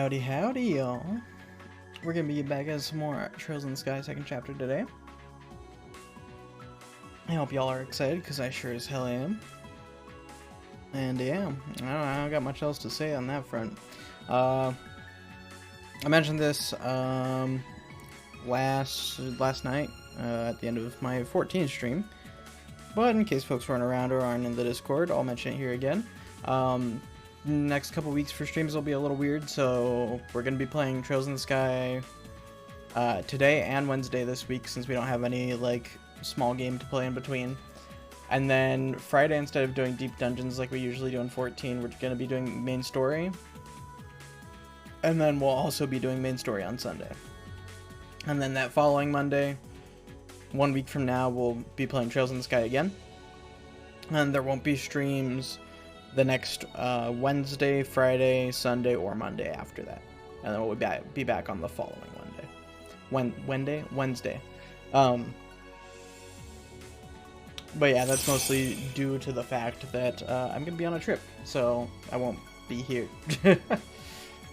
Howdy, howdy, y'all. We're gonna be back at some more Trails in the Sky second chapter today. I hope y'all are excited, because I sure as hell am. And yeah, I don't got much else to say on that front. I mentioned this last night at the end of my 14th stream. But in case folks weren't around or aren't in the Discord, I'll mention it here again. Next couple weeks for streams will be a little weird, so we're going to be playing Trails in the Sky today and Wednesday this week, since we don't have any, like, small game to play in between. And then Friday, instead of doing deep dungeons like we usually do in 14, we're going to be doing main story. And then we'll also be doing main story on Sunday. And then that following Monday, 1 week from now, we'll be playing Trails in the Sky again. And there won't be streams the next Wednesday, Friday, Sunday, or Monday after that. And then we'll be back on the following Wednesday. But yeah, that's mostly due to the fact that I'm going to be on a trip, so I won't be here.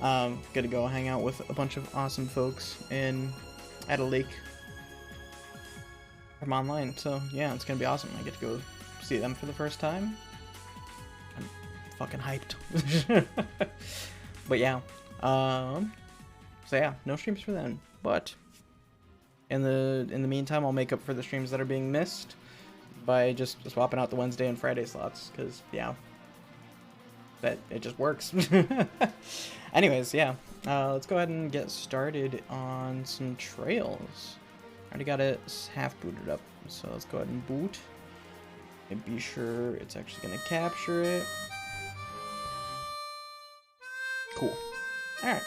Gonna go hang out with a bunch of awesome folks at a lake from online, so yeah, it's gonna be awesome. I get to go see them for the first time. I'm fucking hyped. But yeah, so yeah, no streams for them. But in the meantime, I'll make up for the streams that are being missed by just swapping out the Wednesday and Friday slots, because yeah, that it just works. Anyways, yeah, let's go ahead and get started on some trails. Already got it half booted up, so let's go ahead and boot and be sure it's actually gonna capture it. Cool. All right.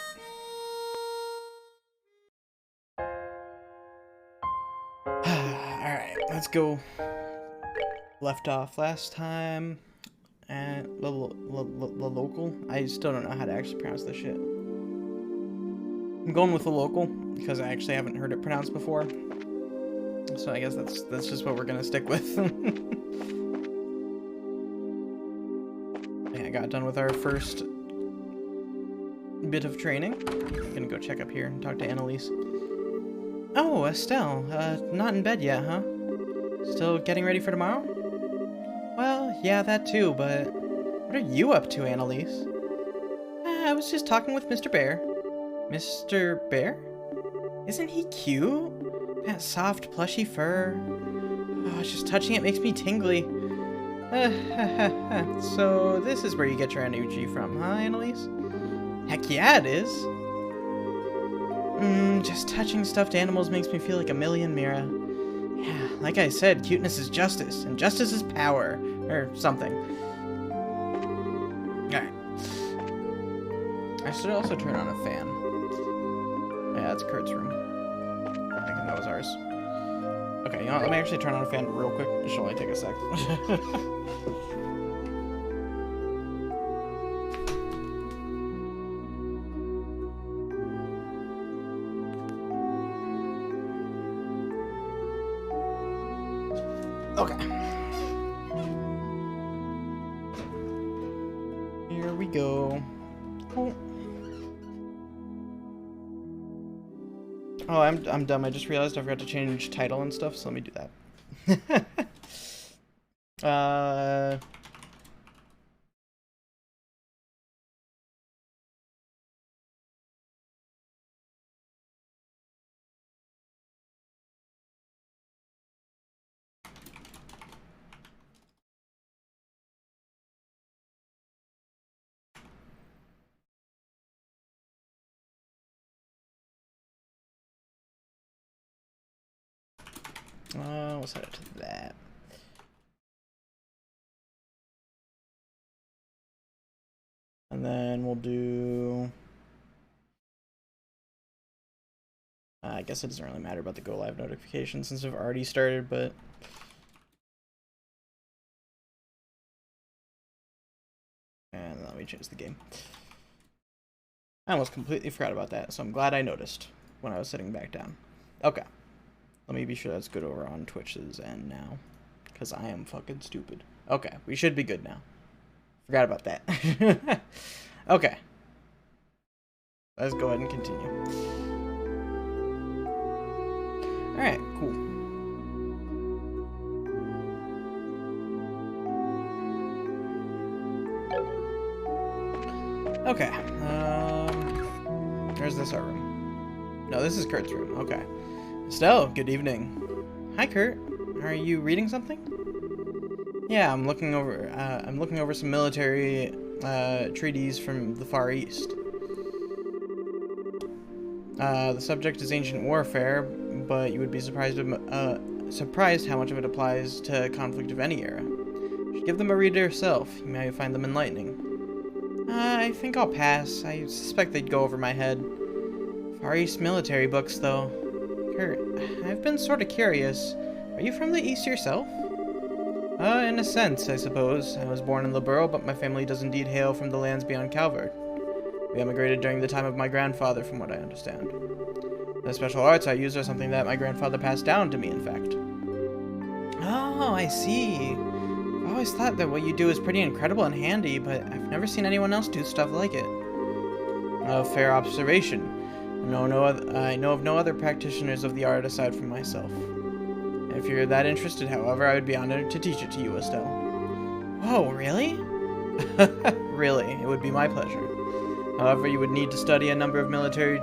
All right, let's go. Left off last time at the local. I still don't know how to actually pronounce this shit. I'm going with the local because I actually haven't heard it pronounced before. So I guess that's just what we're gonna stick with. Yeah, I got done with our first bit of training. I'm gonna go check up here and talk to Annalise. Oh, Estelle, not in bed yet, huh? Still getting ready for tomorrow? Well, yeah, that too, but what are you up to, Annalise? I was just talking with Mr. Bear. Mr. Bear? Isn't he cute? That soft, plushy fur. Oh, just touching it makes me tingly. So this is where you get your energy from, huh, Annalise? Heck yeah, it is. Just touching stuffed animals makes me feel like a million, Mira. Yeah, like I said, cuteness is justice, and justice is power, or something. Alright. I should also turn on a fan. Yeah, that's Kurt's room. I think that was ours. Okay, you know what, let me actually turn on a fan real quick. It should only take a sec. Okay. Here we go. Oh, I'm dumb. I just realized I forgot to change title and stuff, so let me do that. We'll set it to that. And then we'll do... I guess it doesn't really matter about the go live notification since we've already started, but... And let me change the game. I almost completely forgot about that, so I'm glad I noticed when I was sitting back down. Okay. Let me be sure that's good over on Twitch's end now, because I am fucking stupid. Okay, we should be good now. Forgot about that. Okay. Let's go ahead and continue. Alright, cool. Okay, where's this our room? No, this is Kurt's room. Okay. Estelle, good evening. Hi, Kurt. Are you reading something? Yeah, I'm looking over some military treaties from the Far East. The subject is ancient warfare, but you would be surprised how much of it applies to conflict of any era. You should give them a read yourself. You may find them enlightening. I think I'll pass. I suspect they'd go over my head. Far East military books, though. Kurt, I've been sort of curious. Are you from the East yourself? In a sense, I suppose. I was born in Liberl, but my family does indeed hail from the lands beyond Calvard. We emigrated during the time of my grandfather, from what I understand. The special arts I use are something that my grandfather passed down to me, in fact. Oh, I see. I've always thought that what you do is pretty incredible and handy, but I've never seen anyone else do stuff like it. A fair observation. I know of no other practitioners of the art aside from myself. If you're that interested, however, I would be honored to teach it to you, Estelle. Whoa, really? Really, it would be my pleasure. However, you would need to study a number of military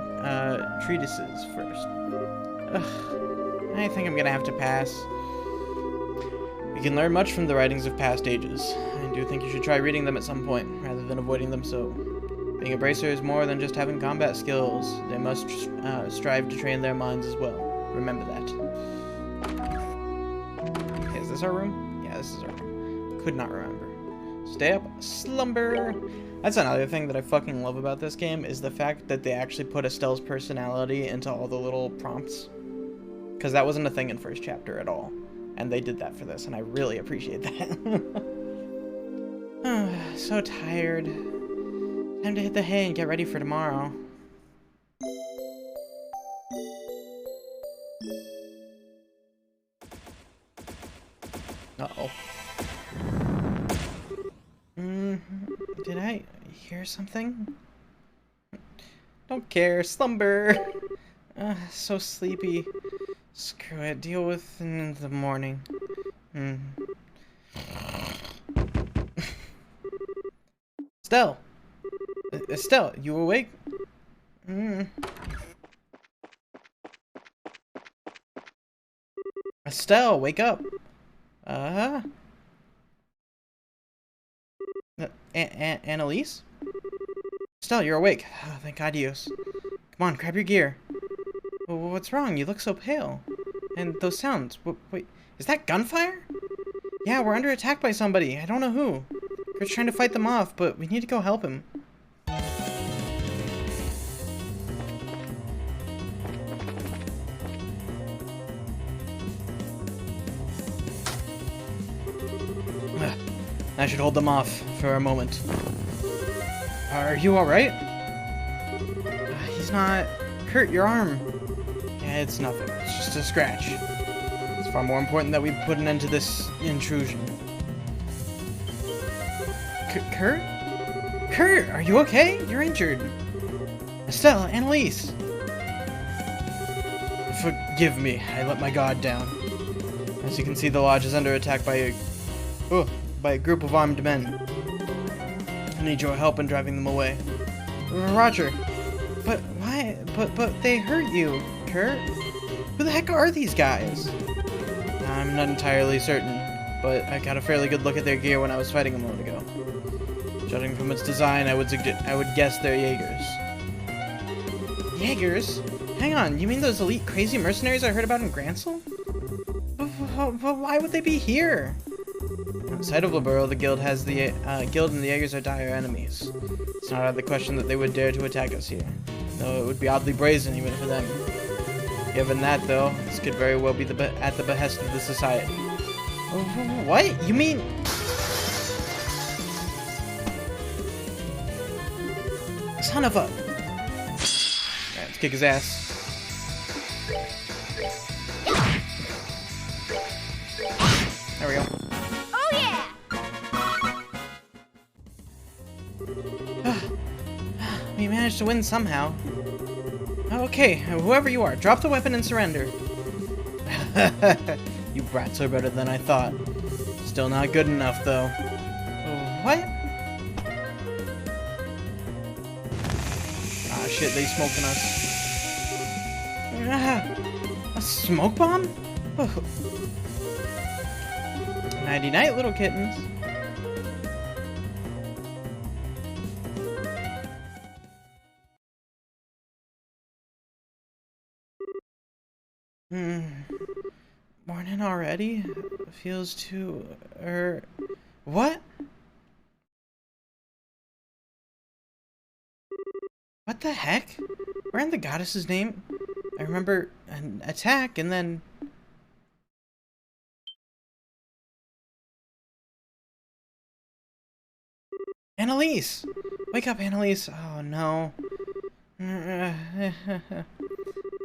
treatises first. Ugh, I think I'm gonna have to pass. You can learn much from the writings of past ages. I do think you should try reading them at some point, rather than avoiding them so. Being a bracer is more than just having combat skills. They must strive to train their minds as well. Remember that. Okay, is this our room? Yeah, this is our room. Could not remember. Stay up, slumber. That's another thing that I fucking love about this game, is the fact that they actually put Estelle's personality into all the little prompts. Because that wasn't a thing in first chapter at all. And they did that for this, and I really appreciate that. So tired. Time to hit the hay and get ready for tomorrow. Uh-oh. Did I hear something? Don't care. Slumber. So sleepy. Screw it. Deal with it in the morning. Estelle! Estelle, you awake? Estelle, wake up! Annalise? Estelle, you're awake. Oh, thank God, Dios. Come on, grab your gear. What's wrong? You look so pale. And those sounds. Wait, is that gunfire? Yeah, we're under attack by somebody. I don't know who. Kurt's trying to fight them off, but we need to go help him. I should hold them off for a moment. Are you alright? He's not... Kurt, your arm. Yeah, it's nothing. It's just a scratch. It's far more important that we put an end to this intrusion. Kurt? Kurt, are you okay? You're injured. Estelle, Annalise. Forgive me. I let my guard down. As you can see, the lodge is under attack by a group of armed men. I need your help in driving them away. Roger. But why? But they hurt you, Kurt. Who the heck are these guys? I'm not entirely certain, but I got a fairly good look at their gear when I was fighting a moment ago. Judging from its design, I would guess they're Jaegers. Jaegers? Hang on, you mean those elite crazy mercenaries I heard about in Gransel? But why would they be here? Outside of Liberl, the guild and the Jaegers are dire enemies. It's not out of the question that they would dare to attack us here, though it would be oddly brazen even for them. Given that, though, this could very well be at the behest of the society. What? You mean... Son of a... Alright, let's kick his ass. There we go. Oh yeah! We managed to win somehow. Okay, whoever you are, drop the weapon and surrender. You brats are better than I thought. Still not good enough, though. What? Ah, shit, they smoking us. A smoke bomb? Nighty night, little kittens. Morning already? Feels too... What? What the heck? Where in the goddess's name? I remember an attack and then... Annalise! Wake up, Annalise! Oh no.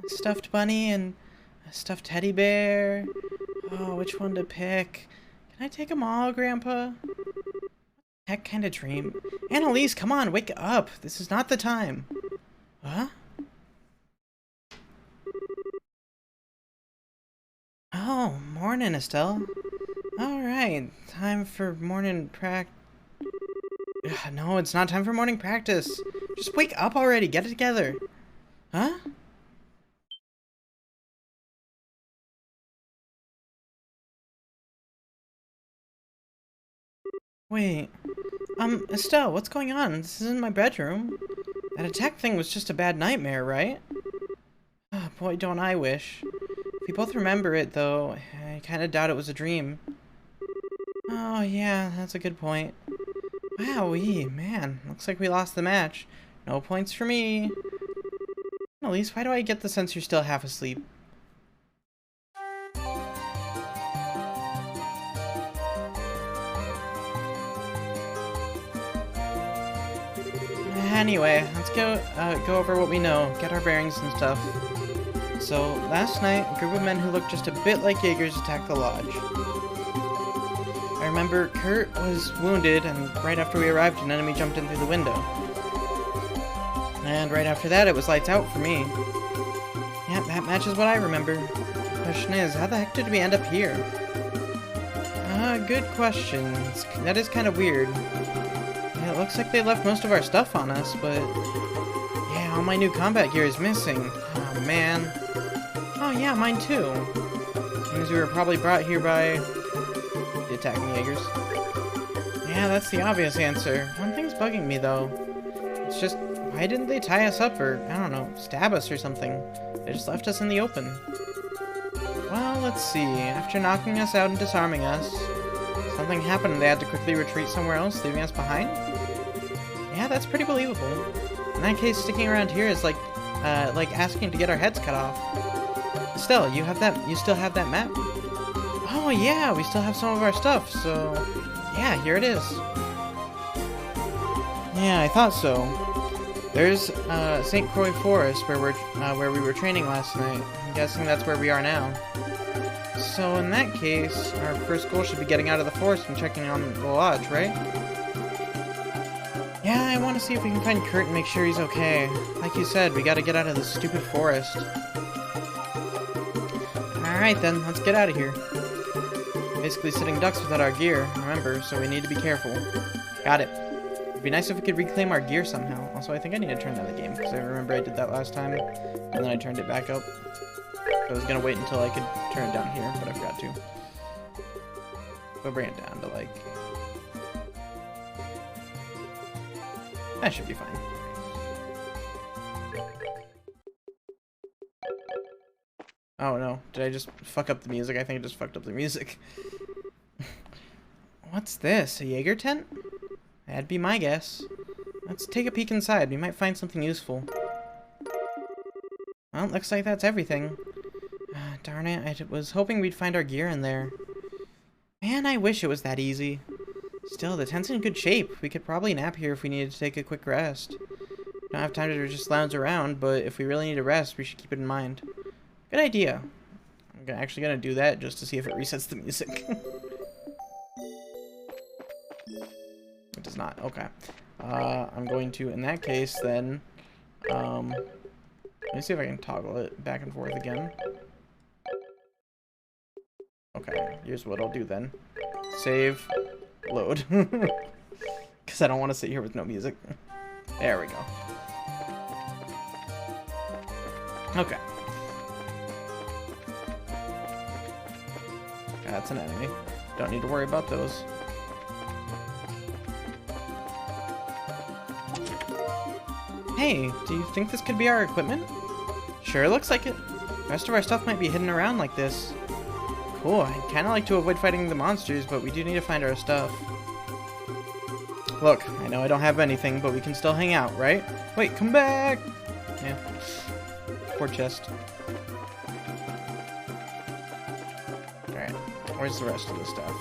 Stuffed bunny and a stuffed teddy bear. Oh, which one to pick? Can I take them all, Grandpa? Heck kind of dream. Annalise, come on, wake up. This is not the time. Huh? Oh, morning, Estelle. Alright, time for morning No, it's not time for morning practice. Just wake up already, get it together. Huh? Wait. Estelle, what's going on? This isn't my bedroom. That attack thing was just a bad nightmare, right? Oh, boy, don't I wish. If we both remember it, though, I kind of doubt it was a dream. Oh, yeah, that's a good point. Wowee, man, looks like we lost the match. No points for me. At least, why do I get the sense you're still half asleep? Anyway, let's go over what we know, get our bearings and stuff. So, last night, a group of men who looked just a bit like Jaegers attacked the lodge. I remember Kurt was wounded, and right after we arrived, an enemy jumped in through the window. And right after that, it was lights out for me. Yeah, that matches what I remember. The question is, how the heck did we end up here? Good question. That is kind of weird. Yeah, it looks like they left most of our stuff on us, but... yeah, all my new combat gear is missing. Oh, man. Oh, yeah, mine too. Means we were probably brought here by... the attacking Jaegers. Yeah, that's the obvious answer. One thing's bugging me, though. It's just, why didn't they tie us up or, I don't know, stab us or something? They just left us in the open. Well, let's see. After knocking us out and disarming us, something happened and they had to quickly retreat somewhere else, leaving us behind? Yeah, that's pretty believable. In that case, sticking around here is like asking to get our heads cut off. Estelle, you still have that map? Oh yeah, we still have some of our stuff, so... yeah, here it is. Yeah, I thought so. There's St. Croix Forest where we were training last night. I'm guessing that's where we are now. So in that case, our first goal should be getting out of the forest and checking on the lodge, right? Yeah, I want to see if we can find Kurt and make sure he's okay. Like you said, we gotta get out of this stupid forest. Alright then, let's get out of here. Basically sitting ducks without our gear, remember, so we need to be careful. Got it. It'd be nice if we could reclaim our gear somehow. Also, I think I need to turn down the game, because I remember I did that last time, and then I turned it back up. I was gonna wait until I could turn it down here, but I forgot to. We'll bring it down to, like... that should be fine. Oh no, did I just fuck up the music? I think I just fucked up the music. What's this? A Jaeger tent? That'd be my guess. Let's take a peek inside. We might find something useful. Well, looks like that's everything. Darn it, I was hoping we'd find our gear in there. Man, I wish it was that easy. Still, the tent's in good shape. We could probably nap here if we needed to take a quick rest. Don't have time to just lounge around, but if we really need a rest, we should keep it in mind. Good idea. I'm actually gonna do that just to see if it resets the music. It does not. Okay. I'm going to, in that case, then, Let me see if I can toggle it back and forth again. Okay, here's what I'll do then. Save, load. Because I don't want to sit here with no music. There we go. Okay. That's an enemy. Don't need to worry about those. Hey, do you think this could be our equipment? Sure looks like it. The rest of our stuff might be hidden around like this. Cool, I'd kinda like to avoid fighting the monsters, but we do need to find our stuff. Look, I know I don't have anything, but we can still hang out, right? Wait, come back! Yeah. Poor chest. Alright, where's the rest of the stuff?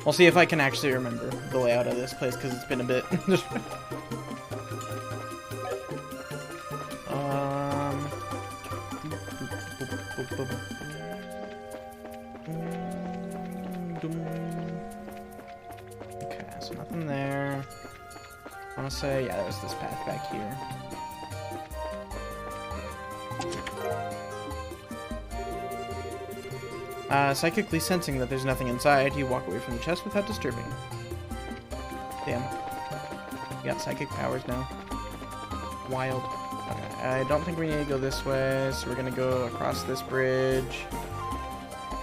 We'll see if I can actually remember the layout of this place, because it's been a bit. Okay, so nothing there. I want to say, yeah, there's this path back here. Psychically sensing that there's nothing inside, you walk away from the chest without disturbing. Damn. You got psychic powers now. Wild. Okay, I don't think we need to go this way, so we're gonna go across this bridge.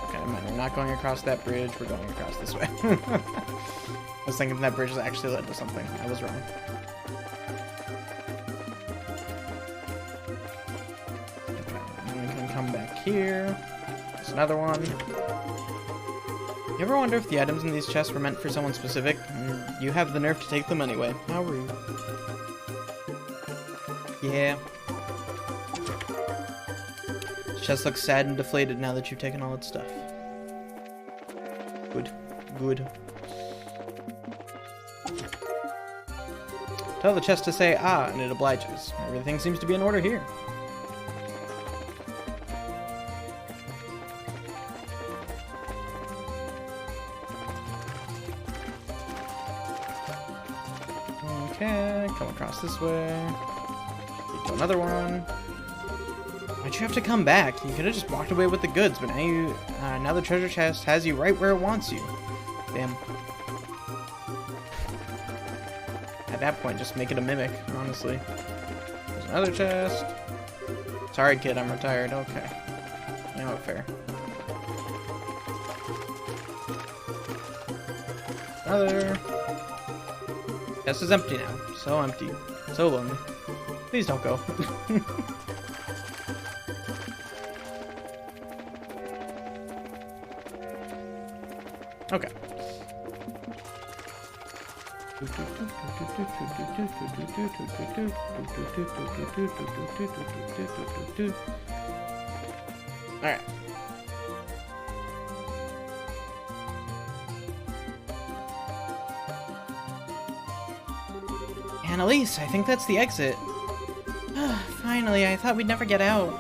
Okay, we're not going across that bridge, we're going across this way. I was thinking that bridge actually led to something. I was wrong. Okay, and we can come back here. There's another one. You ever wonder if the items in these chests were meant for someone specific? You have the nerve to take them anyway. How rude. Yeah. This chest looks sad and deflated now that you've taken all its stuff. Good. Good. Tell the chest to say ah, and it obliges. Everything seems to be in order here. Okay, come across this way. Get to another one. Why'd you have to come back? You could have just walked away with the goods, but now the treasure chest has you right where it wants you. Damn. At that point, just make it a mimic, honestly. There's another chest. Sorry, kid, I'm retired. Okay. You know what, fair. Another. Chest is empty now. So empty. So lonely. Please don't go. Okay. Alright. Annalise, I think that's the exit. Finally, I thought we'd never get out.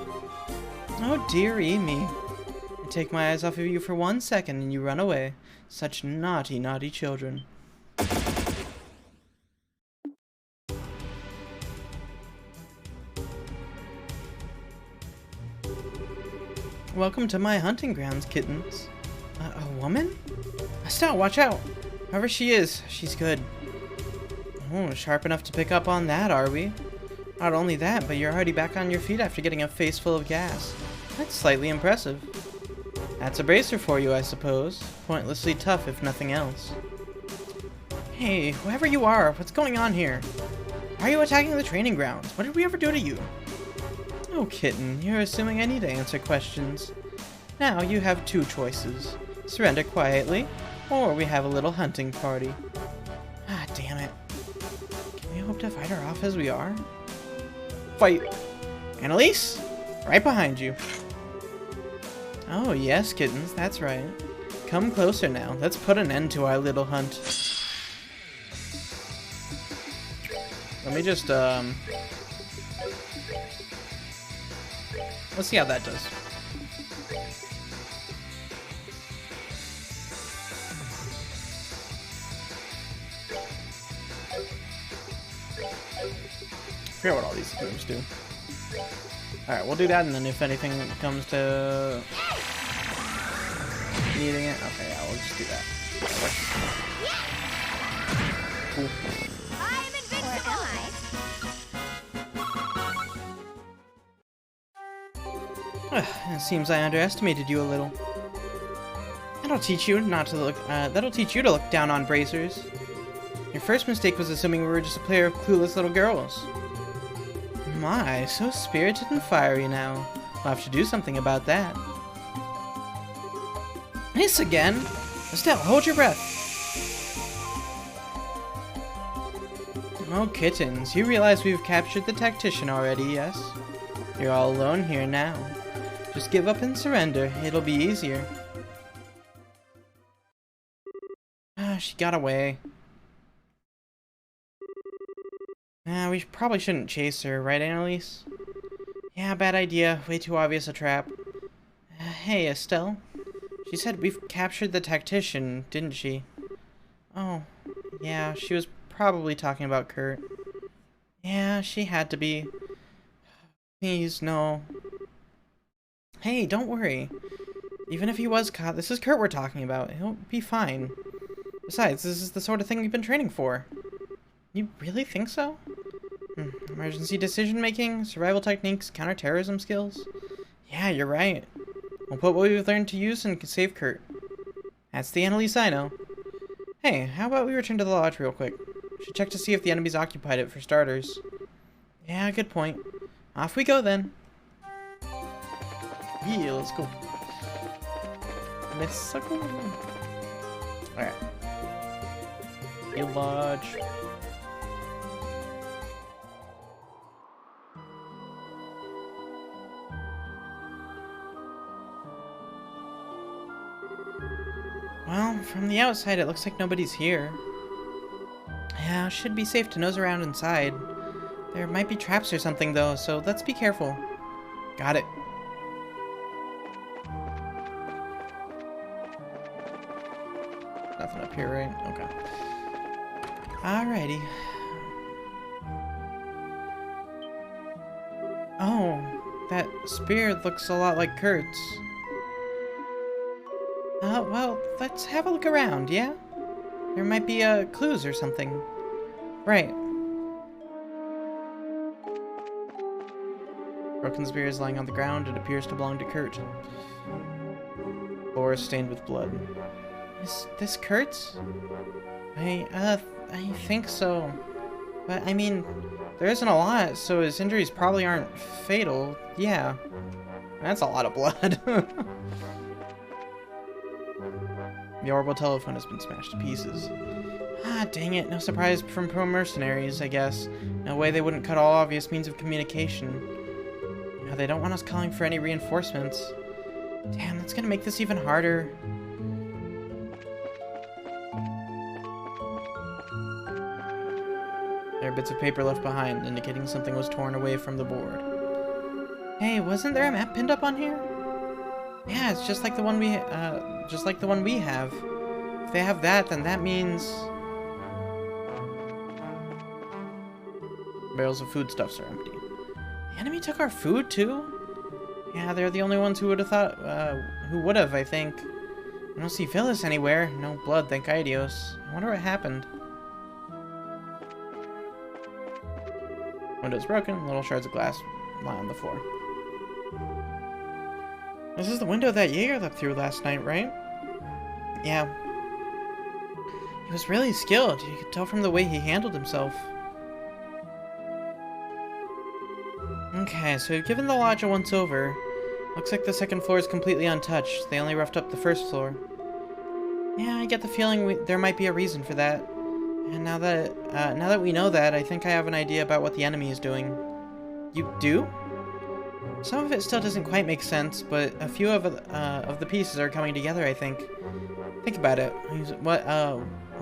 Oh dearie me. I take my eyes off of you for 1 second and you run away. Such naughty, naughty children. Welcome to my hunting grounds, kittens. A woman? Estelle, watch out! Whoever she is, she's good. Oh, sharp enough to pick up on that, are we? Not only that, but you're already back on your feet after getting a face full of gas. That's slightly impressive. That's a bracer for you, I suppose. Pointlessly tough, if nothing else. Hey, whoever you are, what's going on here? Why are you attacking the training grounds? What did we ever do to you? Oh, kitten, you're assuming I need to answer questions. Now you have 2 choices. Surrender quietly, or we have a little hunting party. Ah, damn it. Can we hope to fight her off as we are? Fight! Annalise? Right behind you. Oh, yes, kittens, that's right. Come closer now. Let's put an end to our little hunt. Let me just, let's see how that does. forget what all these moves do. Alright, we'll do that, and then if anything comes to needing it, okay, yeah, we'll just do that. Cool. I'm invincible. It seems I underestimated you a little. That'll teach you not to look. That'll teach you to look down on bracers. Your first mistake was assuming we were just a pair of clueless little girls. My, so spirited and fiery now. We'll have to do something about that. Hiss again! Estelle, hold your breath! Oh, kittens, you realize we've captured the tactician already, yes? You're all alone here now. Just give up and surrender, it'll be easier. Ah, she got away. We probably shouldn't chase her, right, Annalise? Yeah, bad idea. Way too obvious a trap. Hey, Estelle. She said we've captured the tactician, didn't she? Oh, yeah, she was probably talking about Kurt. Yeah, she had to be. Please, no. Hey, don't worry. Even if he was caught, this is Kurt we're talking about. He'll be fine. Besides, this is the sort of thing we've been training for. You really think so? Emergency decision-making, survival techniques, counterterrorism skills? Yeah, you're right. We'll put what we've learned to use and save Kurt. That's the Annalise I know. Hey, how about we return to the lodge real quick? Should check to see if the enemy's occupied it, for starters. Yeah, good point. Off we go, then. Yeah, let's go. Let's go. Alright. A lodge. Well, from the outside, it looks like nobody's here. Yeah, should be safe to nose around inside. There might be traps or something, though, so let's be careful. Got it. Nothing up here, right? Okay. Alrighty. Oh, that spear looks a lot like Kurt's. Well, let's have a look around, yeah? There might be, clues or something. Right. Broken spear is lying on the ground. It appears to belong to Kurt. Floor is stained with blood. Is this Kurt's? I think so. But, I mean, there isn't a lot, so his injuries probably aren't fatal. Yeah. That's a lot of blood. The orbital telephone has been smashed to pieces. Ah, dang it. No surprise from pro-mercenaries, I guess. No way they wouldn't cut all obvious means of communication. Now, they don't want us calling for any reinforcements. Damn, that's gonna make this even harder. There are bits of paper left behind, indicating something was torn away from the board. Hey, wasn't there a map pinned up on here? Yeah, it's just like the one we have. If they have that, then that means barrels of foodstuffs are empty. The enemy took our food too? Yeah, they're the only ones who would have thought. Who would have? I think. I don't see Phyllis anywhere. No blood, thank Idios. I wonder what happened. Window's broken. Little shards of glass lie on the floor. This is the window that Jaeger leapt through last night, right? Yeah. He was really skilled. You could tell from the way he handled himself. Okay, so we've given the lodge a once-over. Looks like the second floor is completely untouched. They only roughed up the first floor. Yeah, I get the feeling there might be a reason for that. And now that we know that, I think I have an idea about what the enemy is doing. You do? Some of it still doesn't quite make sense, but a few of the pieces are coming together, I think. Think about it.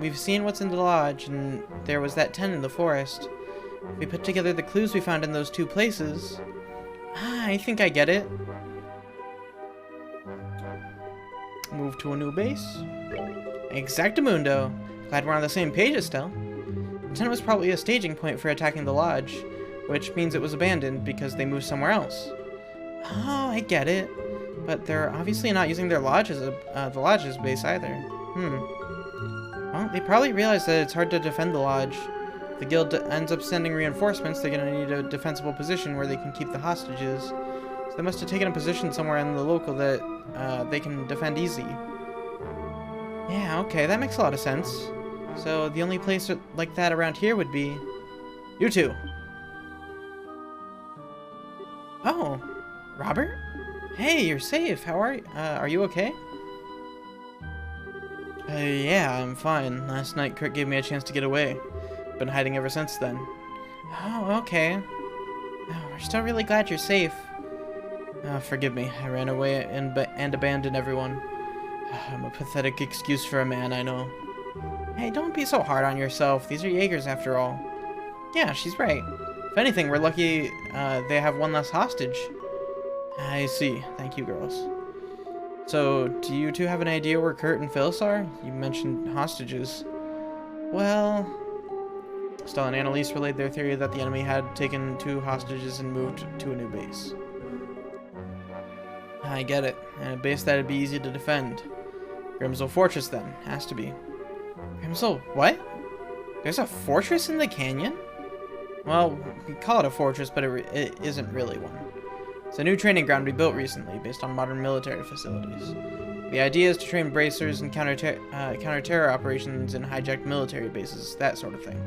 We've seen what's in the lodge, and there was that tent in the forest. If we put together the clues we found in those two places... I think I get it. Move to a new base. Exactamundo. Glad we're on the same page, Estelle. The tent was probably a staging point for attacking the lodge. which means it was abandoned because they moved somewhere else. Oh, I get it. But they're obviously not using their lodge as the lodge's base either. Well, they probably realize that it's hard to defend the lodge. If the guild ends up sending reinforcements, they're gonna need a defensible position where they can keep the hostages. So they must have taken a position somewhere in the local that they can defend easy. Yeah, okay, that makes a lot of sense. So the only place like that around here would be... you two. Oh, Robert? Hey, you're safe. How are you? Are you okay? Yeah, I'm fine. Last night Kurt gave me a chance to get away. Been hiding ever since then. Oh, okay. Oh, we're still really glad you're safe. Forgive me. I ran away and abandoned everyone. I'm a pathetic excuse for a man, I know. Hey, don't be so hard on yourself. These are Jaegers after all. Yeah, she's right. If anything, we're lucky they have one less hostage. I see. Thank you, girls. So, do you two have an idea where Kurt and Phyllis are? You mentioned hostages. Well... Stella and Annalise relayed their theory that the enemy had taken 2 hostages and moved to a new base. I get it. And a base that'd be easy to defend. Grimsel Fortress, then. Has to be. Grimsel what? There's a fortress in the canyon? Well, we call it a fortress, but it isn't really one. It's a new training ground we built recently, based on modern military facilities. The idea is to train bracers and counter-terror operations in hijacked military bases, that sort of thing.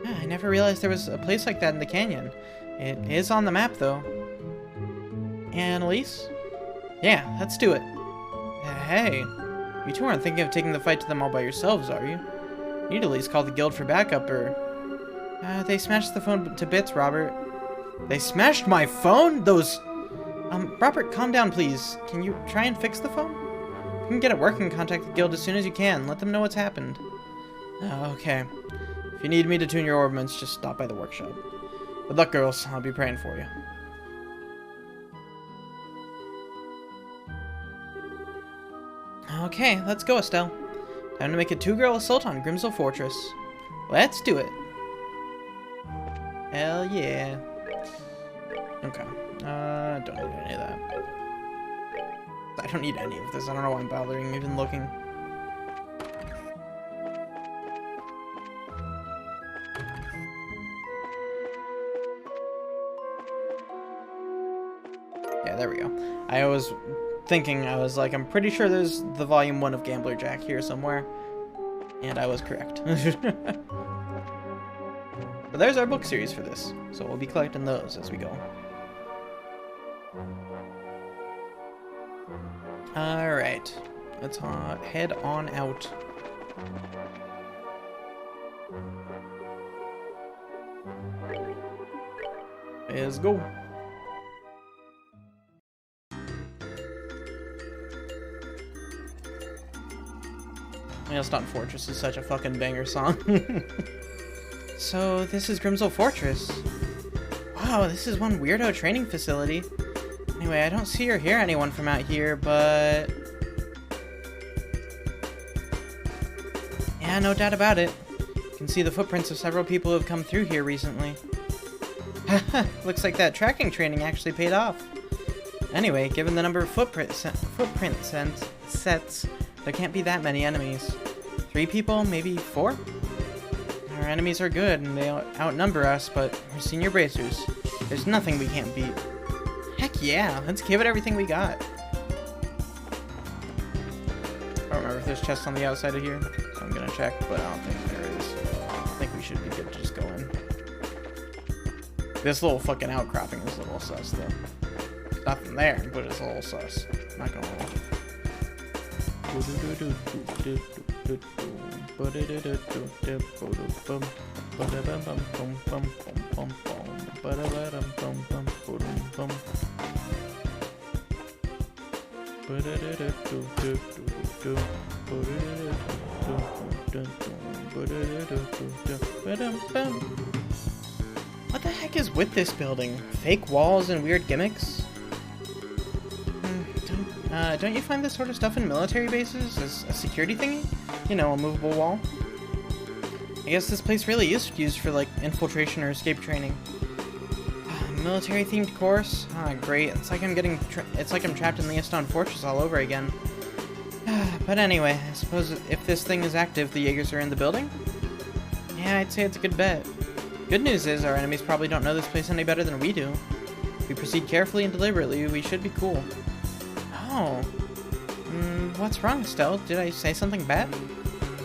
I never realized there was a place like that in the canyon. It is on the map, though. Annalise? Yeah, let's do it. Hey, you two aren't thinking of taking the fight to them all by yourselves, are you? You'd at least call the guild for backup, or... they smashed the phone to bits, Robert. They smashed my phone? Those... Robert, calm down, please. Can you try and fix the phone? If you can get it working, contact the guild as soon as you can. Let them know what's happened. Okay. If you need me to tune your orbments, just stop by the workshop. Good luck, girls. I'll be praying for you. Okay, let's go, Estelle. Time to make a 2-girl assault on Grimsel Fortress. Let's do it. Hell yeah. Okay. Don't need any of that. I don't need any of this. I don't know why I'm bothering even looking. Yeah, there we go. I was thinking, I was like, I'm pretty sure there's the volume 1 of Gambler Jack here somewhere. And I was correct. But there's our book series for this. So we'll be collecting those as we go. Alright. Let's head on out. Let's go. Maelstrom Fortress is such a fucking banger song. So, this is Grimsel Fortress. Wow, this is one weirdo training facility. Anyway, I don't see or hear anyone from out here, but... yeah, no doubt about it. You can see the footprints of several people who have come through here recently. Looks like that tracking training actually paid off. Anyway, given the number of footprint sets, there can't be that many enemies. 3 people, maybe 4? Our enemies are good, and they outnumber us, but we're senior bracers. There's nothing we can't beat. Heck yeah, let's give it everything we got. I don't remember if there's chests on the outside of here, so I'm gonna check, but I don't think there is. I think we should be good to just go in. This little fucking outcropping is a little sus, though. There's nothing there, but it's a little sus. Not gonna lie. What the heck is with this building? Fake walls and weird gimmicks? Don't you find this sort of stuff in military bases as a security thingy? You know, a movable wall? I guess this place really is used for, like, infiltration or escape training. Military-themed course? Ah, great. It's like I'm trapped in the Stone Fortress all over again. But anyway, I suppose if this thing is active, the Jaegers are in the building? Yeah, I'd say it's a good bet. Good news is, our enemies probably don't know this place any better than we do. If we proceed carefully and deliberately, we should be cool. Oh. What's wrong, Estelle? Did I say something bad?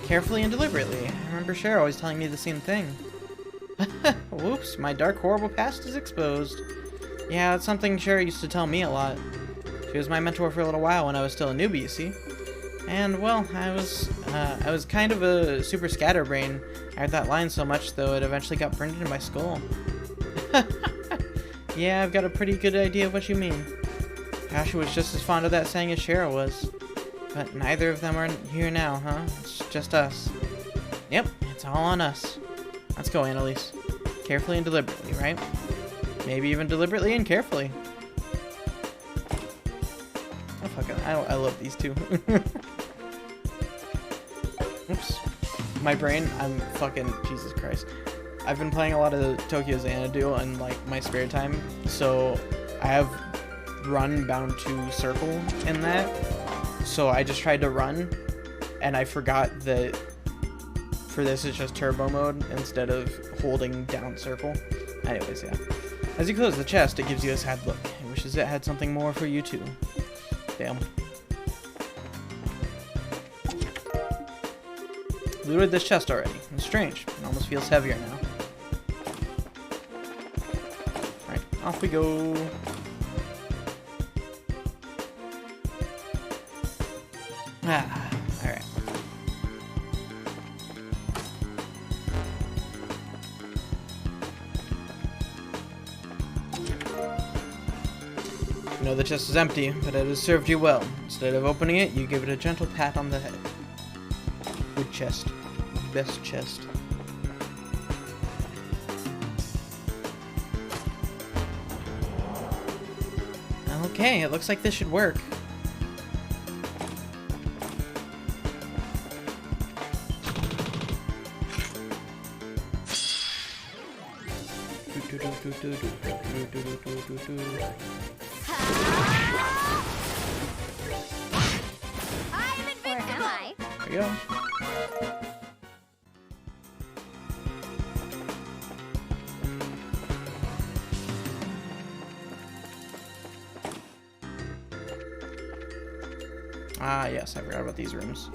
Carefully and deliberately. I remember Cher always telling me the same thing. Whoops, my dark, horrible past is exposed. Yeah, it's something Cher used to tell me a lot. She was my mentor for a little while when I was still a newbie, you see? And, well, I was kind of a super scatterbrain. I heard that line so much, though, it eventually got burned into my skull. Yeah, I've got a pretty good idea of what you mean. Joshua was just as fond of that saying as Cheryl was. But neither of them are here now, huh? It's just us. Yep, it's all on us. Let's go, Annalise. Carefully and deliberately, right? Maybe even deliberately and carefully. Oh, fuck it. I love these two. Oops. My brain, I'm fucking... Jesus Christ. I've been playing a lot of Tokyo Xanadu in, like, my spare time, so I have run bound to circle in that. So I just tried to run, and I forgot that for this it's just turbo mode instead of holding down circle. Anyways, yeah. As you close the chest, it gives you a sad look. It wishes it had something more for you too. Damn. Looted this chest already. It's strange. It almost feels heavier now. Alright, off we go. Ah, alright. You know the chest is empty, but it has served you well. Instead of opening it, you give it a gentle pat on the head. Good chest. Best chest. Okay, it looks like this should work. I'm invincible! There we go. Ah, yes, I forgot about these rooms.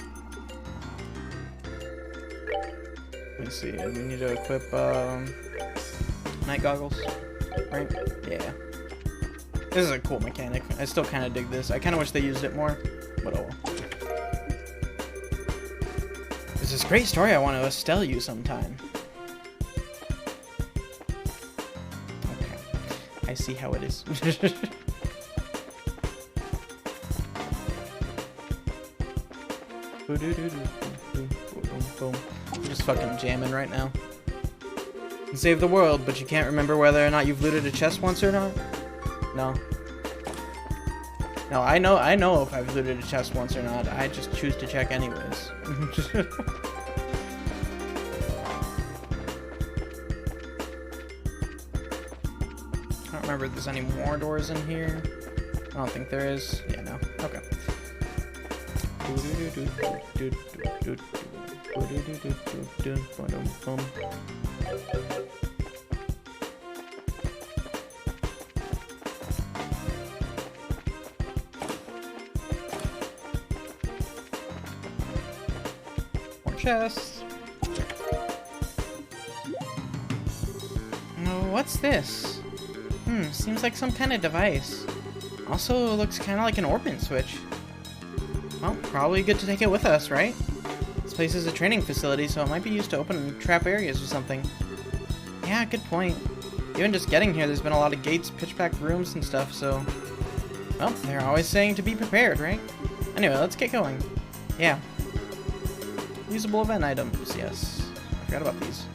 Let me see, we need to equip, night goggles, right? Yeah. This is a cool mechanic. I still kind of dig this. I kind of wish they used it more, but oh well. There's this great story I want to tell you sometime. Okay. I see how it is. I'm just fucking jamming right now. You can save the world, but you can't remember whether or not you've looted a chest once or not? No. No, I know if I've looted a chest once or not. I just choose to check anyways. I don't remember if there's any more doors in here. I don't think there is. Yeah, no. Okay. More chests. What's this? Seems like some kind of device. Also looks kind of like an orbit switch. Well, probably good to take it with us, right? This place is a training facility, so it might be used to open and trap areas or something. Yeah, good point. Even just getting here, there's been a lot of gates, pitch-packed rooms and stuff, so... Well, they're always saying to be prepared, right? Anyway, let's get going. Yeah. Usable event items, yes. I forgot about these.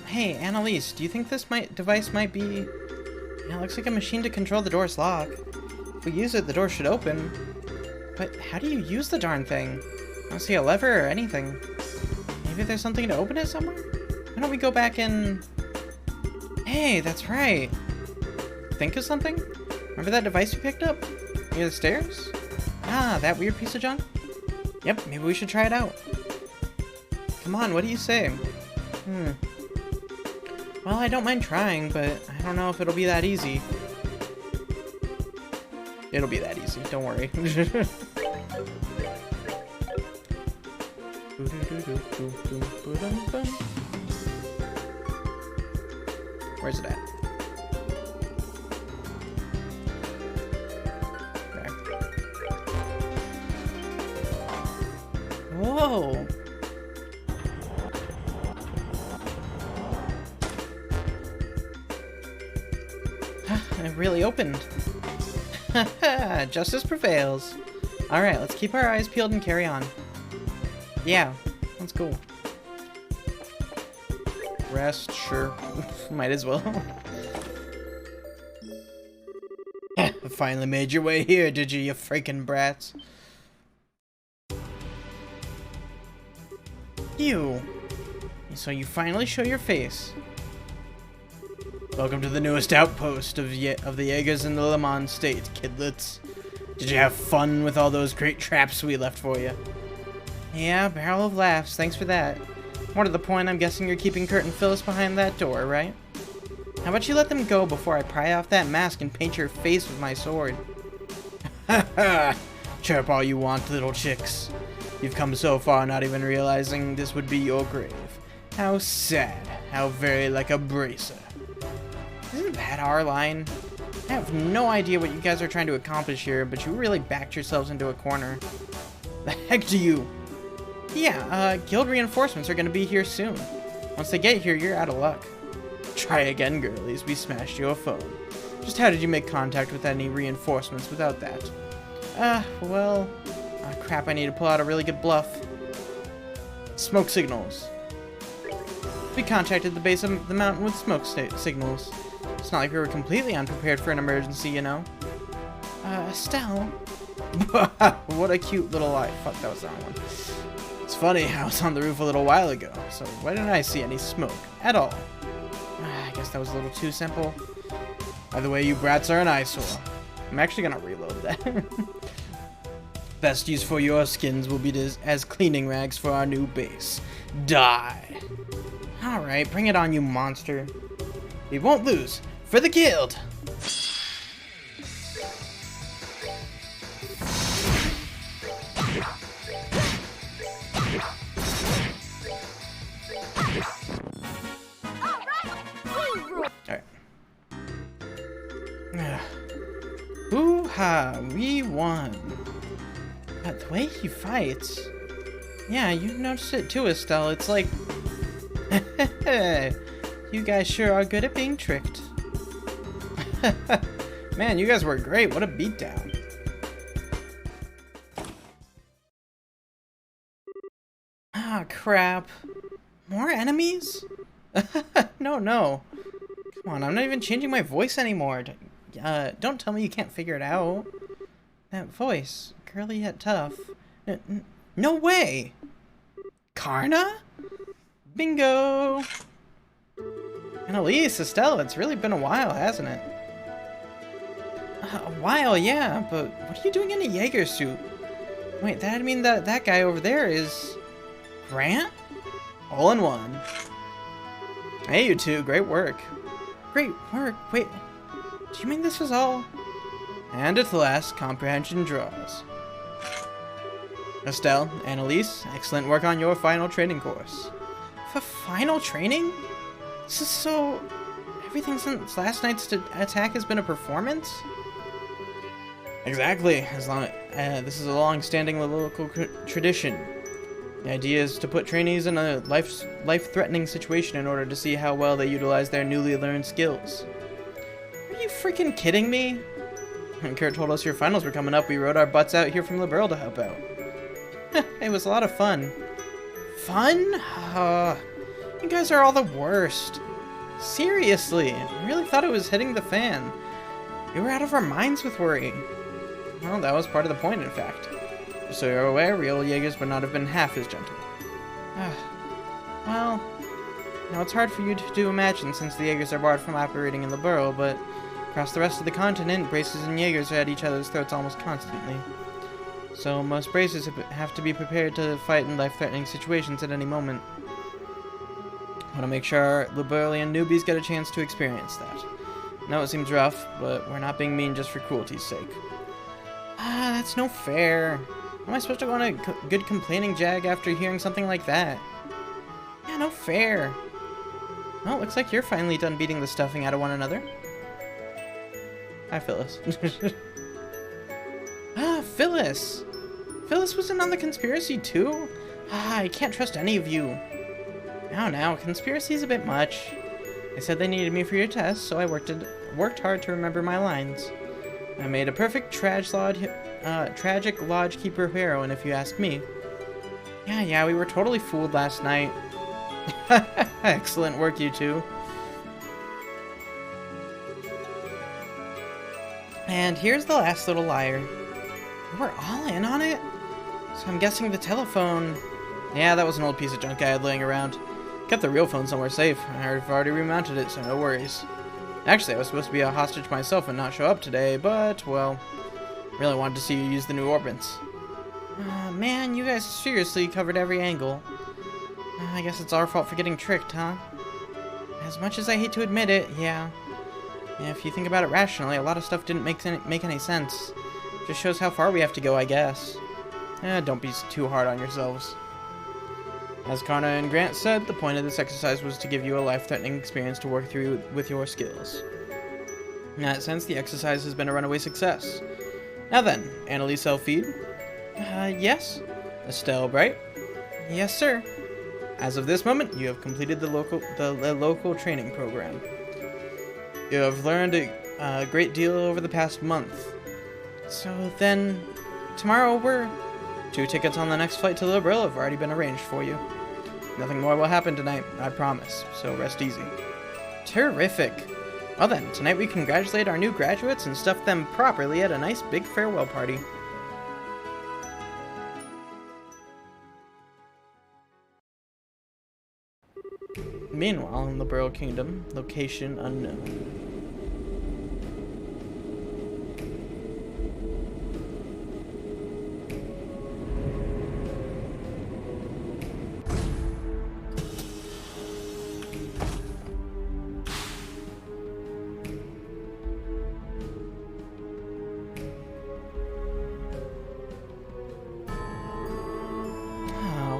Hey, Annalise, do you think this device might be... Yeah, it looks like a machine to control the door's lock. If we use it, the door should open. But how do you use the darn thing? I don't see a lever or anything. Maybe there's something to open it somewhere? Why don't we go back and... Hey, that's right. Think of something? Remember that device we picked up? Near the stairs? Ah, that weird piece of junk? Yep, maybe we should try it out. Come on, what do you say? Well, I don't mind trying, but I don't know if it'll be that easy. It'll be that easy, don't worry. Where's it at? There. Whoa! It really opened. Justice prevails. Alright, let's keep our eyes peeled and carry on. Yeah, let's go. Rest, sure. Might as well. Finally made your way here, did you freaking brats? You. So you finally show your face. Welcome to the newest outpost of the Jaegers in the Le Mans state, kidlets. Did you have fun with all those great traps we left for you? Yeah, barrel of laughs, thanks for that. More to the point, I'm guessing you're keeping Kurt and Phyllis behind that door, right? How about you let them go before I pry off that mask and paint your face with my sword? Ha ha! Chirp all you want, little chicks. You've come so far not even realizing this would be your grave. How sad. How very like a bracer. Isn't that our line? I have no idea what you guys are trying to accomplish here, but you really backed yourselves into a corner. The heck do you? Yeah, guild reinforcements are gonna be here soon. Once they get here, you're out of luck. Try again, girlies. We smashed your phone. Just how did you make contact with any reinforcements without that? Well... crap, I need to pull out a really good bluff. Smoke signals. We contacted the base of the mountain with smoke signals. It's not like we were completely unprepared for an emergency, you know? Estelle? What a cute little eye. Fuck, that was the wrong one. It's funny, I was on the roof a little while ago, so why didn't I see any smoke at all? I guess that was a little too simple. By the way, you brats are an eyesore. I'm actually gonna reload that. Best use for your skins will be as cleaning rags for our new base. Die! Alright, bring it on, you monster. We won't lose. For the guild! Alright. Hoo-ha! We won! The way he fights... Yeah, you noticed it too, Estelle. It's like... You guys sure are good at being tricked. Man, you guys were great. What a beatdown. Ah, crap. More enemies? No. Come on, I'm not even changing my voice anymore. Don't tell me you can't figure it out. That voice. Curly yet tough. No way! Karna? Bingo! Annalise, Estelle, it's really been a while, hasn't it? A while, yeah, but what are you doing in a Jaeger suit? Wait, that'd mean that guy over there is... Grant? All in one. Hey, you two, great work. Great work? Wait, do you mean this was all... And at last, comprehension draws. Estelle, Annalise, excellent work on your final training course. For final training? This is so... Everything since last night's attack has been a performance? Exactly. This is a long-standing local tradition. The idea is to put trainees in a life-threatening situation in order to see how well they utilize their newly learned skills. Are you freaking kidding me? When Kurt told us your finals were coming up, we rode our butts out here from Liberl to help out. It was a lot of fun. Fun? You guys are all the worst. Seriously, I really thought it was hitting the fan. We were out of our minds with worry. Well, that was part of the point, in fact. Just so you're aware, real Jaegers would not have been half as gentle. Well, now it's hard for you to imagine since the Jaegers are barred from operating in the borough, but across the rest of the continent, Bracers and Jaegers are at each other's throats almost constantly. So most Bracers have to be prepared to fight in life-threatening situations at any moment. I want to make sure Liberalian newbies get a chance to experience that. I know it seems rough, but we're not being mean just for cruelty's sake. That's no fair. How am I supposed to go on a good complaining jag after hearing something like that? Yeah, no fair. Well, it looks like you're finally done beating the stuffing out of one another. Hi, Phyllis. Phyllis! Phyllis was in on the conspiracy, too? I can't trust any of you. Now, conspiracy's a bit much. They said they needed me for your test, so I worked hard to remember my lines. I made a perfect tragic lodge keeper heroine, if you ask me. Yeah, we were totally fooled last night. Excellent work, you two. And here's the last little liar. We're all in on it? So I'm guessing the telephone... Yeah, that was an old piece of junk I had laying around. Kept the real phone somewhere safe. I've already remounted it, so no worries. Actually, I was supposed to be a hostage myself and not show up today, but, well, really wanted to see you use the new orbits. Man, you guys seriously covered every angle. I guess it's our fault for getting tricked, huh? As much as I hate to admit it, yeah. If you think about it rationally, a lot of stuff didn't make any sense. Just shows how far we have to go, I guess. Don't be too hard on yourselves. As Karna and Grant said, the point of this exercise was to give you a life-threatening experience to work through with your skills. In that sense, the exercise has been a runaway success. Now then, Annalise Elfeed? Yes? Estelle Bright? Yes, sir. As of this moment, you have completed the local training program. You have learned a great deal over the past month. So then, tomorrow 2 tickets on the next flight to Liberal have already been arranged for you. Nothing more will happen tonight, I promise, so rest easy. Terrific! Well then, tonight we congratulate our new graduates and stuff them properly at a nice big farewell party. Meanwhile, in the Liberal Kingdom, location unknown.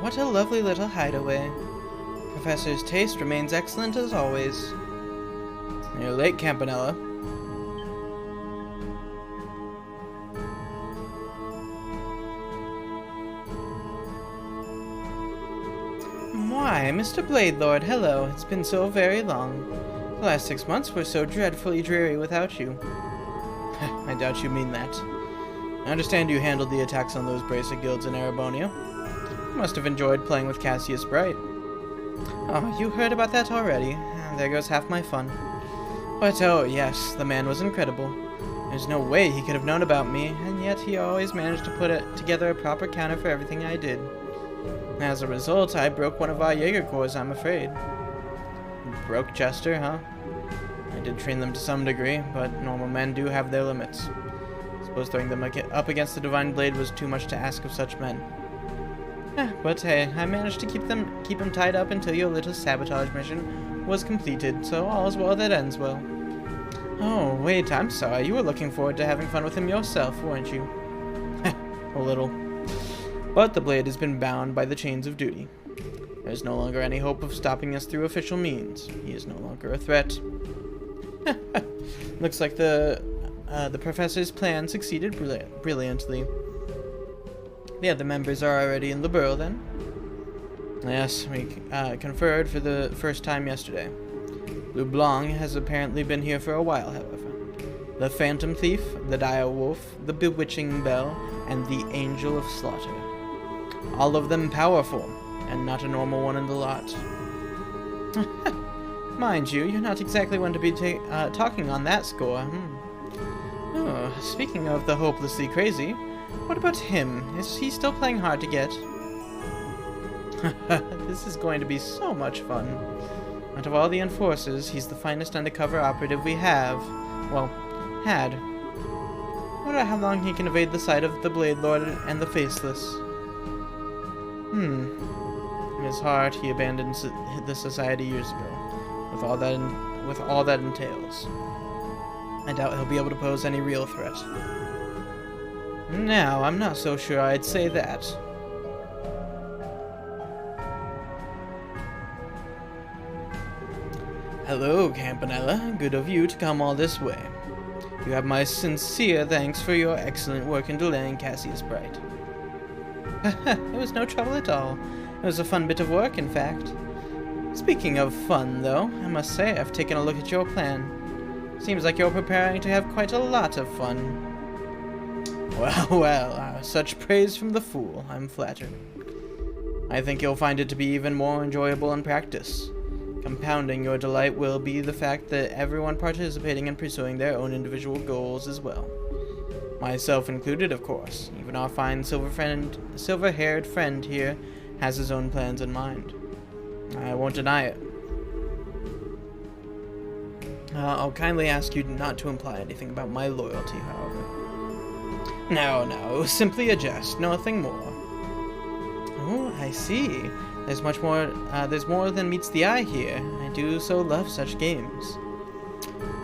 What a lovely little hideaway. Professor's taste remains excellent as always. You're late, Campanella. Why, Mr. Bladelord, hello. It's been so very long. The last 6 months were so dreadfully dreary without you. I doubt you mean that. I understand you handled the attacks on those Bracer guilds in Erebonia. Must have enjoyed playing with Cassius Bright. Oh, you heard about that already. There goes half my fun. But oh yes, the man was incredible. There's no way he could have known about me, and yet he always managed to put together a proper counter for everything I did. As a result, I broke one of our Jaeger corps, I'm afraid. Broke Jester, huh? I did train them to some degree, but normal men do have their limits. Suppose throwing them up against the Divine Blade was too much to ask of such men. But hey, I managed to keep him tied up until your little sabotage mission was completed, so all is well that ends well. Oh, wait, I'm sorry. You were looking forward to having fun with him yourself, weren't you? A little. But the blade has been bound by the chains of duty. There's no longer any hope of stopping us through official means. He is no longer a threat. Looks like the professor's plan succeeded brilliantly. The other members are already in the borough, then? Yes, we conferred for the first time yesterday. LeBlanc has apparently been here for a while, however. The Phantom Thief, the Dire Wolf, the Bewitching Bell, and the Angel of Slaughter. All of them powerful, and not a normal one in the lot. Mind you, you're not exactly one to be talking on that score. Oh, speaking of the hopelessly crazy, what about him? Is he still playing hard to get? This is going to be so much fun. Out of all the enforcers, he's the finest undercover operative we have. Well, had. I wonder how long he can evade the sight of the Blade Lord and the Faceless. In his heart, he abandoned the society years ago, with all that entails. I doubt he'll be able to pose any real threat. Now, I'm not so sure I'd say that. Hello, Campanella. Good of you to come all this way. You have my sincere thanks for your excellent work in delaying Cassius Bright. It was no trouble at all. It was a fun bit of work, in fact. Speaking of fun, though, I must say I've taken a look at your plan. Seems like you're preparing to have quite a lot of fun. Well, such praise from the fool. I'm flattered. I think you'll find it to be even more enjoyable in practice. Compounding your delight will be the fact that everyone participating in pursuing their own individual goals as well. Myself included, of course. Even our fine silver-haired friend here has his own plans in mind. I won't deny it. I'll kindly ask you not to imply anything about my loyalty, however. No, it was simply a jest, nothing more. Oh, I see. There's more than meets the eye here. I do so love such games.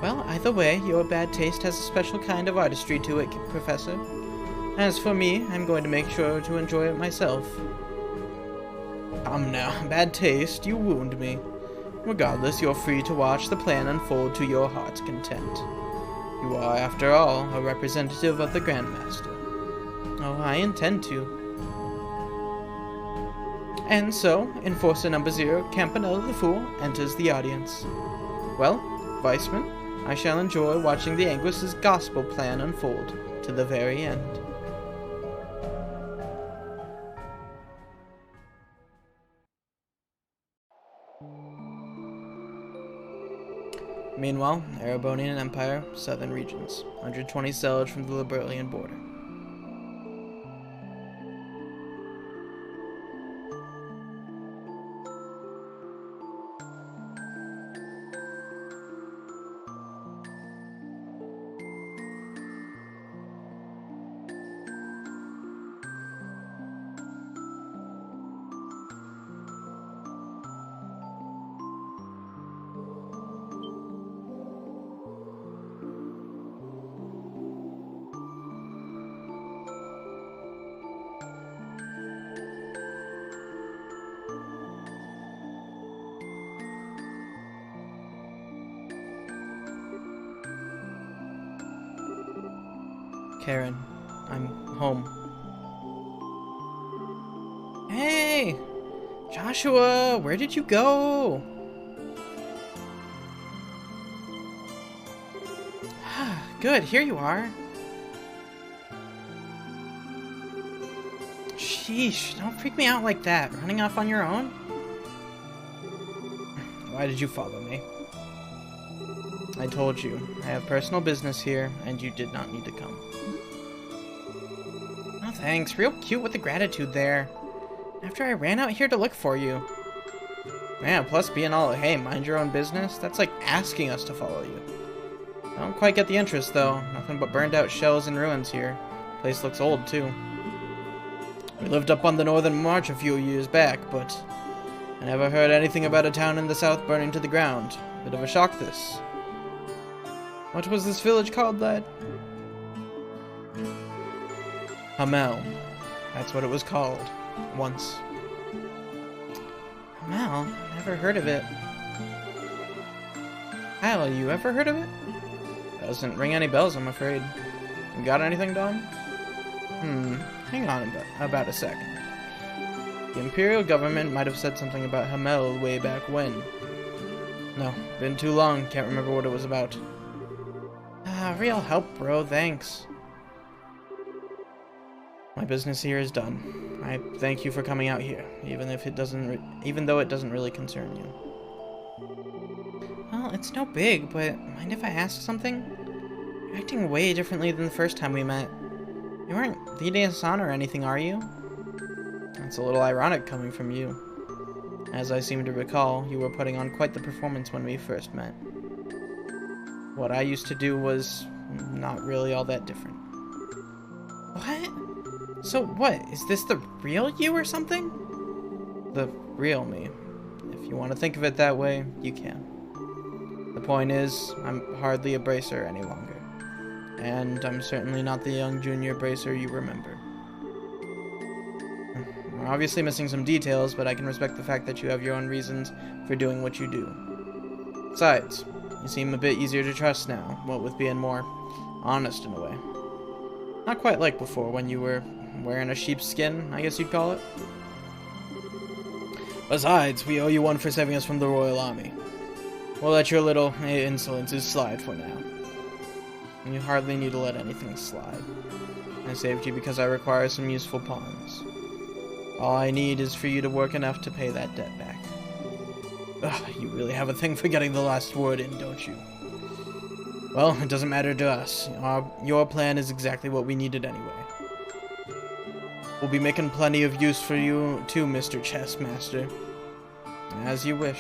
Well, either way, your bad taste has a special kind of artistry to it, Professor. As for me, I'm going to make sure to enjoy it myself. Come now, bad taste, you wound me. Regardless, you're free to watch the plan unfold to your heart's content. You are, after all, a representative of the Grandmaster. Oh, I intend to. And so, Enforcer number 0, Campanella the Fool, enters the audience. Well, Weissman, I shall enjoy watching the Anguis's gospel plan unfold to the very end. Meanwhile, Erebonian Empire, Southern Regions, 120 Selge from the Liberlian border. Karen, I'm home. Hey! Joshua, where did you go? Good, here you are. Sheesh, don't freak me out like that. Running off on your own? Why did you follow me? I told you, I have personal business here, and you did not need to come. Oh, thanks. Real cute with the gratitude there. After I ran out here to look for you. Yeah, plus being all, hey, mind your own business, that's like asking us to follow you. I don't quite get the interest, though. Nothing but burned out shells and ruins here. Place looks old, too. We lived up on the Northern March a few years back, but I never heard anything about a town in the south burning to the ground. Bit of a shock, this. What was this village called, lad? Hamel. That's what it was called. Once. Hamel? Never heard of it. Kyle, you ever heard of it? Doesn't ring any bells, I'm afraid. You got anything, Don? Hang on about a second. The Imperial government might have said something about Hamel way back when. No, been too long, can't remember what it was about. Real help, bro, thanks. My business here is done. I thank you for coming out here, even though it doesn't really concern you. it's no big, but mind if I ask something? You're acting way differently than the first time we met. You aren't leading us on or anything, are you? That's a little ironic coming from you. As I seem to recall, you were putting on quite the performance when we first met. What I used to do was not really all that different. What? So what, is this the real you or something? The real me. If you want to think of it that way, you can. The point is, I'm hardly a bracer any longer. And I'm certainly not the young junior bracer you remember. We're obviously missing some details, but I can respect the fact that you have your own reasons for doing what you do. Besides, you seem a bit easier to trust now, what with being more honest in a way. Not quite like before, when you were wearing a sheep's skin, I guess you'd call it. Besides, we owe you one for saving us from the Royal Army. We'll let your little insolences slide for now. You hardly need to let anything slide. I saved you because I require some useful pawns. All I need is for you to work enough to pay that debt back. Ugh, you really have a thing for getting the last word in, don't you? Well, it doesn't matter to us. Your plan is exactly what we needed anyway. We'll be making plenty of use for you too, Mr. Chessmaster. As you wish.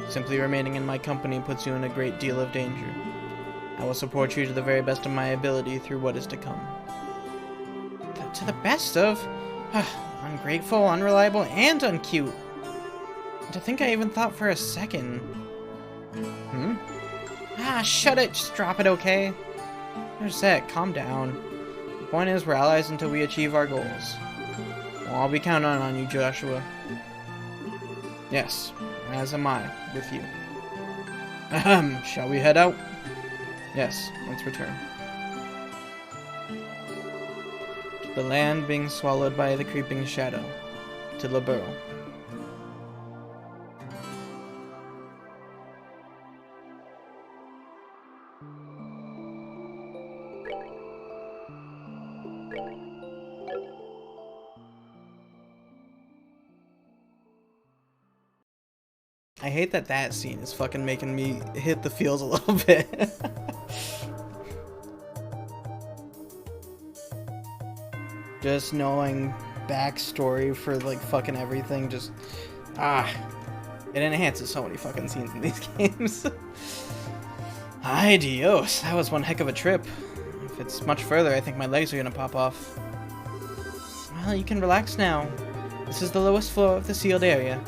Simply remaining in my company puts you in a great deal of danger. I will support you to the very best of my ability through what is to come. To the best of? Ungrateful, unreliable, and uncute. To think I even thought for a second. Shut it. Just drop it, okay? There's that. Calm down. The point is, we're allies until we achieve our goals. Well, I'll be counting on you, Joshua. Yes, as am I, with you. Shall we head out? Yes, let's return. To the land being swallowed by the creeping shadow. To Liberl. I hate that that scene is fucking making me hit the feels a little bit. Just knowing backstory for like fucking everything, just it enhances so many fucking scenes in these games. Ay Dios, that was one heck of a trip. If it's much further, I think my legs are gonna pop off. Well, you can relax now. This is the lowest floor of the sealed area.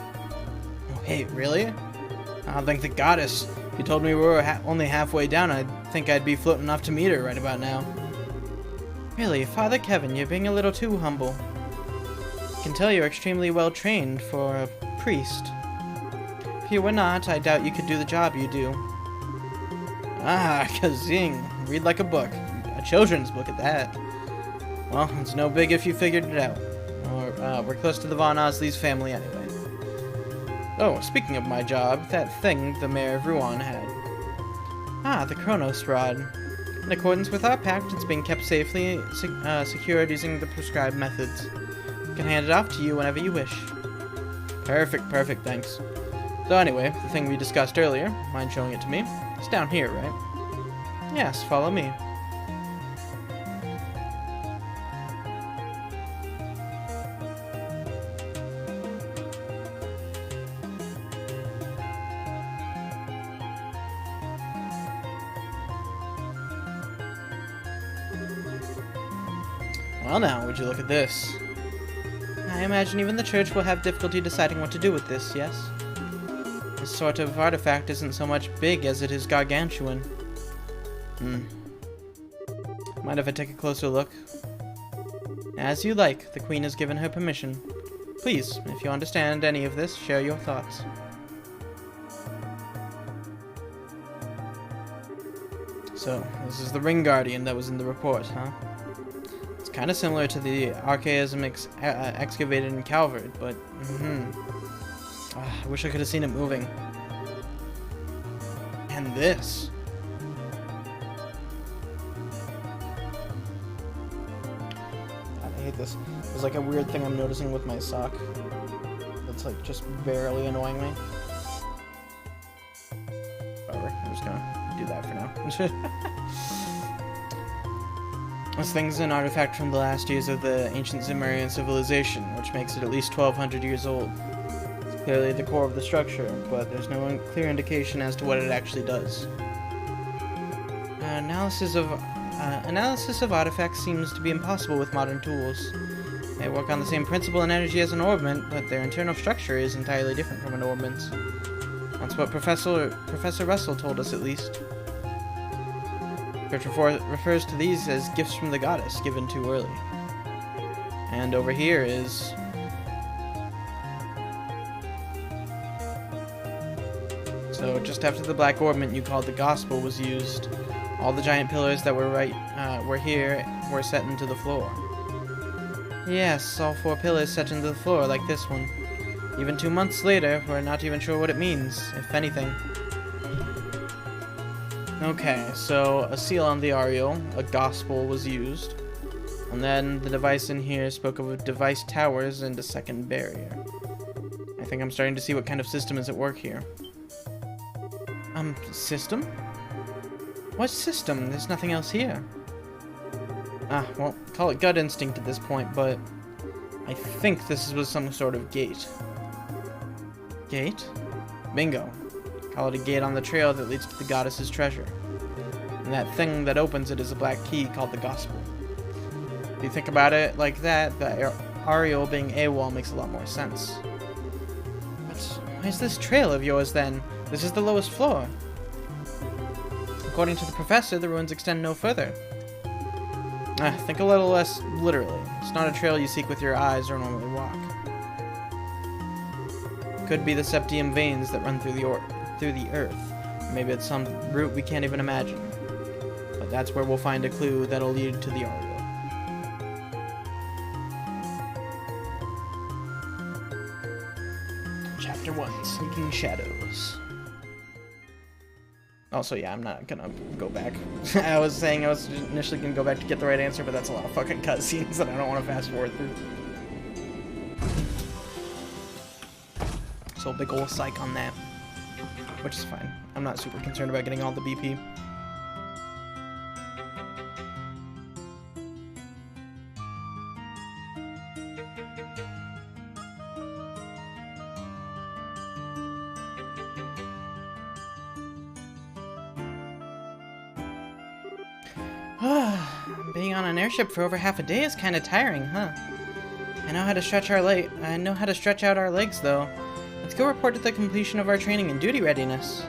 Wait, really? I don't think the goddess. If you told me we were only halfway down, I'd think I'd be floating off to meet her right about now. Really, Father Kevin, you're being a little too humble. I can tell you're extremely well trained for a priest. If you were not, I doubt you could do the job you do. Kazing. Read like a book. A children's book at that. Well, it's no big if you figured it out. Or, we're close to the Von Osley's family anyway. Oh, speaking of my job, that thing the Mayor of Rouen had. The Chronos Rod. In accordance with our pact, it's being kept safely secured using the prescribed methods. I can hand it off to you whenever you wish. Perfect, thanks. So anyway, the thing we discussed earlier, mind showing it to me? It's down here, right? Yes, follow me. Well now, would you look at this? I imagine even the church will have difficulty deciding what to do with this, yes? This sort of artifact isn't so much big as it is gargantuan. Mind if I take a closer look? As you like, the Queen has given her permission. Please, if you understand any of this, share your thoughts. So, this is the Ring Guardian that was in the report, huh? It's kind of similar to the archaism excavated in Calvert, but I wish I could have seen it moving. And this. God, I hate this. There's like a weird thing I'm noticing with my sock. That's like just barely annoying me. This thing's an artifact from the last years of the ancient Zemurian civilization, which makes it at least 1,200 years old. It's clearly the core of the structure, but there's no clear indication as to what it actually does. Analysis of artifacts seems to be impossible with modern tools. They work on the same principle and energy as an orbment, but their internal structure is entirely different from an orbment's. That's what Professor Russell told us, at least. Which refers to these as gifts from the goddess, given too early. And over here is... So, just after the black orbment you called the Gospel was used, all the giant pillars that were here were set into the floor. Yes, all 4 pillars set into the floor, like this one. Even 2 months later, we're not even sure what it means, if anything. Okay, so a seal on the Ariel, a Gospel was used, and then the device in here spoke of device towers and a second barrier. I think I'm starting to see what kind of system is at work here. System? What system? There's nothing else here. Well, call it gut instinct at this point, but I think this was some sort of gate. Gate? Bingo. Call it a gate on the trail that leads to the goddess's treasure. And that thing that opens it is a black key called the Gospel. If you think about it like that, the Ariel being AWOL makes a lot more sense. But where's this trail of yours then? This is the lowest floor. According to the professor, the ruins extend no further. Think a little less literally. It's not a trail you seek with your eyes or normally walk. Could be the septium veins that run through the earth. Maybe it's some route we can't even imagine. But that's where we'll find a clue that'll lead to the Ariel. Chapter 1, Sneaking Shadows. Also, yeah, I'm not gonna go back. I was saying I was initially gonna go back to get the right answer, but that's a lot of fucking cutscenes that I don't want to fast forward through. So big ol' psych on that. Which is fine. I'm not super concerned about getting all the BP. Being on an airship for over half a day is kind of tiring, huh? I know how to stretch out our legs, though. Let's go report to the completion of our training and duty readiness.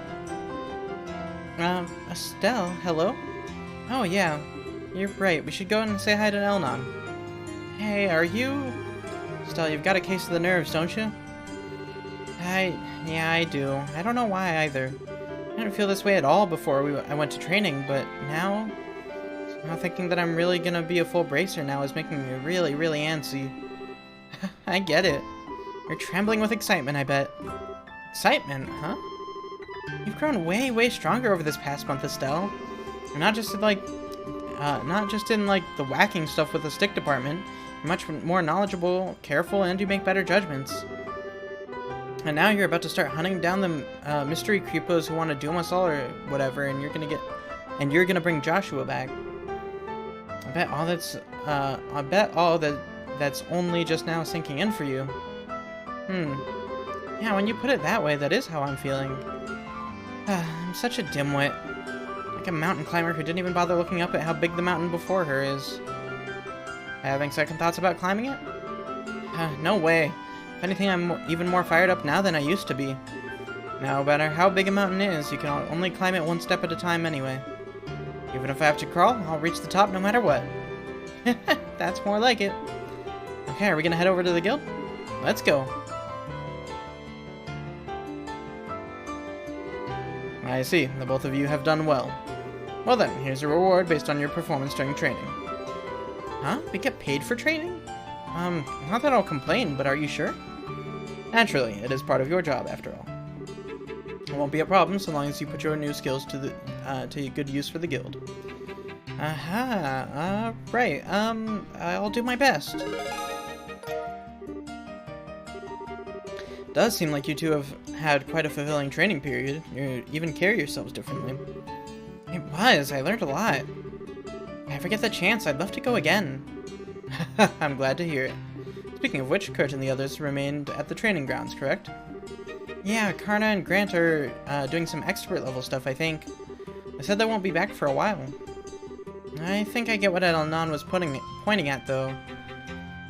Estelle, hello? Oh, yeah. You're right. We should go and say hi to Elnon. Hey, are you... Estelle, you've got a case of the nerves, don't you? Yeah, I do. I don't know why, either. I didn't feel this way at all before I went to training, but now... thinking that I'm really gonna be a full bracer now is making me really, really antsy. I get it. You're trembling with excitement, I bet. Excitement, huh? You've grown way, way stronger over this past month, Estelle. You're not just in, the whacking stuff with the stick department. You're much more knowledgeable, careful, and you make better judgments. And now you're about to start hunting down the mystery creepos who want to doom us all or whatever, and you're gonna bring Joshua back. I bet all that's only just now sinking in for you. Yeah, when you put it that way, that is how I'm feeling. I'm such a dimwit. Like a mountain climber who didn't even bother looking up at how big the mountain before her is. Having second thoughts about climbing it? No way. If anything, I'm even more fired up now than I used to be. No matter how big a mountain is, you can only climb it one step at a time anyway. Even if I have to crawl, I'll reach the top no matter what. That's more like it. Okay, are we gonna head over to the guild? Let's go. I see. The both of you have done well. Well then, here's a reward based on your performance during training. Huh? We get paid for training? Not that I'll complain, but are you sure? Naturally, it is part of your job after all. It won't be a problem so long as you put your new skills to good use for the guild. Right. I'll do my best. Does seem like you two have had quite a fulfilling training period. You even carry yourselves differently. It was. I learned a lot. If I ever get the chance, I'd love to go again. I'm glad to hear it. Speaking of which, Kurt and the others remained at the training grounds, correct? Yeah, Karna and Grant are doing some expert level stuff, I think. They said they won't be back for a while. I think I get what Elnan was pointing at, though.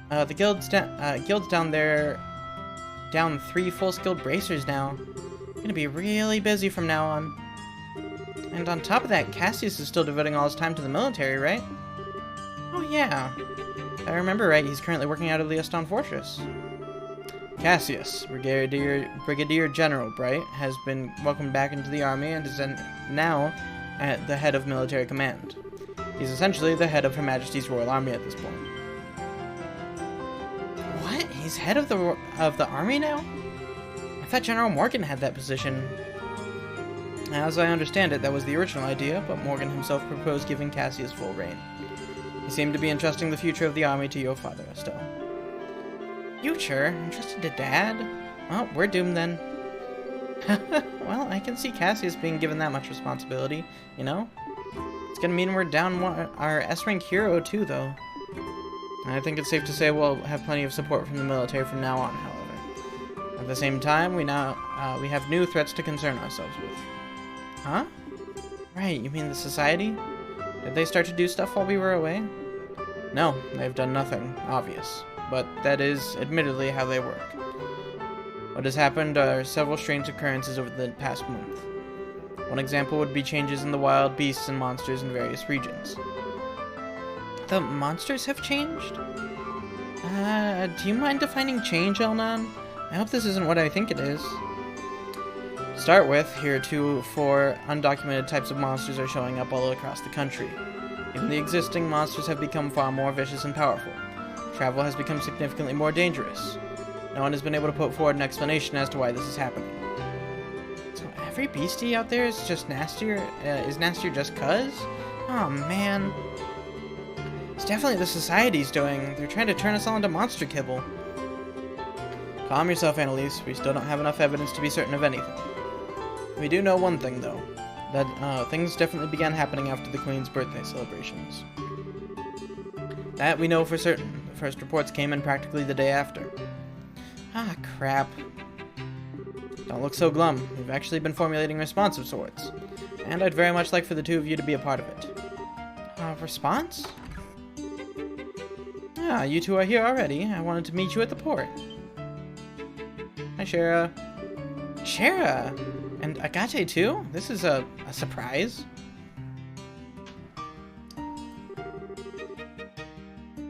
The guild's down there, down 3 full-skilled bracers now. Gonna be really busy from now on. And on top of that, Cassius is still devoting all his time to the military, right? Oh yeah. If I remember right, he's currently working out of the Eston Fortress. Cassius, Brigadier General Bright, has been welcomed back into the army and is now at the head of military command. He's essentially the head of Her Majesty's Royal Army at this point. What? He's head of the army now? I thought General Morgan had that position. As I understand it, that was the original idea, but Morgan himself proposed giving Cassius full reign. He seemed to be entrusting the future of the army to your father, Estelle. Future? Entrusted to Dad? Well, we're doomed then. Well, I can see Cassius being given that much responsibility, you know? It's gonna mean we're down our S-rank hero too, though. I think it's safe to say we'll have plenty of support from the military from now on, however. At the same time, we have new threats to concern ourselves with. Huh? Right, you mean the Society? Did they start to do stuff while we were away? No, they've done nothing, obvious. But that is, admittedly, how they work. What has happened are several strange occurrences over the past month. One example would be changes in the wild beasts and monsters in various regions. The monsters have changed? Do you mind defining change, Elnan? I hope this isn't what I think it is. To start with, here 4 undocumented types of monsters are showing up all across the country. Even the existing monsters have become far more vicious and powerful. Travel has become significantly more dangerous. No one has been able to put forward an explanation as to why this is happening. So every beastie out there is just nastier, is nastier just cuz? Oh man. It's definitely the Society's doing. They're trying to turn us all into monster kibble. Calm yourself, Annalise. We still don't have enough evidence to be certain of anything. We do know one thing, though. That things definitely began happening after the Queen's birthday celebrations. That we know for certain. The first reports came in practically the day after. Ah, crap. Don't look so glum. We've actually been formulating a response of sorts. And I'd very much like for the 2 of you to be a part of it. Response? Ah, you 2 are here already. I wanted to meet you at the port. Hi, Shara. Shara! And Agate too? This is a surprise.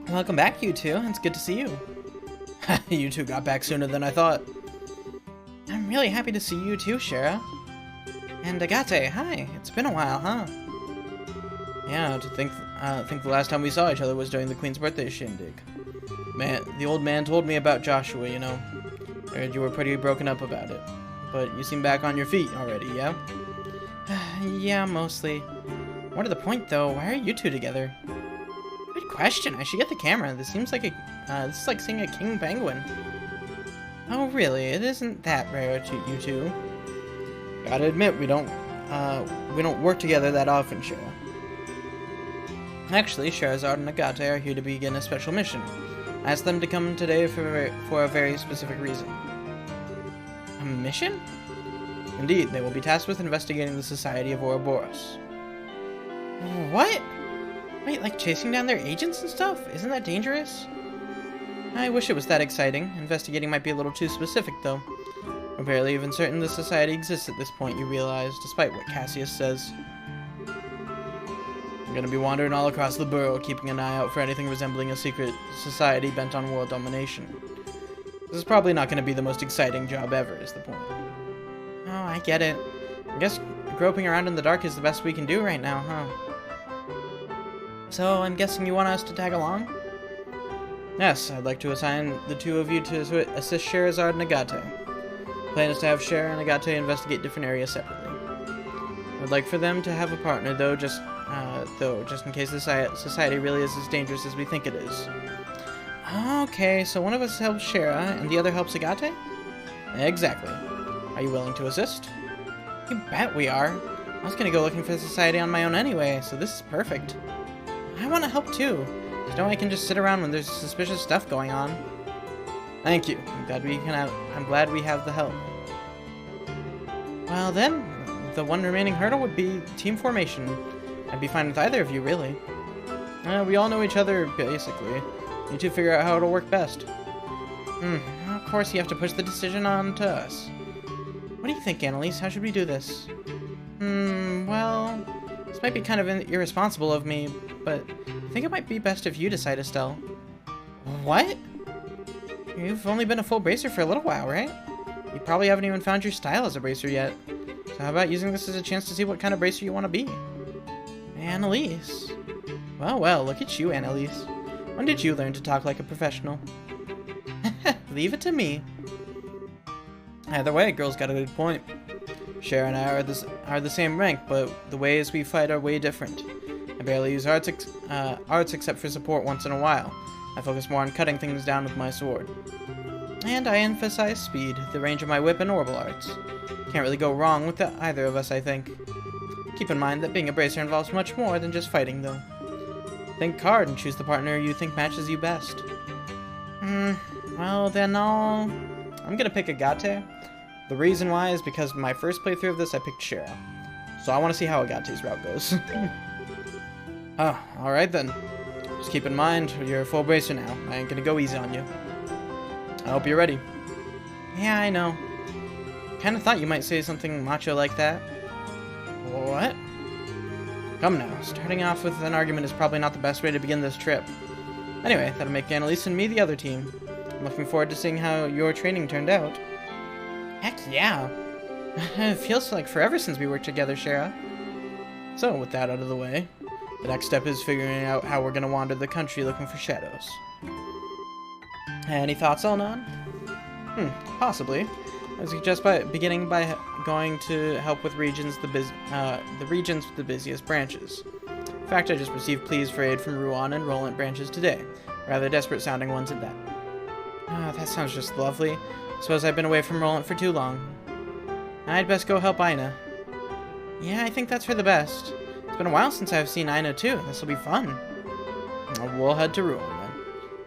Welcome back, you 2. It's good to see you. You 2 got back sooner than I thought. I'm really happy to see you too, Shara. And Agate, hi. It's been a while, huh? Yeah, to think the last time we saw each other was during the Queen's birthday shindig. Man, the old man told me about Joshua, you know. I heard you were pretty broken up about it. But you seem back on your feet already, yeah? Yeah, mostly. More to the point, though, why are you 2 together? Good question. I should get the camera. This seems like this is like seeing a king penguin. Oh, really? It isn't that rare to you 2. Gotta admit, we don't work together that often, Shara. Actually, Scheherazade and Agate are here to begin a special mission. I asked them to come today for a very specific reason. A mission? Indeed, they will be tasked with investigating the Society of Ouroboros. What? Wait, like chasing down their agents and stuff? Isn't that dangerous? I wish it was that exciting. Investigating might be a little too specific, though. We're barely even certain the Society exists at this point, you realize, despite what Cassius says. I'm gonna be wandering all across the borough, keeping an eye out for anything resembling a secret society bent on world domination. This is probably not gonna be the most exciting job ever, is the point. Oh, I get it. I guess groping around in the dark is the best we can do right now, huh? So, I'm guessing you want us to tag along? Yes, I'd like to assign the 2 of you to assist Scheherazade and Agate. The plan is to have Shara and Agate investigate different areas separately. I'd like for them to have a partner, though, just in case the society really is as dangerous as we think it is. Okay, so one of us helps Shara, and the other helps Agate? Exactly. Are you willing to assist? You bet we are. I was gonna go looking for society on my own anyway, so this is perfect. I want to help too. So no, I can just sit around when there's suspicious stuff going on. Thank you. I'm glad we have the help. Well then, the one remaining hurdle would be team formation. I'd be fine with either of you, really. We all know each other, basically. Need to figure out how it'll work best. Of course you have to push the decision on to us. What do you think, Annalise? How should we do this? Well, this might be kind of irresponsible of me, but I think it might be best if you decide, Estelle. What? You've only been a full bracer for a little while, right? You probably haven't even found your style as a bracer yet. So how about using this as a chance to see what kind of bracer you want to be? Annalise. Well, look at you, Annalise. When did you learn to talk like a professional? Leave it to me. Either way, girl's got a good point. Cher and I are the same rank, but the ways we fight are way different. I barely use arts except for support once in a while. I focus more on cutting things down with my sword. And I emphasize speed, the range of my whip and orbital arts. Can't really go wrong with either of us, I think. Keep in mind that being a bracer involves much more than just fighting, though. Think hard and choose the partner you think matches you best. Well, then I'm gonna pick Agate. The reason why is because my first playthrough of this, I picked Shara. So I want to see how Agate's route goes. Alright then. Just keep in mind, you're a full bracer now. I ain't gonna go easy on you. I hope you're ready. Yeah, I know. Kinda thought you might say something macho like that. What? Come now, starting off with an argument is probably not the best way to begin this trip. Anyway, that'll make Annalise and me the other team. I'm looking forward to seeing how your training turned out. Heck yeah! It feels like forever since we worked together, Shara. So, with that out of the way, the next step is figuring out how we're gonna wander the country looking for shadows. Any thoughts, Elnon? Possibly. I suggest beginning by going to help with the regions with the busiest branches. In fact, I just received pleas for aid from Ruan and Roland branches today. Rather desperate sounding ones at that. That sounds just lovely. Suppose I've been away from Roland for too long. I'd best go help Aina. Yeah, I think that's for the best. It's been a while since I've seen Aina too. This'll be fun. We'll head to Ruan then.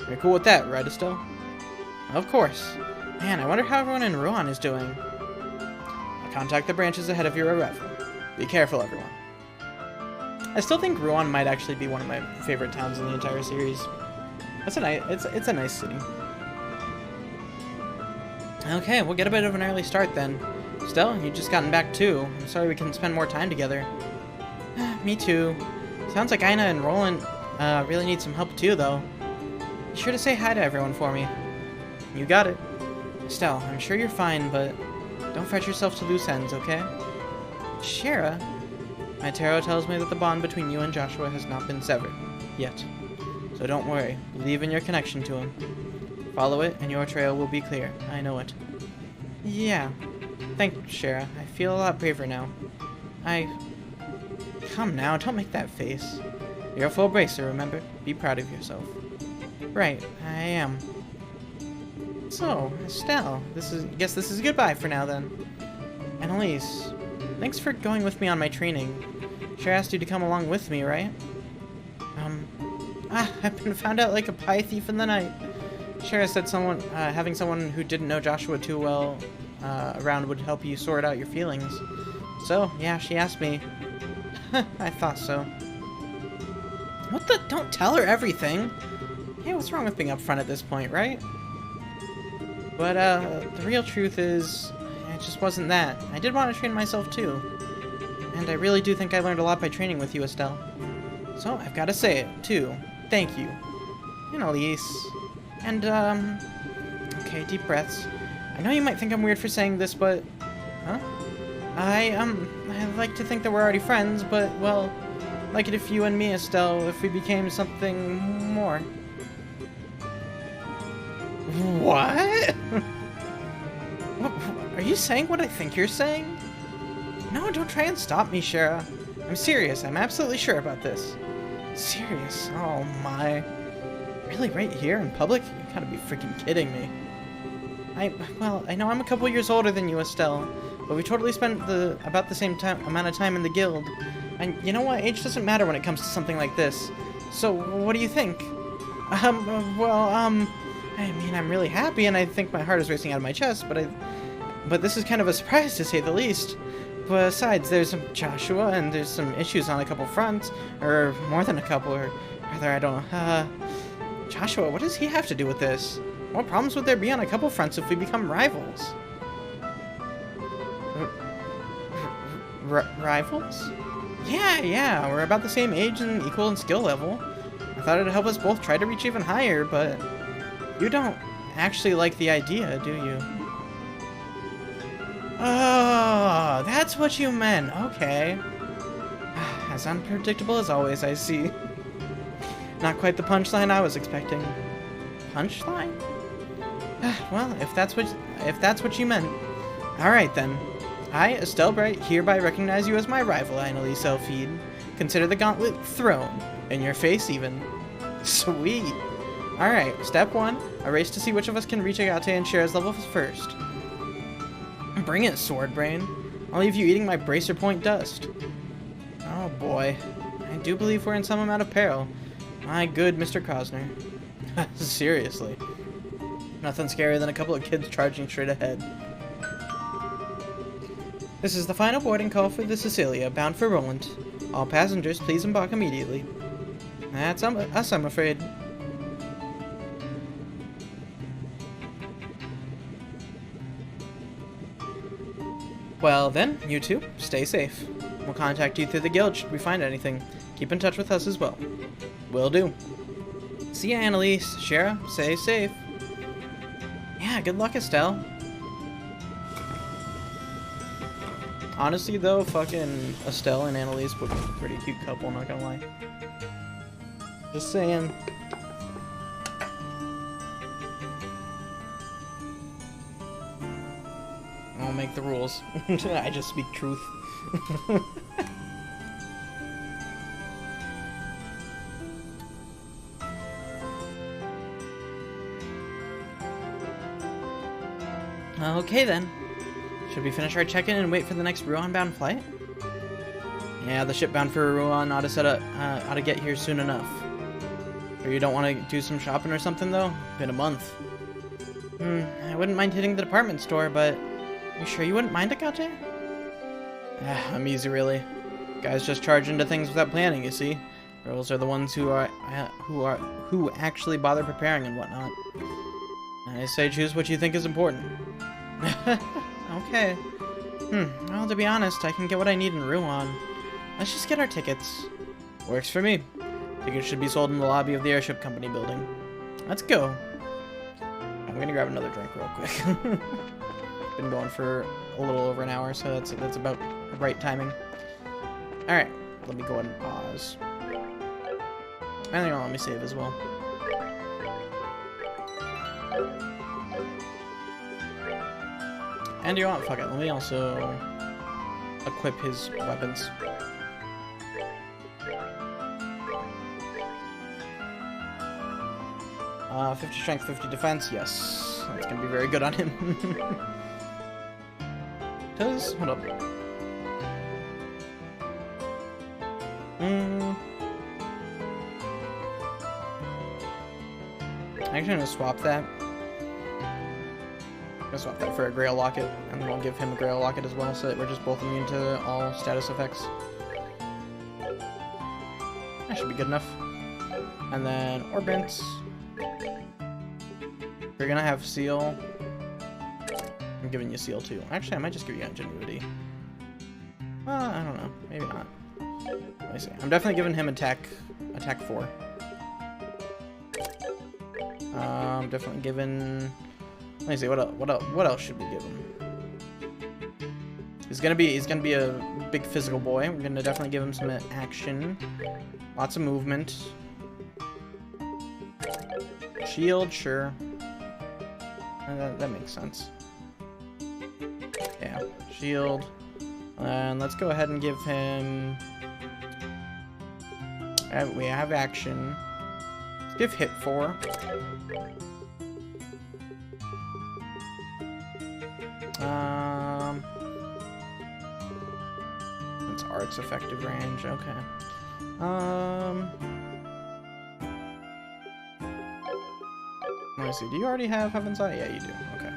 You're cool with that, right, Estelle? Of course. Man, I wonder how everyone in Ruan is doing. I'll contact the branches ahead of your arrival. Be careful, everyone. I still think Ruan might actually be one of my favorite towns in the entire series. It's a nice city. Okay, we'll get a bit of an early start then. Estelle, you've just gotten back too. I'm sorry we couldn't spend more time together. Me too. Sounds like Aina and Roland really need some help too, though. Be sure to say hi to everyone for me. You got it. Estelle, I'm sure you're fine, but don't fret yourself to loose ends, okay? Shara? My tarot tells me that the bond between you and Joshua has not been severed. Yet. So don't worry. Believe in your connection to him. Follow it, and your trail will be clear. I know it. Yeah. Thanks, Shara. I feel a lot braver now. Come now, don't make that face. You're a full bracer, remember? Be proud of yourself. Right, I am. So, Estelle, guess this is goodbye for now then. Annalise, thanks for going with me on my training. Sure asked you to come along with me, right? I've been found out like a pie thief in the night. Shara said having someone who didn't know Joshua too well around would help you sort out your feelings. So, yeah, she asked me. I thought so. What the? Don't tell her everything! Hey, what's wrong with being upfront at this point, right? But, the real truth is, it just wasn't that. I did want to train myself too. And I really do think I learned a lot by training with you, Estelle. So, I've got to say it, too. Thank you. Annalise. And, okay, deep breaths. I know you might think I'm weird for saying this, but... Huh? I like to think that we're already friends, but, well, like it if you and me, Estelle, if we became something more. What? Are you saying what I think you're saying? No, don't try and stop me, Shara. I'm serious. I'm absolutely sure about this. Serious? Oh my. Really, right here in public? You gotta be freaking kidding me. Well, I know I'm a couple years older than you, Estelle, but we totally spent about the same amount of time in the guild. And you know what? Age doesn't matter when it comes to something like this. So, what do you think? I mean, I'm really happy, and I think my heart is racing out of my chest, but this is kind of a surprise, to say the least. Besides, there's some Joshua, and there's some issues on a couple fronts, or more than a couple, or rather, I don't know. Joshua, what does he have to do with this? What problems would there be on a couple fronts if we become rivals? Rivals? Yeah, we're about the same age and equal in skill level. I thought it'd help us both try to reach even higher, but you don't actually like the idea, do you? Oh, that's what you meant. Okay. As unpredictable as always, I see. Not quite the punchline I was expecting. Punchline? Well, if that's what you meant. All right then. I, Estelle Bright, hereby recognize you as my rival, Annalise Elfide. Consider the gauntlet thrown. In your face, even. Sweet. Alright, step 1. A race to see which of us can reach Agate and share his level first. Bring it, Swordbrain. I'll leave you eating my bracer point dust. Oh boy. I do believe we're in some amount of peril. My good Mr. Cosner. Seriously. Nothing scarier than a couple of kids charging straight ahead. This is the final boarding call for the Cecilia, bound for Roland. All passengers, please embark immediately. That's us, I'm afraid. Well then, you two, stay safe. We'll contact you through the guild should we find anything. Keep in touch with us as well. Will do. See ya, Annalise. Shara, stay safe. Yeah, good luck, Estelle. Honestly, though, fucking Estelle and Annalise would be a pretty cute couple, not gonna lie. Just saying. I won't make the rules. I just speak truth. Okay then. Should we finish our check-in and wait for the next Ruan-bound flight? Yeah, the ship bound for Ruan ought to get here soon enough. Or you don't want to do some shopping or something, though? Been a month. I wouldn't mind hitting the department store, but... You sure you wouldn't mind, Agate? I'm easy, really. Guys just charge into things without planning, you see. Girls are the ones who actually bother preparing and whatnot. I say choose what you think is important. Okay. Well, to be honest, I can get what I need in Ruan. Let's just get our tickets. Works for me. Tickets should be sold in the lobby of the airship company building. Let's go. I'm gonna grab another drink real quick. Been going for a little over an hour, so that's about right timing. Alright, let me go ahead and pause. And let me save as well. And you know what? Fuck it. Let me also equip his weapons. Uh, 50 strength, 50 defense. Yes, that's gonna be very good on him. Hold up. Actually, I'm gonna swap that. I'm gonna swap that for a Grail Locket, and then we'll give him a Grail Locket as well, so that we're just both immune to all status effects. That should be good enough. And then Orbents. We're gonna have Seal. I'm giving you Seal too. Actually, I might just give you Ingenuity. Well, I don't know. Maybe not. Let me see. I'm definitely giving him Attack 4. Definitely giving. Let me see. What else should we give him? He's gonna be a big physical boy. We're gonna definitely give him some action, lots of movement, shield, sure. That makes sense. Yeah, shield. And let's go ahead and give him. We have action. Let's give hit 4. art's effective range. Okay. Let me see. Do you already have Heaven's Eye? Yeah, you do. Okay.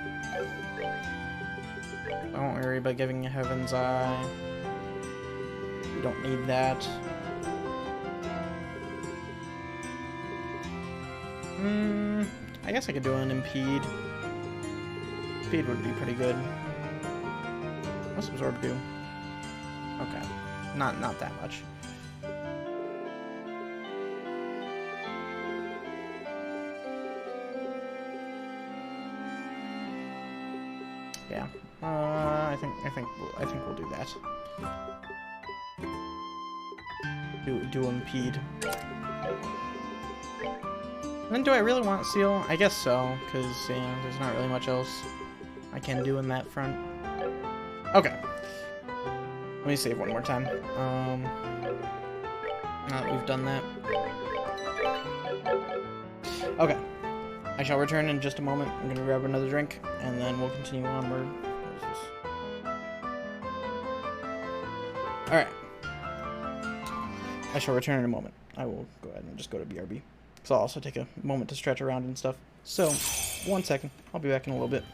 I won't worry about giving you Heaven's Eye. You don't need that. I guess I could do an Impede. Impede would be pretty good. What's Absorb do? Okay. Not that much. Yeah. I think we'll do that. Do Impede. And then do I really want Seal? I guess so, because, you know, there's not really much else I can do in that front. Okay. Let me save one more time. Now that we've done that. Okay. I shall return in just a moment. I'm gonna grab another drink, and then we'll continue onward. What is this? Alright. I shall return in a moment. I will go ahead and just go to BRB. So I'll also take a moment to stretch around and stuff. So, 1 second. I'll be back in a little bit.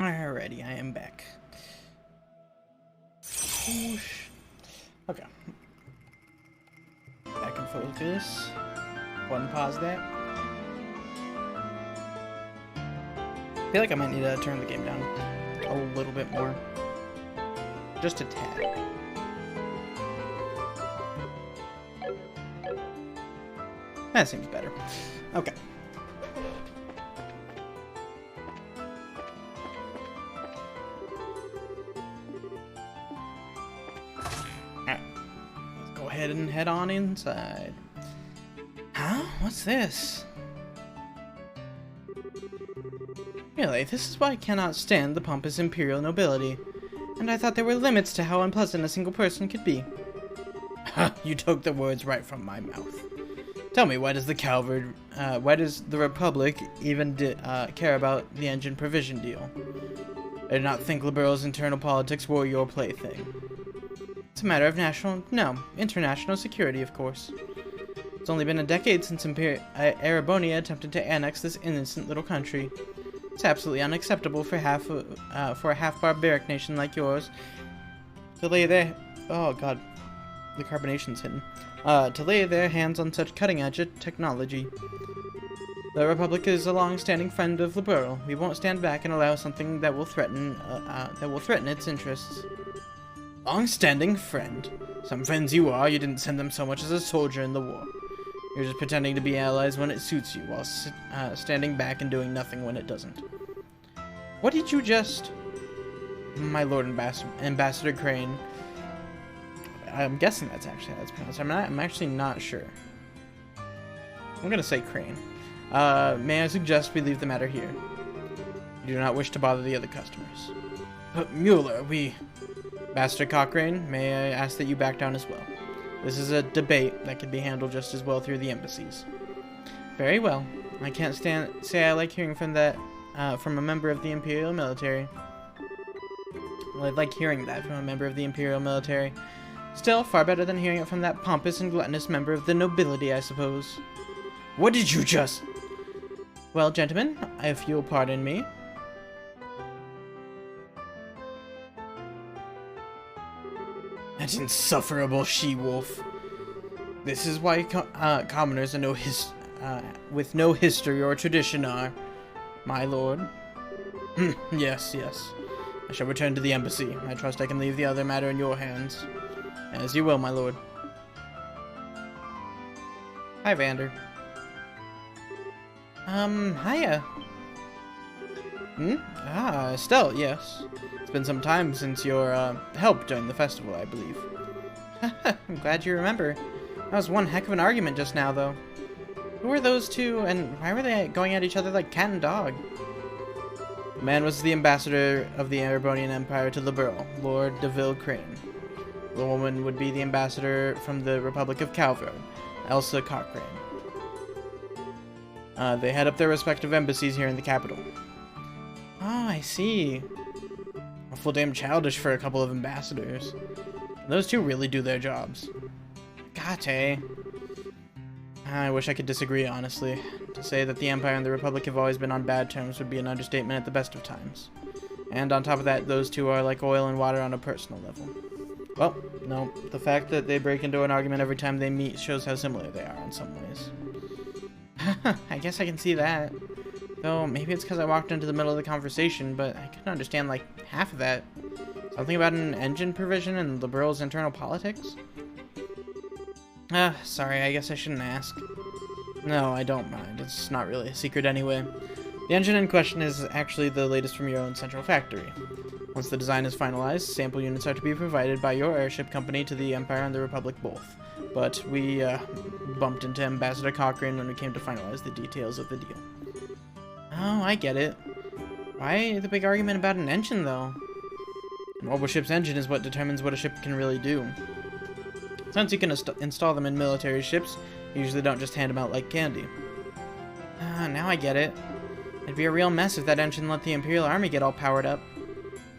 Alrighty, I am back. Whoosh. Okay. Back in focus. Go ahead and pause that. I feel like I might need to turn the game down a little bit more. Just a tad. That seems better. Okay. Alright. Let's go ahead and head on inside. Huh? What's this? Really, this is why I cannot stand the pompous imperial nobility. And I thought there were limits to how unpleasant a single person could be. Ha! You took the words right from my mouth. Tell me, why does the Republic even care about the engine provision deal? I did not think Liberal's internal politics were your plaything. It's a matter of international security, of course. It's only been a decade since Erebonia attempted to annex this innocent little country. It's absolutely unacceptable for a half-barbaric nation like yours to lay their... Oh god, the carbonation's hidden. To lay their hands on such cutting-edge technology. The Republic is a long-standing friend of Liberal. We won't stand back and allow something that will threaten its interests. Long-standing friend? Some friends you are, you didn't send them so much as a soldier in the war. You're just pretending to be allies when it suits you, while standing back and doing nothing when it doesn't. What did you just... My Lord Ambassador Crane. I'm guessing that's actually how it's pronounced. I'm actually not sure. I'm gonna say Crane. May I suggest we leave the matter here? You do not wish to bother the other customers. Mueller, Ambassador Cochrane, may I ask that you back down as well? This is a debate that could be handled just as well through the embassies. Very well. I can't say I like hearing from a member of the Imperial military. Well, I'd like hearing that from a member of the Imperial military. Still, far better than hearing it from that pompous and gluttonous member of the nobility, I suppose. What did you just... Well, gentlemen, if you'll pardon me. That insufferable she-wolf. This is why commoners are with no history or tradition are, my lord. Yes. I shall return to the embassy. I trust I can leave the other matter in your hands. As you will, my lord. Hi, Vander. Hiya. Estelle, yes. It's been some time since your, help during the festival, I believe. I'm glad you remember. That was one heck of an argument just now, though. Who were those two, and why were they going at each other like cat and dog? The man was the ambassador of the Erebonian Empire to Liberal, Lord Deville Crane. The woman would be the ambassador from the Republic of Calvert, Elsa Cochrane. They head up their respective embassies here in the capital. Oh, I see. Awful damn childish for a couple of ambassadors. Those two really do their jobs. Gate. I wish I could disagree, honestly. To say that the Empire and the Republic have always been on bad terms would be an understatement at the best of times. And on top of that, those two are like oil and water on a personal level. Well, no. The fact that they break into an argument every time they meet shows how similar they are in some ways. I guess I can see that. Though, maybe it's because I walked into the middle of the conversation, but I couldn't understand, like, half of that. Something about an engine provision and Liberal's internal politics? Sorry, I guess I shouldn't ask. No, I don't mind. It's not really a secret anyway. The engine in question is actually the latest from your own central factory. Once the design is finalized, sample units are to be provided by your airship company to the Empire and the Republic both. But we, bumped into Ambassador Cochrane when we came to finalize the details of the deal. Oh, I get it. Why the big argument about an engine, though? An orbital ship's engine is what determines what a ship can really do. Since you can install them in military ships, you usually don't just hand them out like candy. Now I get it. It'd be a real mess if that engine let the Imperial Army get all powered up.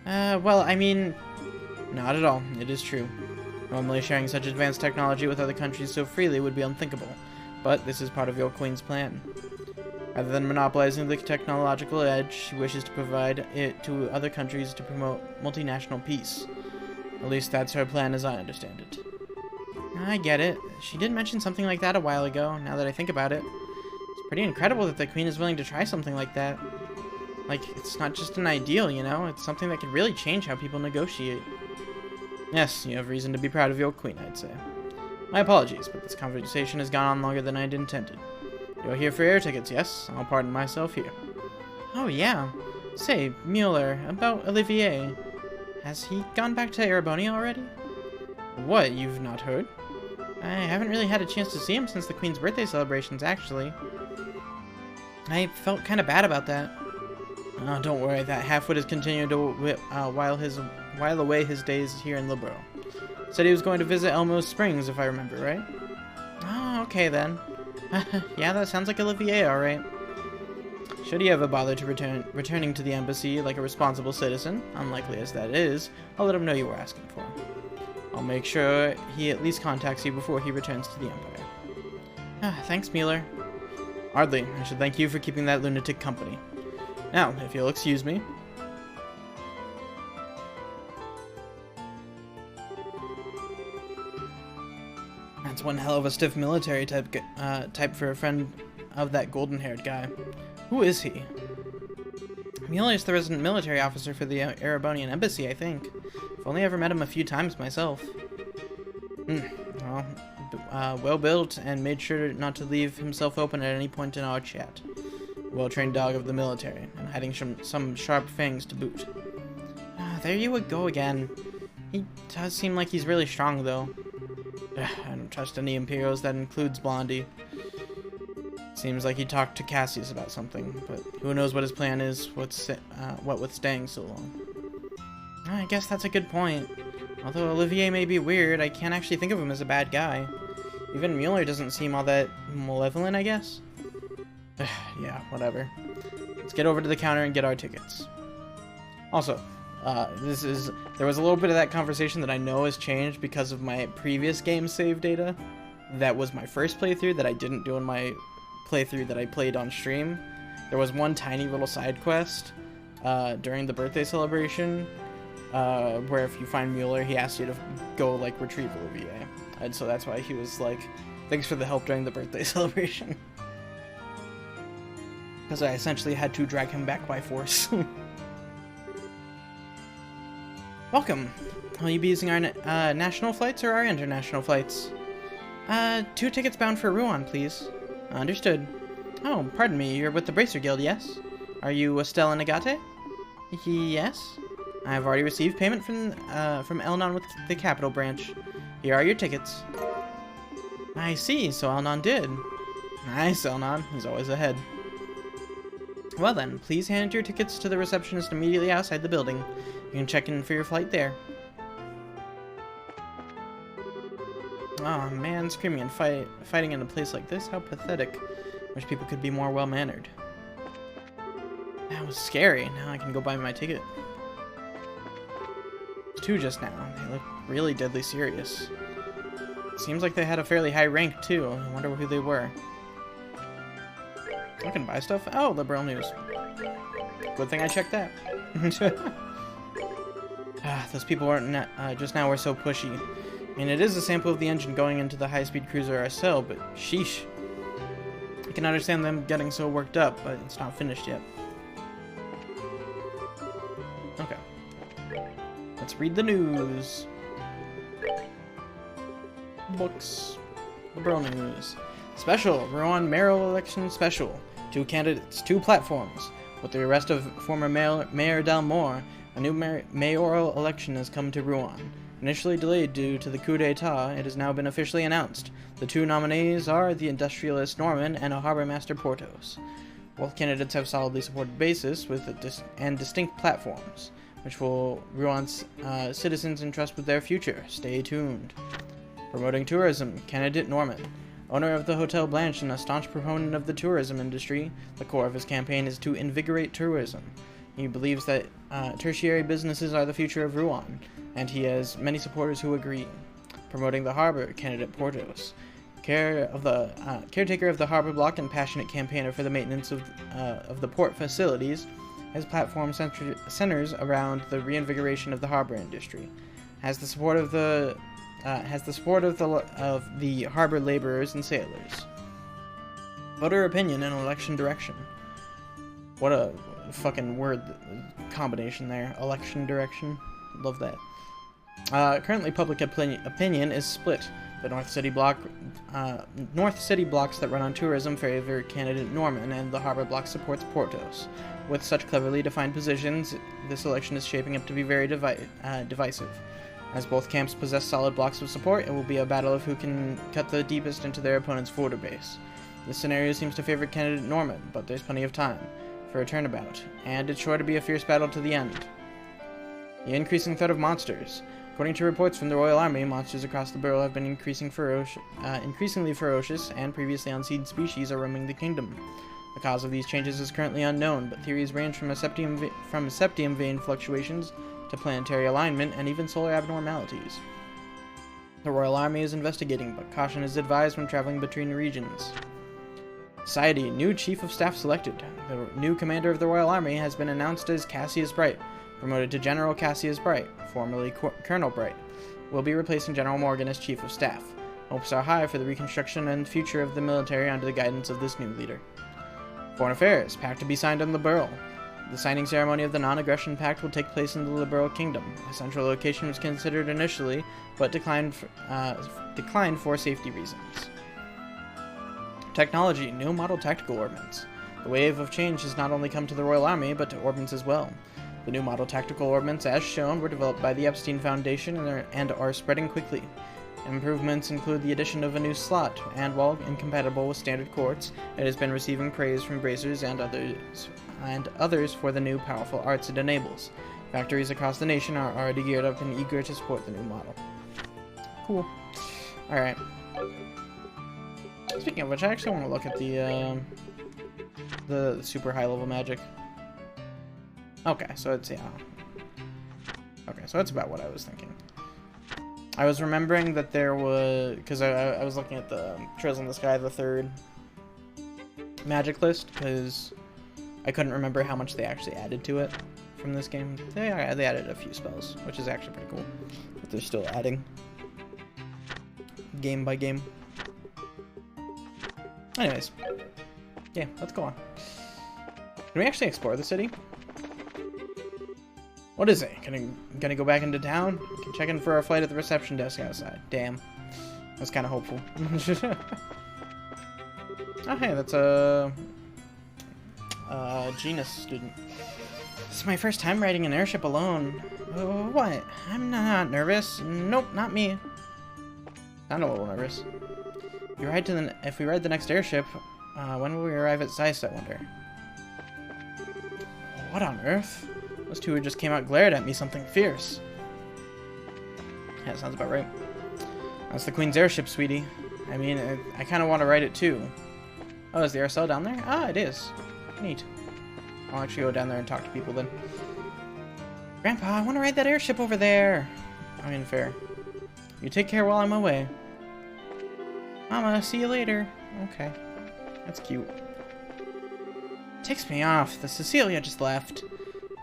Well, I mean... Not at all. It is true. Normally sharing such advanced technology with other countries so freely would be unthinkable, but this is part of your Queen's plan. Rather than monopolizing the technological edge, she wishes to provide it to other countries to promote multinational peace. At least that's her plan as I understand it. I get it. She did mention something like that a while ago, now that I think about it. It's pretty incredible that the Queen is willing to try something like that. Like, it's not just an ideal, you know? It's something that could really change how people negotiate. Yes, you have reason to be proud of your Queen, I'd say. My apologies, but this conversation has gone on longer than I'd intended. You're here for air tickets, yes? I'll pardon myself here. Oh, yeah. Say, Mueller, about Olivier. Has he gone back to Erebonia already? What, you've not heard? I haven't really had a chance to see him since the Queen's birthday celebrations, actually. I felt kind of bad about that. Oh, don't worry, that half-wit has continued to while away his days here in Libero. Said he was going to visit Elmo Springs, if I remember right. Oh, okay then. Yeah, that sounds like Olivier, alright. Should he ever bother to returning to the embassy like a responsible citizen, unlikely as that is, I'll let him know you were asking for him. I'll make sure he at least contacts you before he returns to the Empire. Thanks, Mueller. Hardly. I should thank you for keeping that lunatic company. Now, if you'll excuse me. That's one hell of a stiff military type for a friend of that golden-haired guy. Who is he? Mueller's the resident military officer for the Erebonian embassy, I think. I've only ever met him a few times myself. Well built and made sure not to leave himself open at any point in our chat. Well-trained dog of the military, and hiding some sharp fangs to boot. There you would go again. He does seem like he's really strong, though. I don't trust any Imperials, that includes Blondie. Seems like he talked to Cassius about something, but who knows what his plan is, what with staying so long. I guess that's a good point. Although Olivier may be weird, I can't actually think of him as a bad guy. Even Mueller doesn't seem all that malevolent, I guess. Yeah, whatever. Let's get over to the counter and get our tickets. Also, there was a little bit of that conversation that I know has changed because of my previous game save data. That was my first playthrough that I didn't do in my playthrough that I played on stream. There was one tiny little side quest during the birthday celebration where if you find Mueller, he asks you to go like retrieve Olivier, and so that's why he was like, "Thanks for the help during the birthday celebration," because I essentially had to drag him back by force. Welcome. Will you be using our national flights or our international flights? 2 tickets bound for Rouen, please. Understood. Oh, pardon me, you're with the Bracer Guild, yes? Are you Estelle Nagate? Yes. I have already received payment from Elnon with the Capital Branch. Here are your tickets. I see, so Elnon did. Nice, Elnon. He's always ahead. Well then, please hand your tickets to the receptionist immediately outside the building. You can check in for your flight there. Oh man, screaming and fighting in a place like this? How pathetic. Wish people could be more well-mannered. That was scary. Now I can go buy my ticket. 2 just now. They look really deadly serious. Seems like they had a fairly high rank too. I wonder who they were. I can buy stuff? Oh, liberal news. Good thing I checked that. Those people weren't just now were so pushy. I mean, it is a sample of the engine going into the high-speed cruiser RSL, but sheesh. I can understand them getting so worked up, but it's not finished yet. Okay. Let's read the news. Books. Liberal news. Special. Rouen mayoral election special. 2 candidates, 2 platforms. With the arrest of former Mayor Dalmore, a new mayoral election has come to Rouen. Initially delayed due to the coup d'etat, it has now been officially announced. The 2 nominees are the industrialist Norman and a harbor master Portos. Both candidates have solidly supported bases with and distinct platforms, which will Rouen citizens entrust with their future. Stay tuned. Promoting tourism, candidate Norman. Owner of the Hotel Blanche and a staunch proponent of the tourism industry, the core of his campaign is to invigorate tourism. He believes that tertiary businesses are the future of Rouen, and he has many supporters who agree. Promoting the harbor, candidate Portos. caretaker of the harbor block and passionate campaigner for the maintenance of the port facilities, his platform centers around the reinvigoration of the harbor industry. Has the support of the harbor laborers and sailors. Voter opinion and election direction. What a fucking word combination there. Election direction. Love that. Currently, public opinion is split. The North City blocks that run on tourism favor candidate Norman, and the Harbor block supports Portos. With such cleverly defined positions, this election is shaping up to be very divisive. As both camps possess solid blocks of support, it will be a battle of who can cut the deepest into their opponent's voter base. This scenario seems to favor candidate Norman, but there's plenty of time for a turnabout, and it's sure to be a fierce battle to the end. The increasing threat of monsters. According to reports from the Royal Army, monsters across the Burrow have been increasingly ferocious, and previously unseen species are roaming the kingdom. The cause of these changes is currently unknown, but theories range from septium vein fluctuations to planetary alignment and even solar abnormalities. The Royal Army is investigating, but caution is advised when traveling between regions. Society, new Chief of Staff selected. The new commander of the Royal Army has been announced as Cassius Bright, promoted to General Cassius Bright, formerly Colonel Bright, will be replacing General Morgan as Chief of Staff. Hopes are high for the reconstruction and future of the military under the guidance of this new leader. Foreign Affairs, pact to be signed on the Burl. The signing ceremony of the Non-Aggression Pact will take place in the Liberal Kingdom. A central location was considered initially, but declined for safety reasons. Technology, new model tactical ordnance. The wave of change has not only come to the Royal Army, but to ordnance as well. The new model tactical ordnance, as shown, were developed by the Epstein Foundation and are spreading quickly. Improvements include the addition of a new slot, and while incompatible with standard quartz, it has been receiving praise from bracers and others for the new powerful arts it enables. Factories across the nation are already geared up and eager to support the new model. Cool. Alright. Speaking of which, I actually want to look at the super high level magic. Okay, so it's, yeah. Okay, so that's about what I was thinking. I was remembering that there was, because I was looking at the Trails in the Sky, the third magic list, because I couldn't remember how much they actually added to it from this game. They added a few spells, which is actually pretty cool, but they're still adding game by game. Anyways, yeah, let's go on. Can we actually explore the city? What is it? Gonna go back into town? Can check in for a flight at the reception desk outside. Damn. That's kind of hopeful. Oh, hey, that's a Genus student. This is my first time riding an airship alone. What? I'm not nervous. Nope, not me. I'm a little nervous. If we ride the next airship, when will we arrive at Zeiss, I wonder? What on earth? Those two who just came out glared at me something fierce. Yeah, sounds about right. That's the Queen's airship, sweetie. I mean, I kind of want to ride it too. Oh, is the RSL down there? Ah, it is. Neat. I'll actually go down there and talk to people then. Grandpa, I want to ride that airship over there. I mean, fair. You take care while I'm away. Mama, see you later. Okay. That's cute. Takes me off. The Cecilia just left.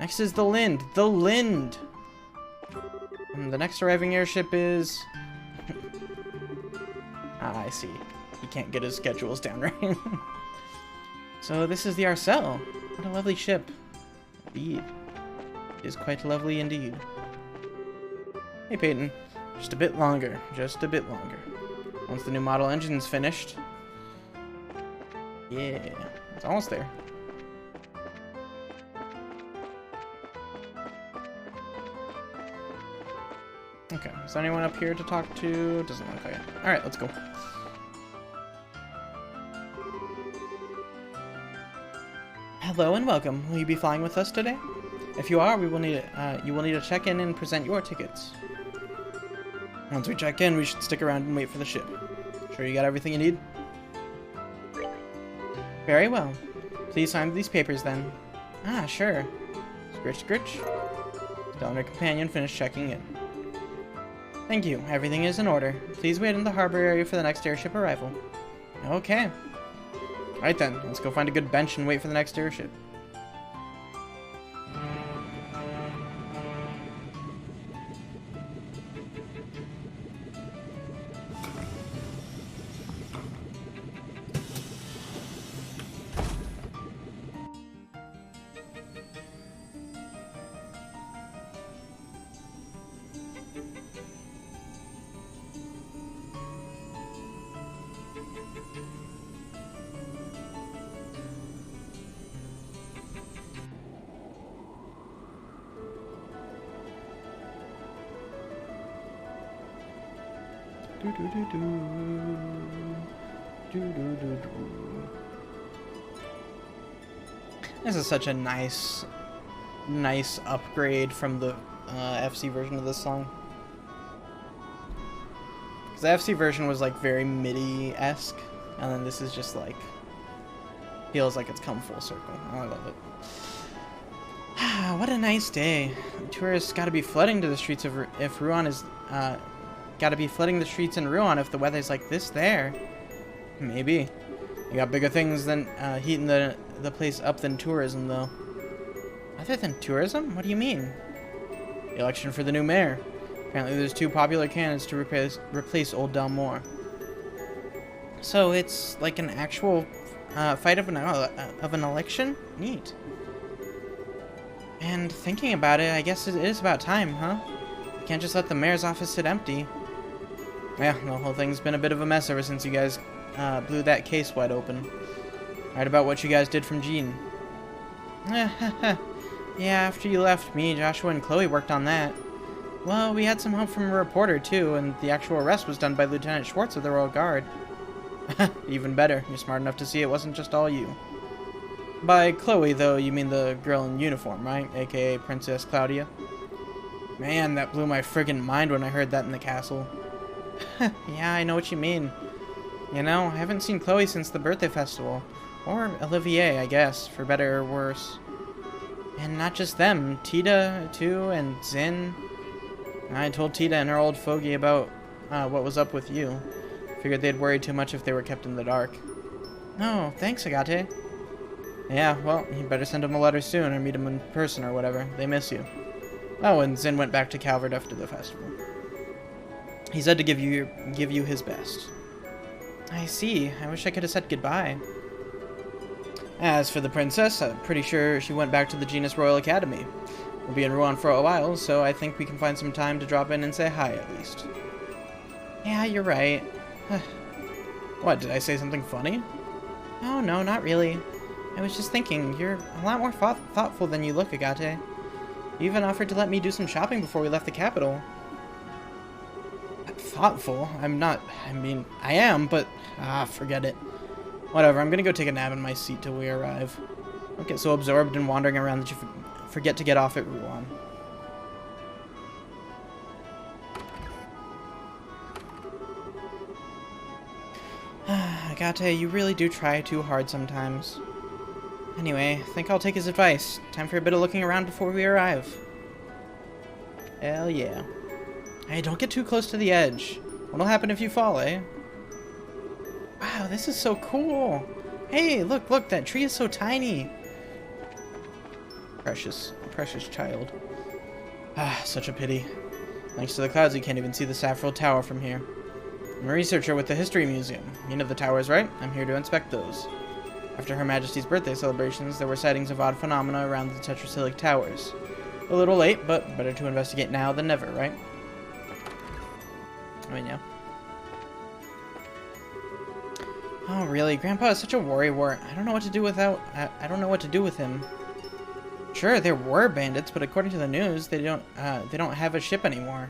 Next is the Lind. The Lind! The next arriving airship is... Ah, I see. He can't get his schedules down right. So this is the Arcel. What a lovely ship. Indeed. It is quite lovely indeed. Hey, Peyton. Just a bit longer. Just a bit longer. Once the new model engine's finished... Yeah. It's almost there. Okay, is anyone up here to talk to? Doesn't look like it. Alright, let's go. Hello and welcome. Will you be flying with us today? If you are, you will need to check in and present your tickets. Once we check in, we should stick around and wait for the ship. Sure you got everything you need? Very well. Please sign these papers then. Ah, sure. Scritch, scritch. Tell her companion finished checking in. Thank you. Everything is in order. Please wait in the harbor area for the next airship arrival. Okay. Alright then, let's go find a good bench and wait for the next airship. This is such a nice upgrade from the FC version of this song. Because the FC version was like very MIDI-esque, and then this is just like feels like it's come full circle. I love it. What a nice day. Tourists gotta be flooding to the streets of if Ruan is gotta be flooding the streets in Ruan if the weather's like this there. Maybe. You got bigger things than heating the place up than tourism, though. Other than tourism? What do you mean? The election for the new mayor. Apparently there's 2 popular candidates to replace old Dalmore. So it's like an actual fight of an election? Neat. And thinking about it, I guess it is about time, huh? You can't just let the mayor's office sit empty. Yeah, the whole thing's been a bit of a mess ever since you guys blew that case wide open. Right about what you guys did from Jean. Yeah, after you left, me, Joshua, and Chloe worked on that. Well, we had some help from a reporter, too, and the actual arrest was done by Lieutenant Schwartz of the Royal Guard. Even better, you're smart enough to see it wasn't just all you. By Chloe, though, you mean the girl in uniform, right? AKA Princess Claudia? Man, that blew my friggin' mind when I heard that in the castle. Yeah, I know what you mean. You know, I haven't seen Chloe since the birthday festival. Or Olivier, I guess, for better or worse. And not just them, Tita, too, and Zin. I told Tita and her old fogey about what was up with you. Figured they'd worry too much if they were kept in the dark. Oh, thanks, Agate. Yeah, well, you better send them a letter soon or meet them in person or whatever. They miss you. Oh, and Zin went back to Calvert after the festival. He said to give you his best. I see. I wish I could have said goodbye. As for the princess, I'm pretty sure she went back to the Genus Royal Academy. We'll be in Rouen for a while, so I think we can find some time to drop in and say hi at least. Yeah, you're right. What, did I say something funny? Oh, no, not really. I was just thinking, you're a lot more thoughtful than you look, Agate. You even offered to let me do some shopping before we left the capital. Thoughtful? I'm not. I mean, I am, but forget it. Whatever, I'm gonna go take a nap in my seat till we arrive. Don't get so absorbed in wandering around that you forget to get off at Rouen. Agate, you really do try too hard sometimes. Anyway, I think I'll take his advice. Time for a bit of looking around before we arrive. Hell yeah. Hey, don't get too close to the edge. What'll happen if you fall, eh? Wow, this is so cool. Hey, look, that tree is so tiny. Precious child. Such a pity. Thanks to the clouds, you can't even see the Saffron Tower from here. I'm a researcher with the History Museum. You know the towers, right? I'm here to inspect those. After Her Majesty's birthday celebrations, there were sightings of odd phenomena around the Tetrasylic Towers. A little late, but better to investigate now than never, right? I mean, yeah. Oh, really? Grandpa is such a worrywart. I don't know what to do I don't know what to do with him. Sure, there were bandits, but according to the news, they don't have a ship anymore.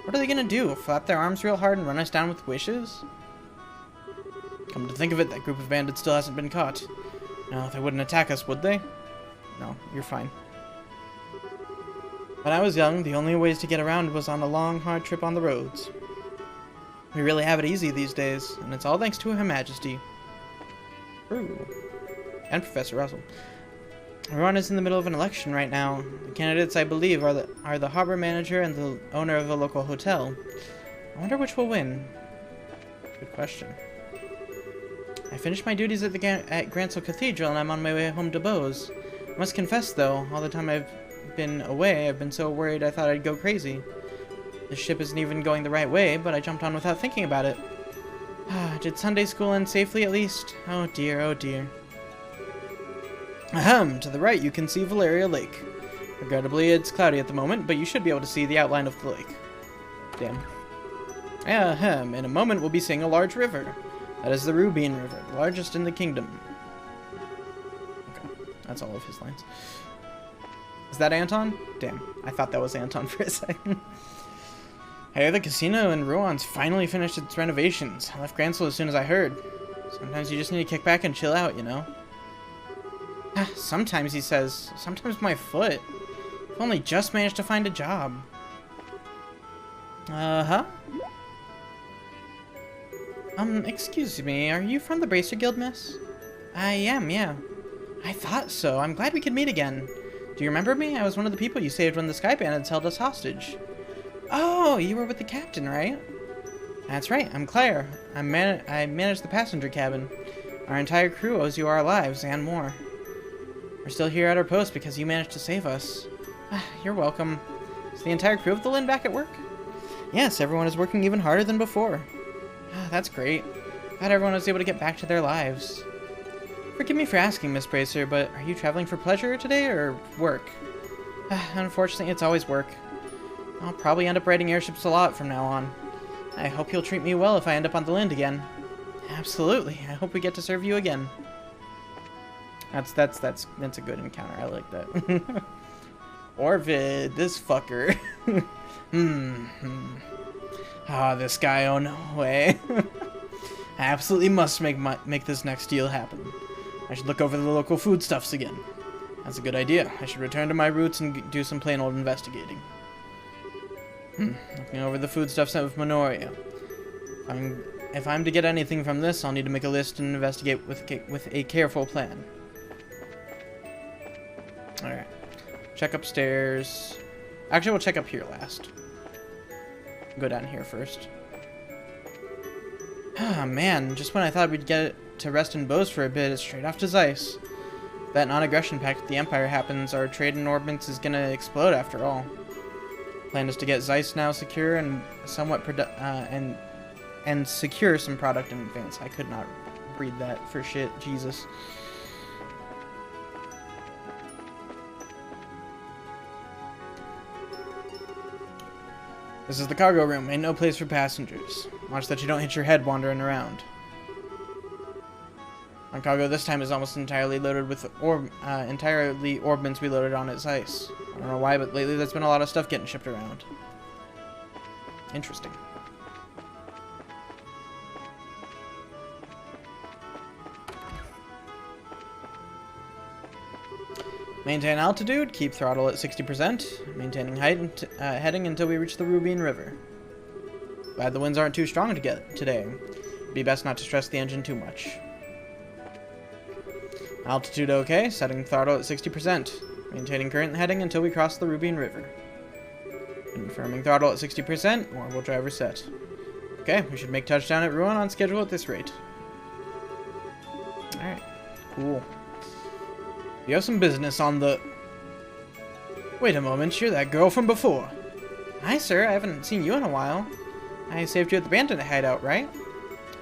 What are they gonna do? Flap their arms real hard and run us down with wishes? Come to think of it, that group of bandits still hasn't been caught. No, they wouldn't attack us, would they? No, you're fine. When I was young, the only ways to get around was on a long, hard trip on the roads. We really have it easy these days, and it's all thanks to Her Majesty. Ooh. And Professor Russell. Ruan is in the middle of an election right now. The candidates, I believe, are the harbor manager and the owner of a local hotel. I wonder which will win. Good question. I finished my duties at Gransel Cathedral and I'm on my way home to Bose. I must confess, though, all the time I've been away, I've been so worried I thought I'd go crazy. The ship isn't even going the right way, but I jumped on without thinking about it. Did Sunday school end safely at least? Oh dear, oh dear. Ahem, to the right you can see Valeria Lake. Regrettably, it's cloudy at the moment, but you should be able to see the outline of the lake. Damn. Ahem, in a moment we'll be seeing a large river. That is the Rubine River, the largest in the kingdom. Okay, that's all of his lines. Is that Anton? Damn, I thought that was Anton for a second. Hey, the casino in Ruan's finally finished its renovations. I left Gransel as soon as I heard. Sometimes you just need to kick back and chill out, you know? Sometimes, he says. Sometimes my foot. I've only just managed to find a job. Uh-huh? Excuse me, are you from the Bracer Guild, miss? I am, yeah. I thought so. I'm glad we could meet again. Do you remember me? I was one of the people you saved when the Sky Bandits held us hostage. Oh, you were with the captain, right? That's right, I'm Claire. I manage the passenger cabin. Our entire crew owes you our lives and more. We're still here at our post because you managed to save us. You're welcome. Is the entire crew of the Lynn back at work? Yes, everyone is working even harder than before. That's great. Glad everyone was able to get back to their lives. Forgive me for asking, Miss Bracer, but are you traveling for pleasure today or work? Unfortunately, it's always work. I'll probably end up riding airships a lot from now on. I hope you'll treat me well if I end up on the Lind again. Absolutely. I hope we get to serve you again. That's a good encounter. I like that. Orvid, this fucker. This guy, oh no way. I absolutely must make this next deal happen. I should look over the local foodstuffs again. That's a good idea. I should return to my roots and do some plain old investigating. Looking over the foodstuffs of Minoria. If I'm to get anything from this, I'll need to make a list and investigate with a careful plan. Alright. Check upstairs. Actually, we'll check up here last. Go down here first. Ah, man. Just when I thought we'd get to rest in Bose for a bit, it's straight off to Zeiss. If that non-aggression pact with the Empire happens, our trade in orbits is gonna explode after all. Plan is to get Zeiss now secure and somewhat and secure some product in advance. I could not read that for shit. Jesus. This is the cargo room. Ain't no place for passengers. Watch that you don't hit your head wandering around. Our cargo this time is almost entirely loaded with orbments we loaded on at Zeiss. I don't know why, but lately there's been a lot of stuff getting shipped around. Interesting. Maintain altitude, keep throttle at 60%, maintaining height heading until we reach the Rubine River. Glad the winds aren't too strong today. It'd be best not to stress the engine too much. Altitude okay, setting throttle at 60%. Maintaining current heading until we cross the Rubine River. Confirming throttle at 60%, orbital driver set. Okay, we should make touchdown at Ruan on schedule at this rate. Alright, cool. You have some business on the... Wait a moment, you're that girl from before. Hi, sir, I haven't seen you in a while. I saved you at the bandit hideout, right?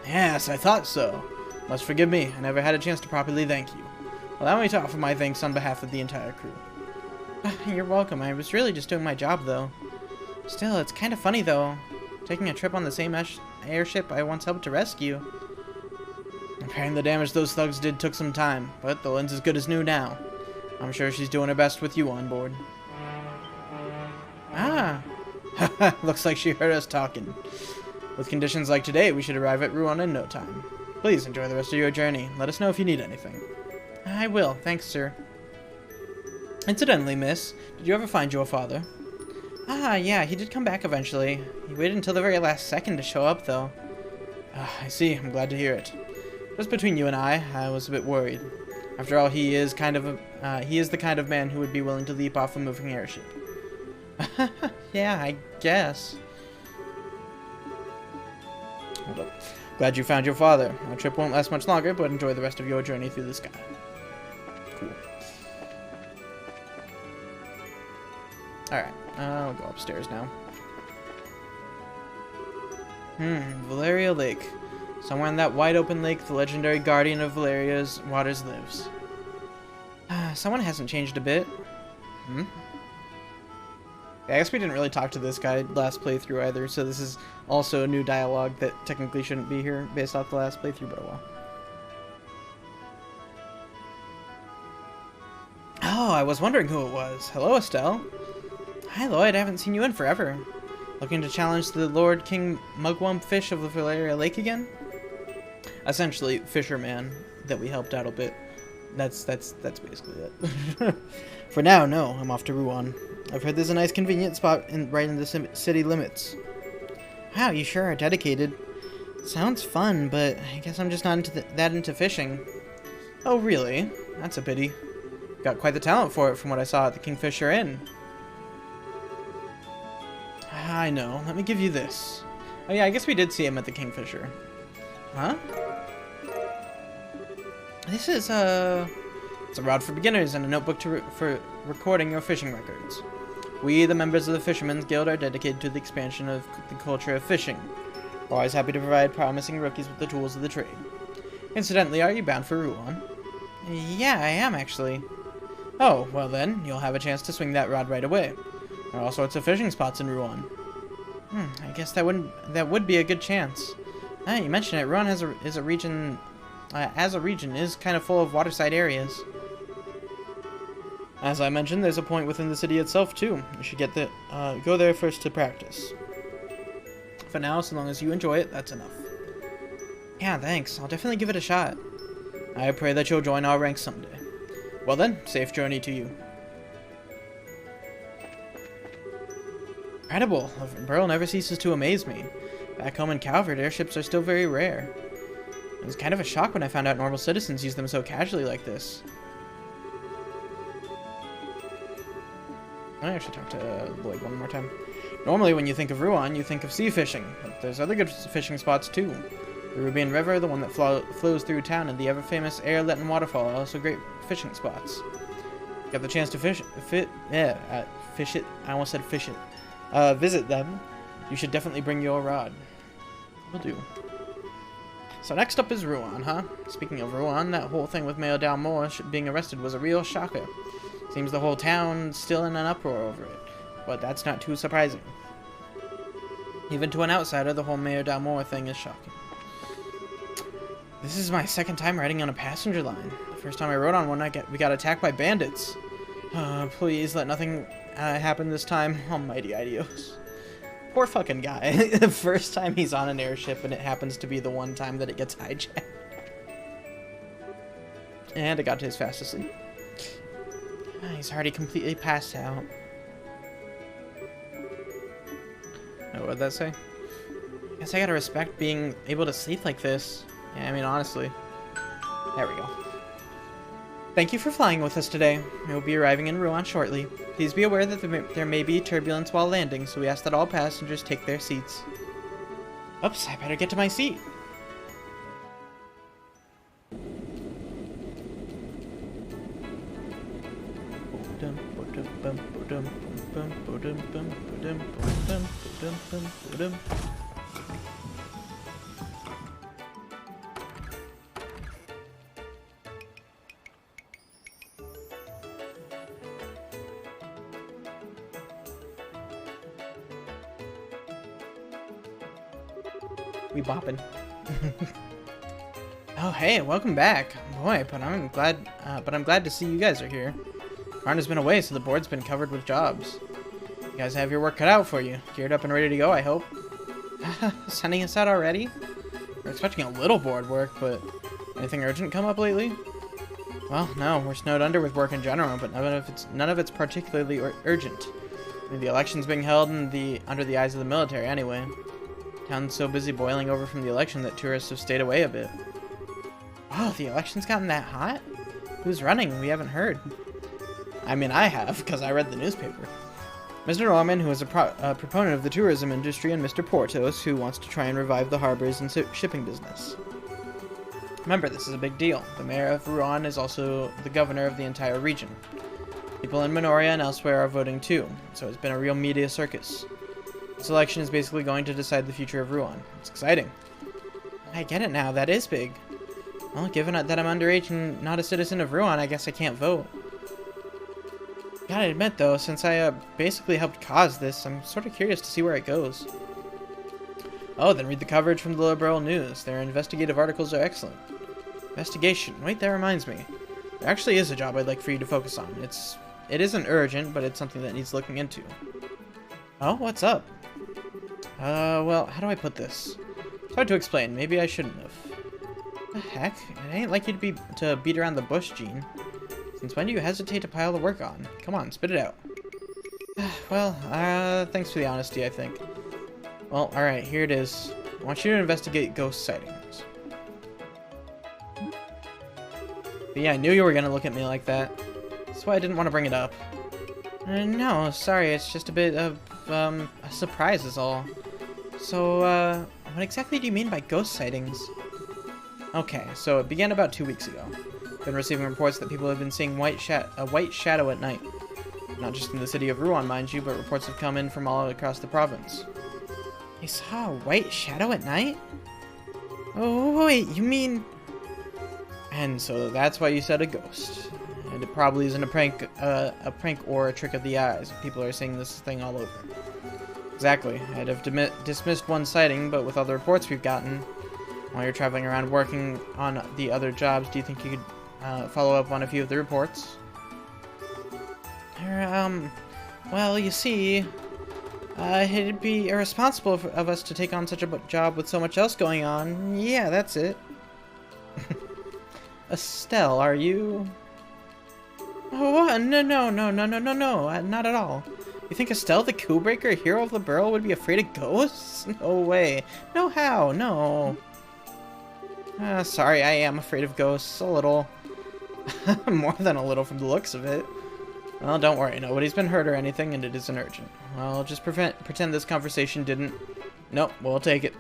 Yes, I thought so. Must forgive me, I never had a chance to properly thank you. Allow me to offer my thanks on behalf of the entire crew. You're welcome. I was really just doing my job, though. Still, it's kind of funny, though. Taking a trip on the same airship I once helped to rescue. Repairing the damage those thugs did took some time, but the Lynn's as good as new now. I'm sure she's doing her best with you on board. Ah! Looks like she heard us talking. With conditions like today, we should arrive at Ruan in no time. Please enjoy the rest of your journey. Let us know if you need anything. I will. Thanks, sir. Incidentally, miss, did you ever find your father? Ah, yeah, he did come back eventually. He waited until the very last second to show up, though. I see. I'm glad to hear it. Just between you and I was a bit worried. After all, he is the kind of man who would be willing to leap off a moving airship. Yeah, I guess. Hold up. Glad you found your father. Our trip won't last much longer, but enjoy the rest of your journey through the sky. Cool. Alright, I'll go upstairs now. Valeria Lake. Somewhere in that wide open lake, the legendary guardian of Valeria's waters lives. Someone hasn't changed a bit. Yeah, I guess we didn't really talk to this guy last playthrough either, so this is also a new dialogue that technically shouldn't be here based off the last playthrough, but oh well. Oh, I was wondering who it was. Hello, Estelle. Hi, Lloyd. I haven't seen you in forever. Looking to challenge the Lord King Mugwump Fish of the Valeria Lake again? Essentially, Fisherman that we helped out a bit. That's basically it. For now, no. I'm off to Ruan. I've heard there's a nice convenient spot right in the city limits. Wow, you sure are dedicated. Sounds fun, but I guess I'm just not that into fishing. Oh, really? That's a pity. Got quite the talent for it from what I saw at the Kingfisher Inn. I know. Let me give you this. Oh yeah, I guess we did see him at the Kingfisher. Huh? This is it's a rod for beginners and a notebook for recording your fishing records. We, the members of the Fishermen's Guild, are dedicated to the expansion of the culture of fishing. We're always happy to provide promising rookies with the tools of the trade. Incidentally, are you bound for Ruan? Yeah, I am actually. Oh, well then, you'll have a chance to swing that rod right away. There are all sorts of fishing spots in Ruan. I guess that would be a good chance. You mentioned it. Ruan is a region is kind of full of waterside areas. As I mentioned, there's a point within the city itself too. You should go there first to practice. For now, so long as you enjoy it, that's enough. Yeah, thanks. I'll definitely give it a shot. I pray that you'll join our ranks someday. Well then, safe journey to you. Incredible. Burl never ceases to amaze me. Back home in Calvert, airships are still very rare. It was kind of a shock when I found out normal citizens use them so casually like this. I should talk to Lloyd one more time. Normally, when you think of Ruan, you think of sea fishing, but there's other good fishing spots too. The Rubian River, the one that flows through town, and the ever-famous Airletton Waterfall are also great fishing spots. Got the chance to fish it. I almost said fish it. Visit them. You should definitely bring your rod. Will do. So next up is Ruan, huh? Speaking of Ruan, that whole thing with Mayor Dalmore being arrested was a real shocker. Seems the whole town's still in an uproar over it, but that's not too surprising. Even to an outsider, the whole Mayor Dalmore thing is shocking. This is my second time riding on a passenger line. The first time I rode on one, we got attacked by bandits. Please let nothing happen this time. Almighty Idios. Poor fucking guy. The first time he's on an airship and it happens to be the one time that it gets hijacked. And it got to his fast asleep. He's already completely passed out. Oh, what'd that say? Guess I gotta respect being able to sleep like this. Yeah, I mean, honestly. There we go. Thank you for flying with us today. We will be arriving in Ruan shortly. Please be aware that there may be turbulence while landing, so we ask that all passengers take their seats. Oops, I better get to my seat. We bopping. Oh, hey, welcome back. Boy, but I'm glad to see you guys are here. Karn has been away, so the board's been covered with jobs. You guys have your work cut out for you. Geared up and ready to go, I hope. Sending us out already? We're expecting a little board work, but anything urgent come up lately? Well, no, we're snowed under with work in general, but none of it's particularly urgent. I mean, the election's being held under the eyes of the military anyway. Town's so busy boiling over from the election that tourists have stayed away a bit. Oh, the election's gotten that hot? Who's running? We haven't heard. I mean, I have, because I read the newspaper. Mr. Norman, who is a proponent of the tourism industry, and Mr. Portos, who wants to try and revive the harbors and shipping business. Remember, this is a big deal. The mayor of Ruan is also the governor of the entire region. People in Minoria and elsewhere are voting too, so it's been a real media circus. This election is basically going to decide the future of Ruan. It's exciting. I get it now, that is big. Well, given that I'm underage and not a citizen of Ruan, I guess I can't vote. Gotta admit though, since I basically helped cause this, I'm sort of curious to see where it goes. Oh, then read the coverage from the Liberal News. Their investigative articles are excellent. Investigation. Wait, that reminds me. There actually is a job I'd like for you to focus on. It isn't urgent, but it's something that needs looking into. Oh, what's up? Well, how do I put this? It's hard to explain. Maybe I shouldn't have. The heck? It ain't like you to beat around the bush, Gene. Since when do you hesitate to pile the work on? Come on, spit it out. Well, thanks for the honesty, I think. Well, alright, here it is. I want you to investigate ghost sightings. But yeah, I knew you were gonna look at me like that. That's why I didn't want to bring it up. No, sorry, it's just a bit of, a surprise is all. So, what exactly do you mean by ghost sightings? Okay, so it began about 2 weeks ago. Been receiving reports that people have been seeing a white shadow at night. Not just in the city of Ruan, mind you, but reports have come in from all across the province. You saw a white shadow at night? Oh, wait, you mean... And so that's why you said a ghost. And it probably isn't a prank or a trick of the eyes. People are seeing this thing all over. Exactly. I'd have dismissed one sighting, but with all the reports we've gotten, while you're traveling around working on the other jobs, do you think you could follow up on a few of the reports? Well, you see, it'd be irresponsible of us to take on such a job with so much else going on. Yeah, that's it. Estelle, are you... Oh, what? No, not at all. You think Estelle, the Coup-Breaker, hero of the Burrow, would be afraid of ghosts? No way. No how, no. Sorry, I am afraid of ghosts, a little. More than a little from the looks of it. Well, don't worry, nobody's been hurt or anything, and it isn't urgent. I'll just pretend this conversation didn't... Nope, we'll take it.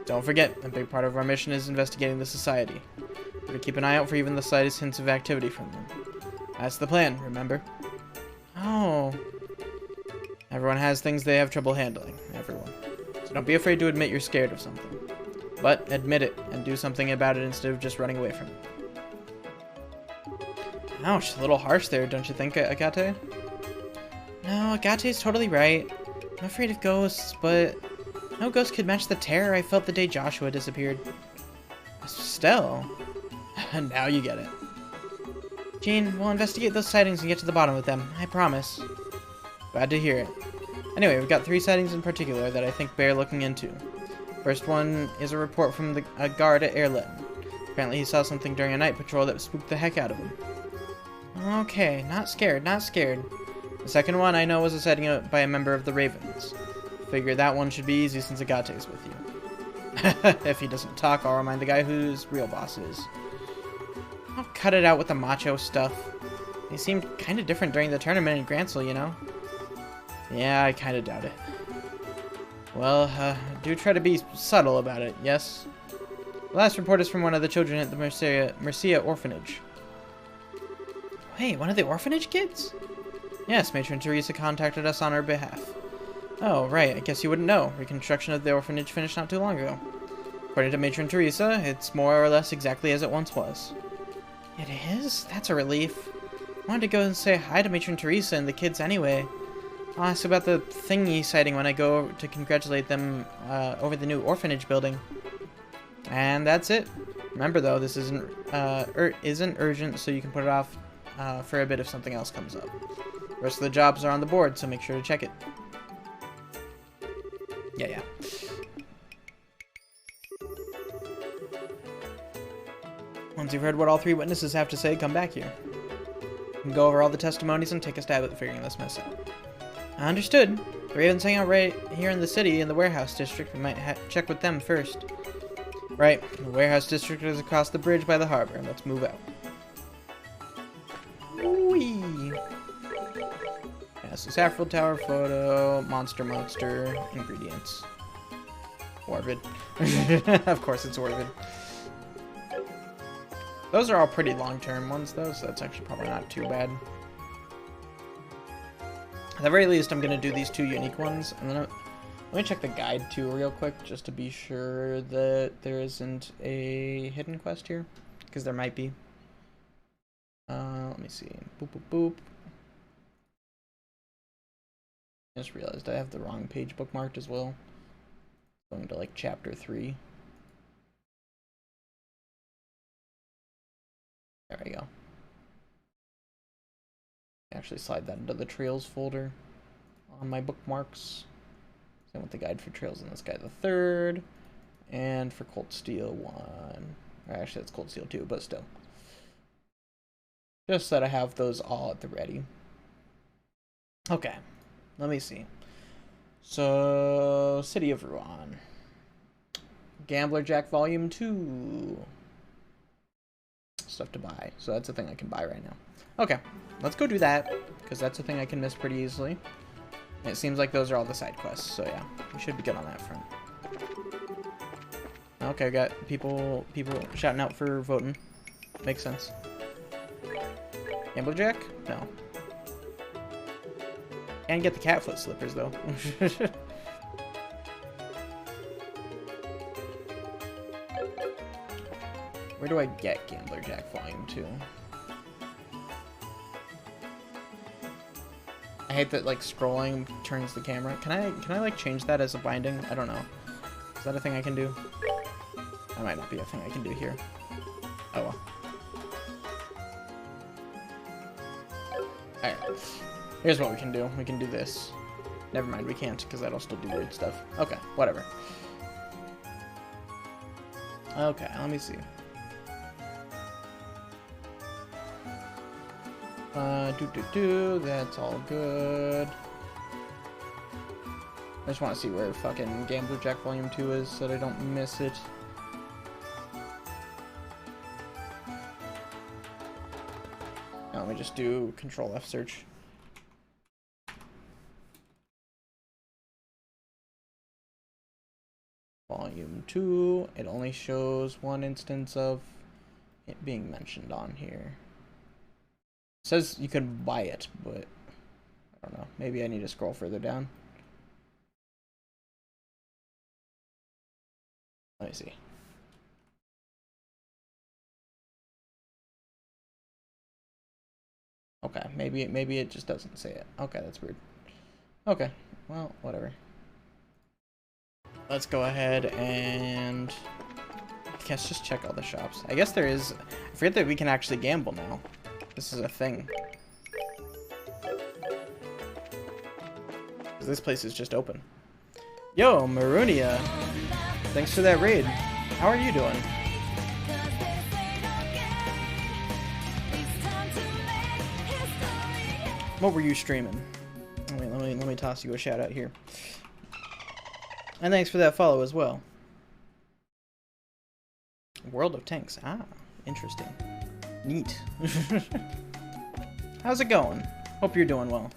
Don't forget, a big part of our mission is investigating the society. We're to keep an eye out for even the slightest hints of activity from them. That's the plan, remember? Oh. Everyone has things they have trouble handling. Everyone. So don't be afraid to admit you're scared of something. But admit it, and do something about it instead of just running away from it. Ouch, a little harsh there, don't you think, Agate? No, Agate's totally right. I'm afraid of ghosts, but no ghost could match the terror I felt the day Joshua disappeared. Still. Now you get it. Gene, we'll investigate those sightings and get to the bottom of them. I promise. Glad to hear it. Anyway, we've got 3 sightings in particular that I think bear looking into. First one is a report from a guard at Airlet. Apparently he saw something during a night patrol that spooked the heck out of him. Okay, not scared, not scared. The second one I know was a sighting by a member of the Ravens. Figure that one should be easy since Agate's with you. If he doesn't talk, I'll remind the guy whose real boss is. I'll cut it out with the macho stuff. He seemed kind of different during the tournament in Grancel, you know? Yeah, I kind of doubt it. Well, do try to be subtle about it, yes? The last report is from one of the children at the Mercia orphanage. Wait, one of the orphanage kids? Yes, Matron Teresa contacted us on our behalf. Oh, right, I guess you wouldn't know. Reconstruction of the orphanage finished not too long ago. According to Matron Teresa, it's more or less exactly as it once was. It is? That's a relief. I wanted to go and say hi to Matron Teresa and the kids anyway. I'll ask about the thingy sighting when I go to congratulate them over the new orphanage building. And that's it. Remember though, this isn't urgent, so you can put it off for a bit if something else comes up. The rest of the jobs are on the board, so make sure to check it. Yeah. Once you've heard what all 3 witnesses have to say, come back here. You can go over all the testimonies and take a stab at figuring this mess out. Understood. The Ravens hang out right here in the city in the warehouse district. We might check with them first. Right, the warehouse district is across the bridge by the harbor. Let's move out. Whee! Yeah, so Saffron Tower photo, monster, ingredients. Orvid. Of course it's Orvid. Those are all pretty long-term ones though, so that's actually probably not too bad. At the very least, I'm going to do these 2 unique ones, and then let me check the guide too real quick, just to be sure that there isn't a hidden quest here, because there might be. Let me see. Boop, boop, boop. I just realized I have the wrong page bookmarked as well. Going to like chapter 3. There we go. Actually slide that into the Trails folder on my bookmarks. Same with the guide for Trails in this guy, the 3rd. And for Cold Steel 1. Or actually, that's Cold Steel 2, but still. Just that I have those all at the ready. Okay, let me see. So, City of Ruan. Gambler Jack Volume 2. Stuff to buy. So that's a thing I can buy right now. Okay, let's go do that, because that's a thing I can miss pretty easily. And it seems like those are all the side quests, so yeah, we should be good on that front. Okay, got people shouting out for voting. Makes sense. Gambler Jack? No. And get the cat foot slippers though. Where do I get Gambler Jack Volume 2? I hate that like scrolling turns the camera. Can I like change that as a binding? I don't know. Is that a thing I can do? That might not be a thing I can do here. Oh well. Alright. Here's what we can do. We can do this. Never mind, we can't, because that'll still do weird stuff. Okay, whatever. Okay, let me see. That's all good. I just want to see where fucking Gambler Jack Volume 2 is so that I don't miss it. Now let me just do Control F search. Volume 2, it only shows one instance of it being mentioned on here. It says you could buy it, but I don't know. Maybe I need to scroll further down. Let me see. Okay, maybe it just doesn't say it. Okay, that's weird. Okay, well, whatever. Let's go ahead and I guess just check all the shops. I guess there is. I forget that we can actually gamble now. This is a thing. This place is just open. Yo, Marunia. Thanks for that raid. How are you doing? What were you streaming? Let me toss you a shout out here. And thanks for that follow as well. World of Tanks. Ah, interesting. Neat. How's it going? Hope you're doing well.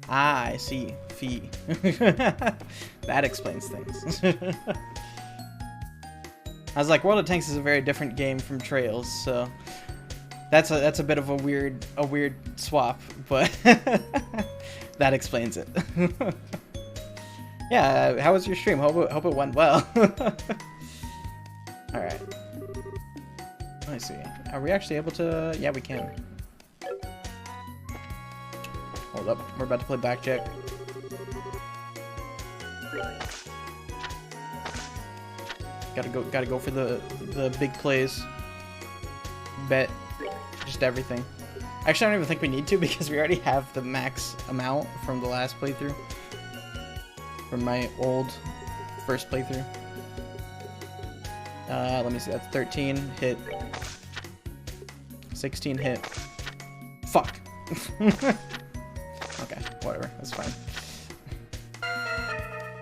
Ah, I see. Fee. That explains things. I was like, World of Tanks is a very different game from Trails, so that's a bit of a weird swap, but that explains it. Yeah, how was your stream? Hope it went well. Alright. Let me see. Are we actually able to... Yeah, we can. Hold up. We're about to play Blackjack. Gotta go for the big plays. Bet. Just everything. Actually, I don't even think we need to because we already have the max amount from the last playthrough. From my old first playthrough. Let me see, that's 13 hit. 16 hit. Fuck. Okay, whatever, that's fine.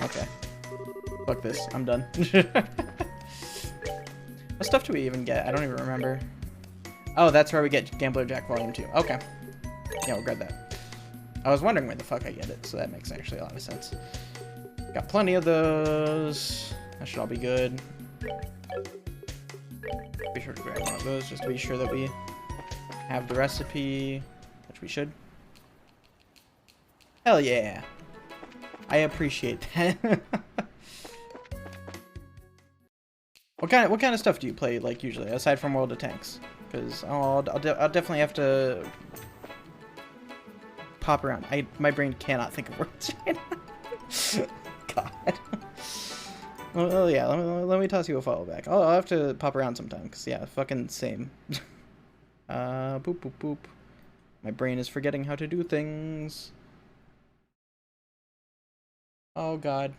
Okay. Fuck this, I'm done. What stuff do we even get? I don't even remember. Oh, that's where we get Gambler Jack Volume 2. Okay. Yeah, we'll grab that. I was wondering where the fuck I get it, so that makes actually a lot of sense. Got plenty of those. That should all be good. Be sure to grab one of those just to be sure that we have the recipe, which we should. Hell yeah. I appreciate that. What kind of stuff do you play like usually aside from World of Tanks? Because I'll definitely have to pop around. My brain cannot think of words right now. God. Well, yeah. Let me toss you a follow back. I'll have to pop around sometime. Because yeah, fucking same. Boop boop boop. My brain is forgetting how to do things. Oh God.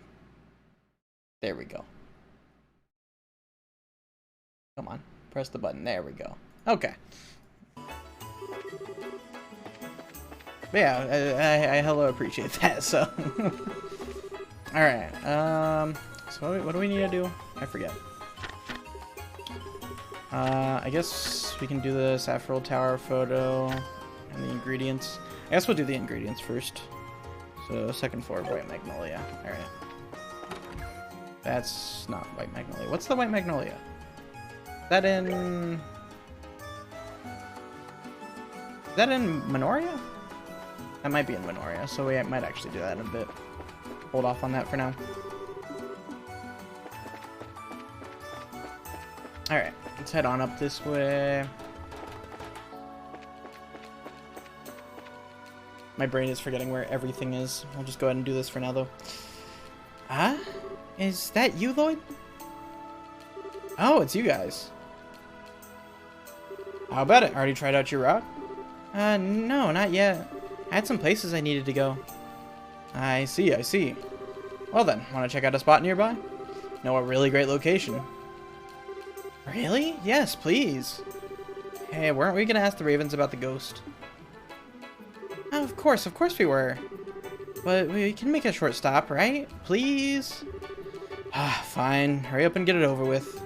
There we go. Come on, press the button. There we go. Okay. But yeah, I hella appreciate that. So, all right. So what do we need to do? I forget. I guess we can do the Saffron Tower photo and the ingredients. I guess we'll do the ingredients first. So second floor of White Magnolia. All right. That's not White Magnolia. What's the White Magnolia? Is that in Minoria? That might be in Minoria, so we might actually do that in a bit. Hold off on that for now. Alright, let's head on up this way. My brain is forgetting where everything is. I'll just go ahead and do this for now, though. Huh? Is that you, Lloyd? Oh, it's you guys. How about it? Already tried out your route? No, not yet. I had some places I needed to go. I see, I see. Well then, want to check out a spot nearby? Know a really great location. Really? Yes, please. Hey, weren't we gonna ask the Ravens about the ghost? Oh, of course we were. But we can make a short stop, right? Please? Ah, fine. Hurry up and get it over with.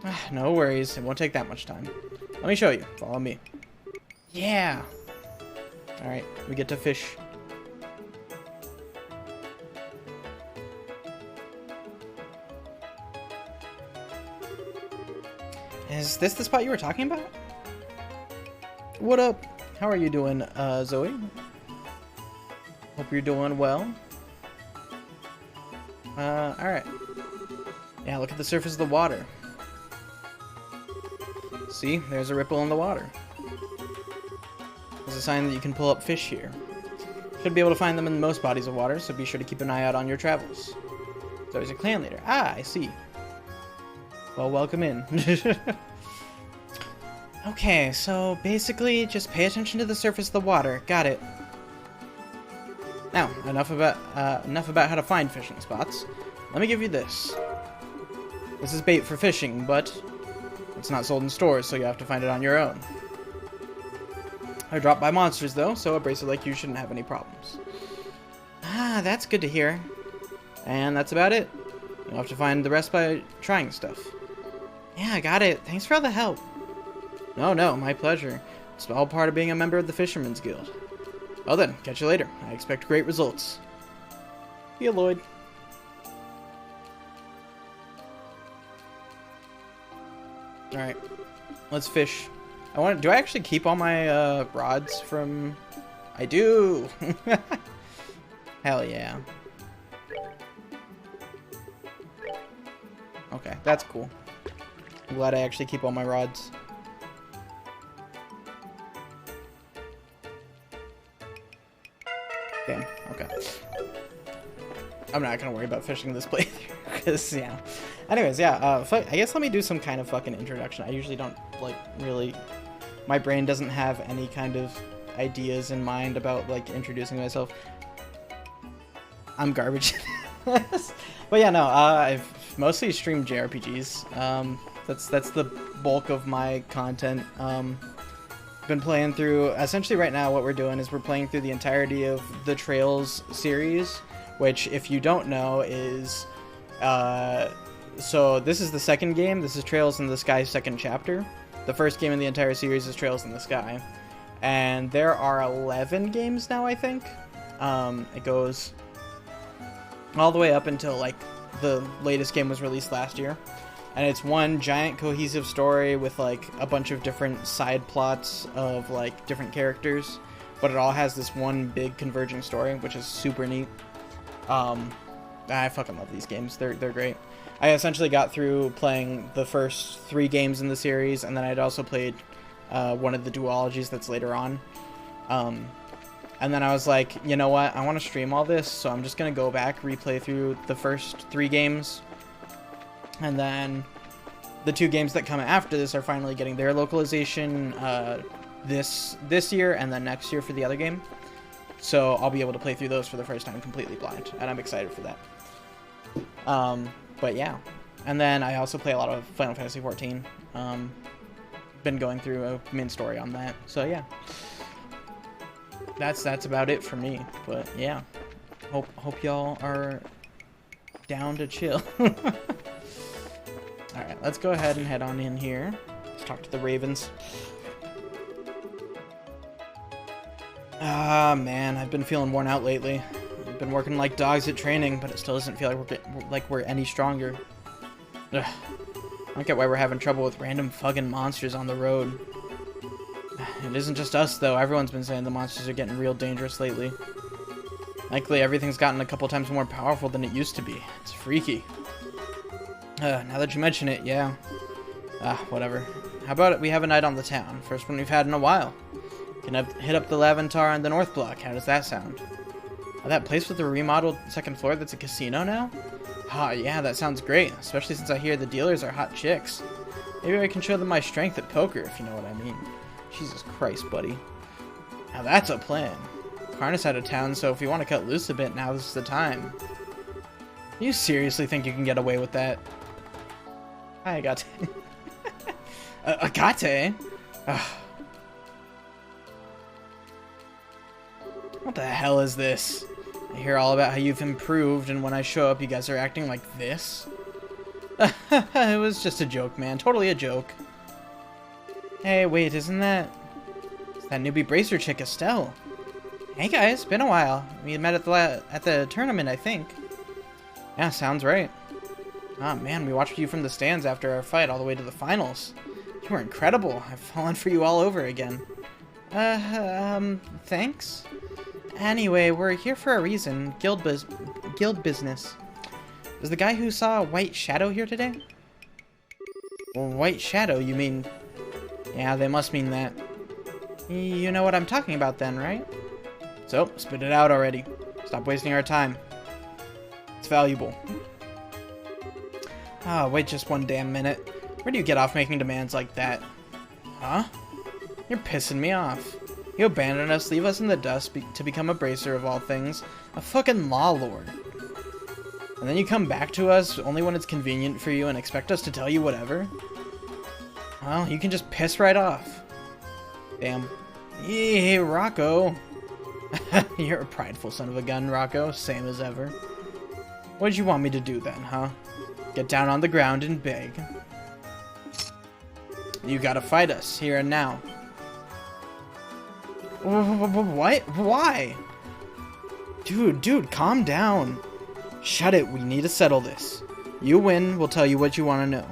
Ah, no worries. It won't take that much time. Let me show you. Follow me. Yeah. Alright, we get to fish. Is this the spot you were talking about? What up? How are you doing, Zoe? Hope you're doing well. Alright. Yeah, look at the surface of the water. See, there's a ripple in the water. It's a sign that you can pull up fish here. Should be able to find them in most bodies of water, so be sure to keep an eye out on your travels. There's a clan leader. Ah, I see. Well, welcome in. Okay, so basically just pay attention to the surface of the water. Got it. Now, enough about how to find fishing spots. Let me give you this. This is bait for fishing, but it's not sold in stores, so you have to find it on your own. They're dropped by monsters, though, so a bracelet like you shouldn't have any problems. Ah, that's good to hear. And that's about it. You'll have to find the rest by trying stuff. Yeah, I got it. Thanks for all the help. No, my pleasure. It's all part of being a member of the Fisherman's Guild. Well then, catch you later. I expect great results. See you, Lloyd. Alright. Let's fish. Do I actually keep all my rods from... I do! Hell yeah. Okay, that's cool. I'm glad I actually keep all my rods. Damn, okay. I'm not gonna worry about fishing this playthrough, because, yeah. Anyways, yeah, I guess let me do some kind of fucking introduction. I usually don't, like, really... My brain doesn't have any kind of ideas in mind about, like, introducing myself. I'm garbage. But yeah, no, I've mostly streamed JRPGs. That's the bulk of my content. Been playing through, essentially right now what we're doing is we're playing through the entirety of the Trails series, which, if you don't know, is So this is the second game. This is Trails in the Sky second chapter. The first game in the entire series is Trails in the Sky. And there are 11 games now, I think. It goes all the way up until, like, the latest game was released last year. And it's one giant cohesive story with, like, a bunch of different side plots of, like, different characters. But it all has this one big converging story, which is super neat. I fucking love these games. They're great. I essentially got through playing the first 3 games in the series, and then I'd also played one of the duologies that's later on. And then I was like, you know what? I want to stream all this, so I'm just going to go back, replay through the first 3 games. And then the 2 games that come after this are finally getting their localization this year and then next year for the other game. So I'll be able to play through those for the first time completely blind, and I'm excited for that. But yeah. And then I also play a lot of Final Fantasy XIV. Been going through a main story on that. So yeah. That's about it for me. But yeah. Hope y'all are down to chill. Alright, let's go ahead and head on in here. Let's talk to the Ravens. Ah, man, I've been feeling worn out lately. I've been working like dogs at training, but it still doesn't feel like we're any stronger. Ugh. I don't get why we're having trouble with random fucking monsters on the road. It isn't just us, though. Everyone's been saying the monsters are getting real dangerous lately. Likely everything's gotten a couple times more powerful than it used to be. It's freaky. Now that you mention it, yeah. Whatever. How about it? We have a night on the town. First one we've had in a while. Can hit up the Laventar on the North Block. How does that sound? Oh, that place with the remodeled second floor that's a casino now? Yeah, that sounds great. Especially since I hear the dealers are hot chicks. Maybe I can show them my strength at poker, if you know what I mean. Jesus Christ, buddy. Now that's a plan. Karna's out of town, so if we want to cut loose a bit, now this is the time. You seriously think you can get away with that? Hi, Agate. Agate? What the hell is this? I hear all about how you've improved, and when I show up, you guys are acting like this? It was just a joke, man. Totally a joke. Hey, wait, isn't that... It's that newbie bracer chick, Estelle. Hey, guys, been a while. We met at the tournament, I think. Yeah, sounds right. Ah, man, we watched you from the stands after our fight all the way to the finals. You were incredible. I've fallen for you all over again. Thanks? Anyway, we're here for a reason. Guild business. Is the guy who saw a white shadow here today? Well, white shadow, you mean... Yeah, they must mean that. You know what I'm talking about then, right? So, spit it out already. Stop wasting our time. It's valuable. Wait just one damn minute. Where do you get off making demands like that? Huh? You're pissing me off. You abandon us, leave us in the dust to become a bracer of all things. A fucking law lord. And then you come back to us only when it's convenient for you and expect us to tell you whatever? Well, you can just piss right off. Damn. Hey, Rocco. You're a prideful son of a gun, Rocco. Same as ever. What did you want me to do then, huh? Get down on the ground and beg. You gotta fight us, here and now. What? Why? Dude, calm down. Shut it, we need to settle this. You win, we'll tell you what you want to know.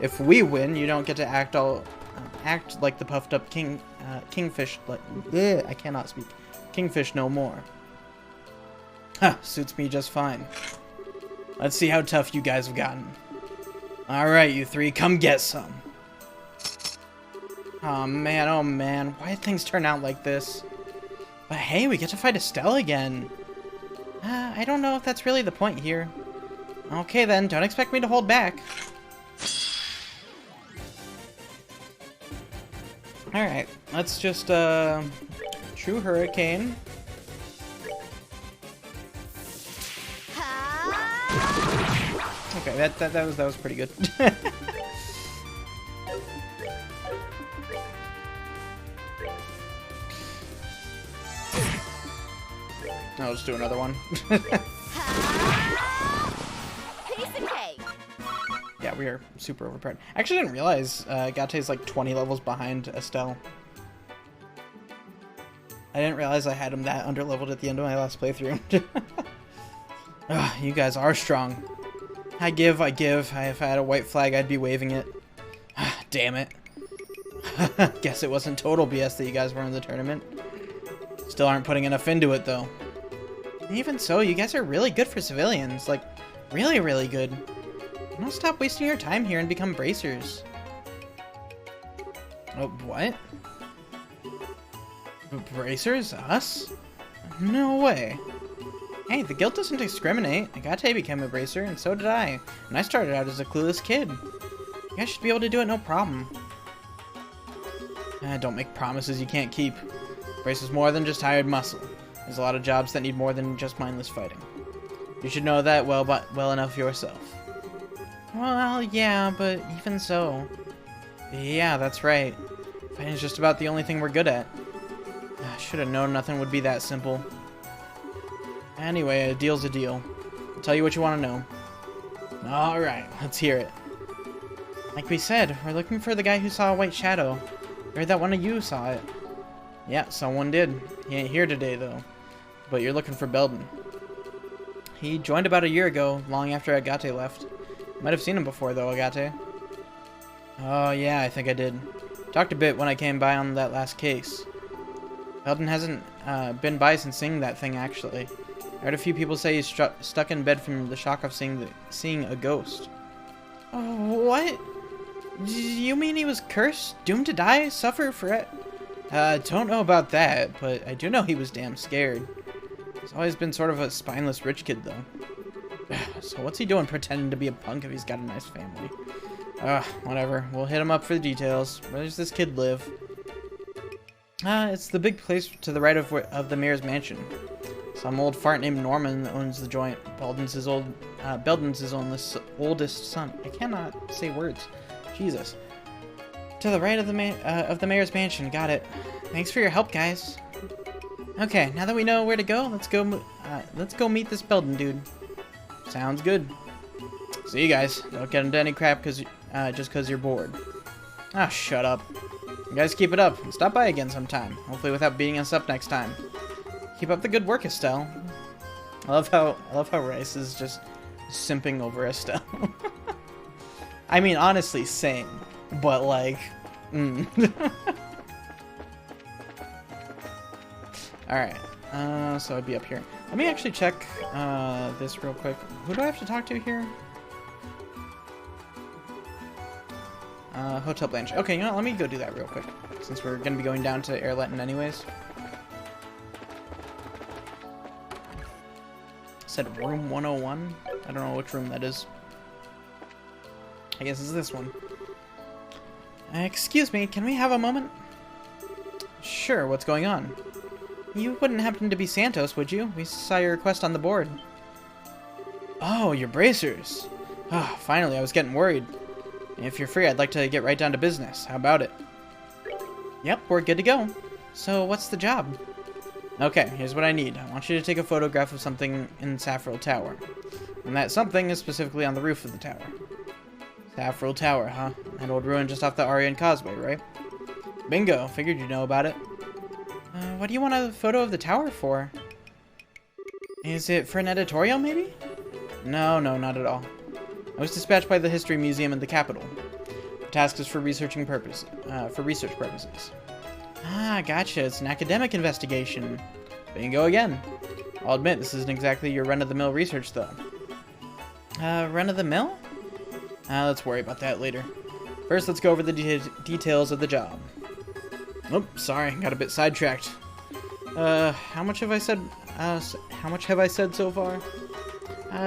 If we win, you don't get to act like the puffed up kingfish. I cannot speak. Kingfish no more. Suits me just fine. Let's see how tough you guys have gotten. Alright, you three, come get some. Oh man, why did things turn out like this? But hey, we get to fight Estelle again. I don't know if that's really the point here. Okay then, don't expect me to hold back. Alright, let's just, True Hurricane. Okay, that was pretty good. I'll just do another one. Piece of cake. we are super overpowered. I actually didn't realize Gate's like 20 levels behind Estelle. I didn't realize I had him that underleveled at the end of my last playthrough. Ugh, you guys are strong. I give. If I had a white flag, I'd be waving it. Damn it. Guess it wasn't total BS that you guys were in the tournament. Still aren't putting enough into it, though. Even so, you guys are really good for civilians. Like, really, really good. Don't stop wasting your time here and become bracers. Oh, what? Bracers? Us? No way. Hey, the guild doesn't discriminate. Agate became a bracer, and so did I. And I started out as a clueless kid. You guys should be able to do it no problem. Don't make promises you can't keep. Brace is more than just hired muscle. There's a lot of jobs that need more than just mindless fighting. You should know that well enough yourself. Well, yeah, but even so. Yeah, that's right. Fighting's just about the only thing we're good at. I should have known nothing would be that simple. Anyway, a deal's a deal. I'll tell you what you want to know. Alright, let's hear it. Like we said, we're looking for the guy who saw a white shadow. I heard that one of you saw it. Yeah, someone did. He ain't here today, though. But you're looking for Belden. He joined about a year ago, long after Agate left. Might have seen him before, though, Agate. Oh, yeah, I think I did. Talked a bit when I came by on that last case. Belden hasn't been by since seeing that thing, actually. I heard a few people say he's stuck in bed from the shock of seeing a ghost. Oh, what? You mean he was cursed? Doomed to die? Suffer for it? Don't know about that, but I do know he was damn scared. He's always been sort of a spineless rich kid, though. So what's he doing pretending to be a punk if he's got a nice family? Whatever. We'll hit him up for the details. Where does this kid live? It's the big place to the right of the mayor's mansion. Some old fart named Norman owns the joint. Belden's his oldest son. I cannot say words. Jesus. To the right of the mayor's mansion. Got it. Thanks for your help, guys. Okay, now that we know where to go, let's go meet this Belden dude. Sounds good. See you guys. Don't get into any crap just cause you're bored. Ah, shut up. You guys keep it up. Stop by again sometime. Hopefully without beating us up next time. Keep up the good work, Estelle. I love how Rice is just simping over Estelle. I mean, honestly, same. But like, Alright, so I'd be up here. Let me actually check this real quick. Who do I have to talk to here? Hotel Blanche. Okay, you know what? Let me go do that real quick, since we're going to be going down to Airleton anyways. Said room 101? I don't know which room that is. I guess it's this one. Excuse me, can we have a moment? Sure, what's going on? You wouldn't happen to be Santos, would you? We saw your request on the board. Oh, your bracers. Ah, finally, I was getting worried. If you're free, I'd like to get right down to business. How about it? Yep, we're good to go. So, what's the job? Okay, here's what I need. I want you to take a photograph of something in Saffrel Tower. And that something is specifically on the roof of the tower. Saffrel Tower, huh? That old ruin just off the Arian Causeway, right? Bingo, figured you'd know about it. What do you want a photo of the tower for? Is it for an editorial, maybe? No, not at all. I was dispatched by the History Museum in the capital. The task is for research purposes. Ah, gotcha. It's an academic investigation. Bingo again. I'll admit, this isn't exactly your run-of-the-mill research, though. Run-of-the-mill? Let's worry about that later. First, let's go over the details of the job. Oh, sorry, got a bit sidetracked. How much have I said so far?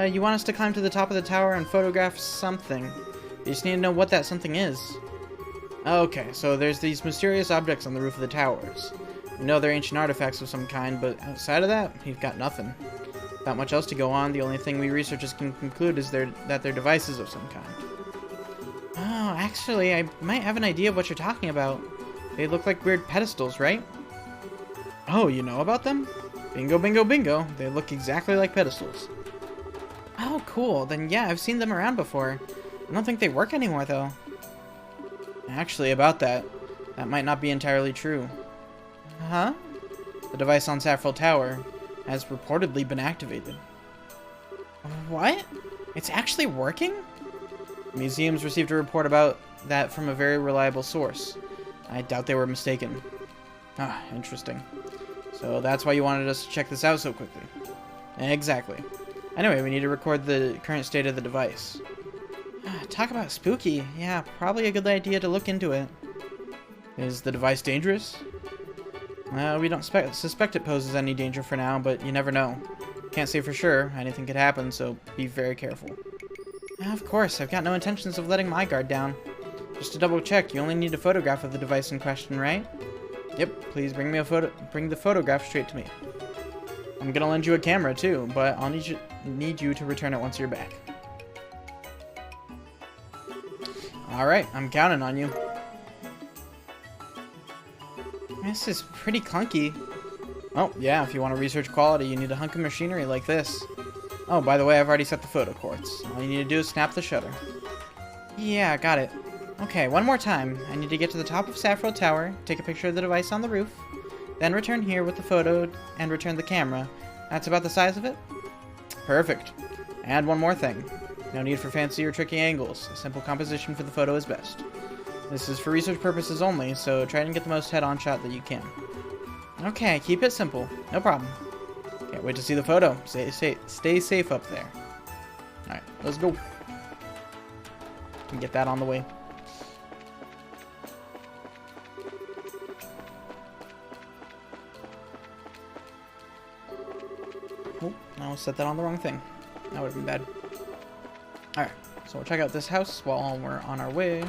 You want us to climb to the top of the tower and photograph something. You just need to know what that something is. Okay, so there's these mysterious objects on the roof of the towers. We know they're ancient artifacts of some kind, but outside of that, we've got nothing. Not much else to go on. The only thing we researchers can conclude is that they're devices of some kind. Oh, actually, I might have an idea of what you're talking about. They look like weird pedestals, right? Oh, you know about them? Bingo, bingo, bingo. They look exactly like pedestals. Oh, cool. Then yeah, I've seen them around before. I don't think they work anymore, though. Actually, about that might not be entirely true. Huh? The device on Saffron Tower has reportedly been activated. What? It's actually working? Museums received a report about that from a very reliable source. I doubt they were mistaken. Ah, interesting. So that's why you wanted us to check this out so quickly. Exactly. Anyway, we need to record the current state of the device. Talk about spooky. Yeah, probably a good idea to look into it. Is the device dangerous? We don't suspect it poses any danger for now, but you never know. Can't say for sure. Anything could happen, so be very careful. Of course, I've got no intentions of letting my guard down. Just to double check, you only need a photograph of the device in question, right? Yep, please bring the photograph straight to me. I'm gonna lend you a camera too, but I'll need you to return it once you're back. Alright, I'm counting on you. This is pretty clunky. Oh, yeah, if you want to research quality, you need a hunk of machinery like this. Oh, by the way, I've already set the photo quartz. All you need to do is snap the shutter. Yeah, got it. Okay, one more time. I need to get to the top of Saffron Tower, take a picture of the device on the roof, then return here with the photo and return the camera. That's about the size of it? Perfect. And one more thing. No need for fancy or tricky angles. A simple composition for the photo is best. This is for research purposes only, so try and get the most head-on shot that you can. Okay, keep it simple. No problem. Can't wait to see the photo. Stay safe up there. Alright, let's go. Get that on the way. Oh, I almost set that on the wrong thing. That would have been bad. Alright, so we'll check out this house while we're on our way.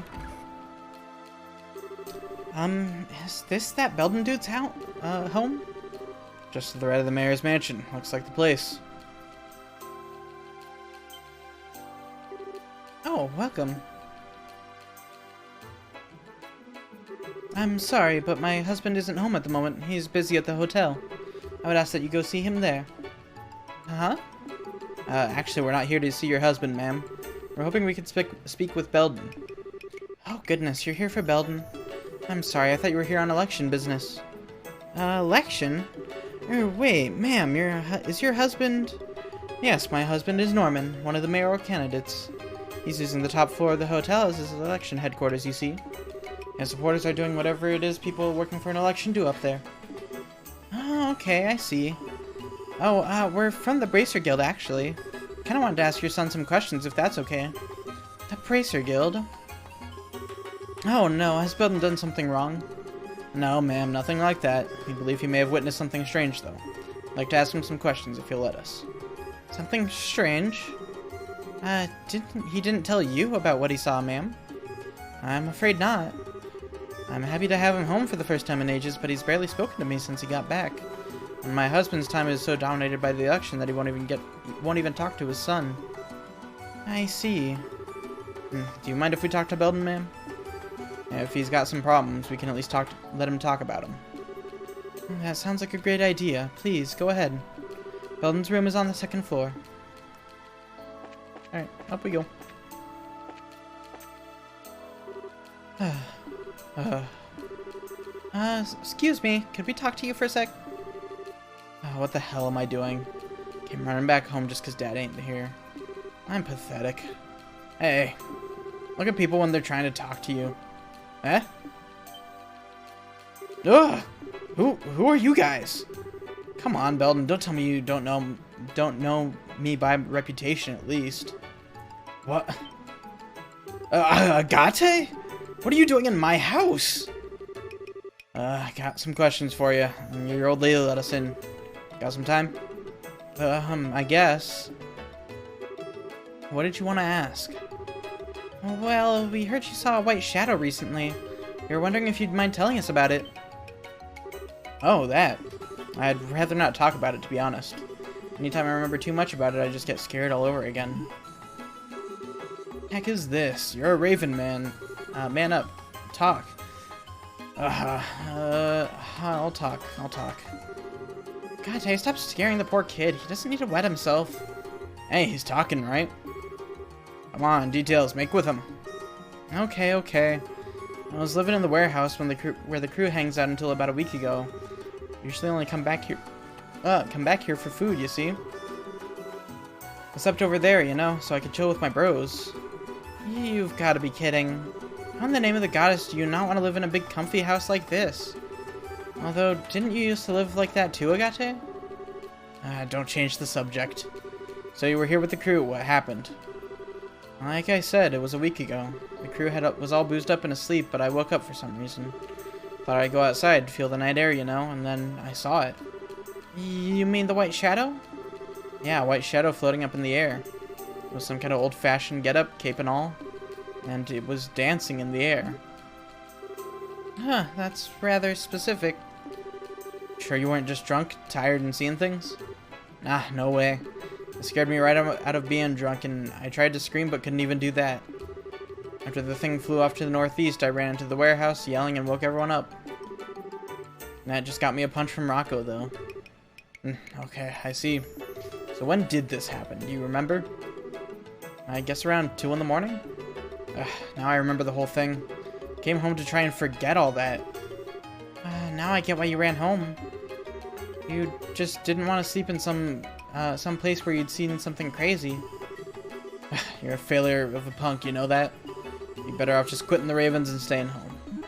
Is this that Belden dude's home? Just to the right of the mayor's mansion. Looks like the place. Oh, welcome. I'm sorry, but my husband isn't home at the moment. He's busy at the hotel. I would ask that you go see him there. Huh? Actually, we're not here to see your husband, ma'am. We're hoping we could speak with Belden. Oh, goodness, you're here for Belden. I'm sorry, I thought you were here on election business. Election? Wait, ma'am, is your husband... Yes, my husband is Norman, one of the mayoral candidates. He's using the top floor of the hotel as his election headquarters, you see. His supporters are doing whatever it is people working for an election do up there. Oh, okay, I see. Oh, we're from the Bracer Guild, actually. Kinda wanted to ask your son some questions, if that's okay. The Bracer Guild? Oh no, has Belden done something wrong? No, ma'am, nothing like that. We believe he may have witnessed something strange, though. I'd like to ask him some questions, if he'll let us. Something strange? He didn't tell you about what he saw, ma'am? I'm afraid not. I'm happy to have him home for the first time in ages, but he's barely spoken to me since he got back. And my husband's time is so dominated by the election that he won't even talk to his son. I see. Do you mind if we talk to Belden, ma'am? If he's got some problems, we can at least let him talk about them. That sounds like a great idea. Please, go ahead. Belden's room is on the second floor. Alright, up we go. Excuse me, could we talk to you for a sec? Oh, what the hell am I doing? Came running back home just because Dad ain't here. I'm pathetic. Hey, look at people when they're trying to talk to you. Eh? Ugh! Who are you guys? Come on, Belden, don't tell me you don't know me by reputation at least. What? Agate? What are you doing in my house? I got some questions for you. Your old lady let us in. Got some time? I guess. What did you want to ask? Well, we heard you saw a white shadow recently. We were wondering if you'd mind telling us about it. Oh, that. I'd rather not talk about it, to be honest. Anytime I remember too much about it, I just get scared all over again. Heck is this? You're a raven, man. Man up. Talk. I'll talk. God, hey, stop scaring the poor kid. He doesn't need to wet himself. Hey, he's talking, right? Come on, details, make with them. Okay, okay. I was living in the warehouse where the crew hangs out until about a week ago. Usually only come back here for food, you see. I slept over there, you know, so I could chill with my bros. You've got to be kidding. How in the name of the goddess do you not want to live in a big comfy house like this? Although, didn't you used to live like that too, Agate? Don't change the subject. So you were here with the crew, what happened? Like I said, it was a week ago. The crew was all boozed up and asleep, but I woke up for some reason. Thought I'd go outside to feel the night air, you know, and then I saw it. You mean the white shadow? Yeah, a white shadow floating up in the air. It was some kind of old-fashioned getup, cape and all. And it was dancing in the air. Huh, that's rather specific. Sure you weren't just drunk, tired, and seeing things? Nah, no way. It scared me right out of being drunk, and I tried to scream but couldn't even do that. After the thing flew off to the northeast, I ran into the warehouse, yelling, and woke everyone up. And that just got me a punch from Rocco, though. Okay, I see. So when did this happen? Do you remember? I guess around 2 in the morning? Now I remember the whole thing. Came home to try and forget all that. Now I get why you ran home. You just didn't want to sleep in some place where you'd seen something crazy. You're a failure of a punk, you know that? You're better off just quitting the Ravens and staying home.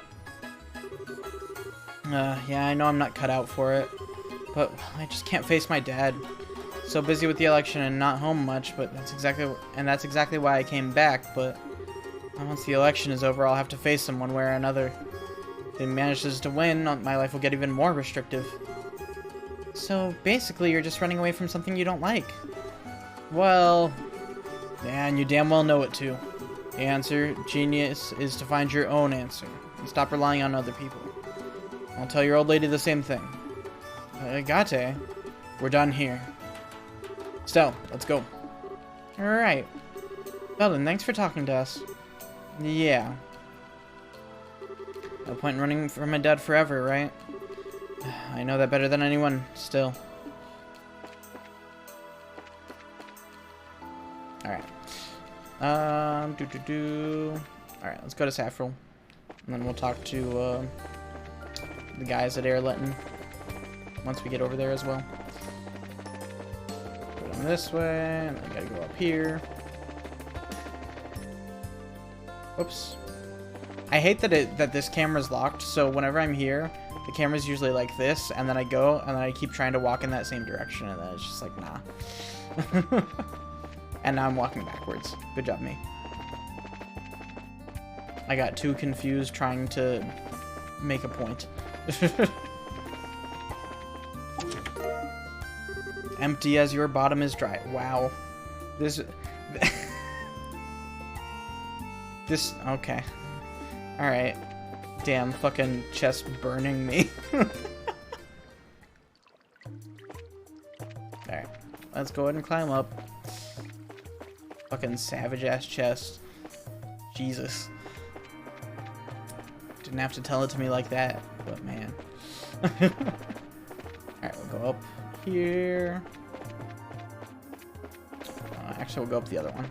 Yeah, I know I'm not cut out for it. But I just can't face my dad. So busy with the election and not home much, but that's exactly why I came back, but once the election is over, I'll have to face him one way or another. If he manages to win, my life will get even more restrictive. So basically, you're just running away from something you don't like. Well, yeah, and you damn well know it too. The answer, genius, is to find your own answer and stop relying on other people. I'll tell your old lady the same thing. Agate, we're done here. Stell, let's go. Alright. Well then, thanks for talking to us. Yeah. No point in running from my dad forever, right? I know that better than anyone, still. Alright. Alright, let's go to Saffron. And then we'll talk to, the guys at Airletton. Once we get over there as well. Go down this way, and then gotta go up here. Whoops. I hate that this camera's locked, so whenever I'm here, the camera's usually like this, and then I go, and then I keep trying to walk in that same direction, and then it's just like, nah. And now I'm walking backwards. Good job, me. I got too confused trying to make a point. Empty as your bottom is dry. Wow. This... okay. Alright. Damn, fucking chest burning me. Alright. Let's go ahead and climb up. Fucking savage ass chest. Jesus. Didn't have to tell it to me like that, but man. Alright, we'll go up here. Actually, we'll go up the other one.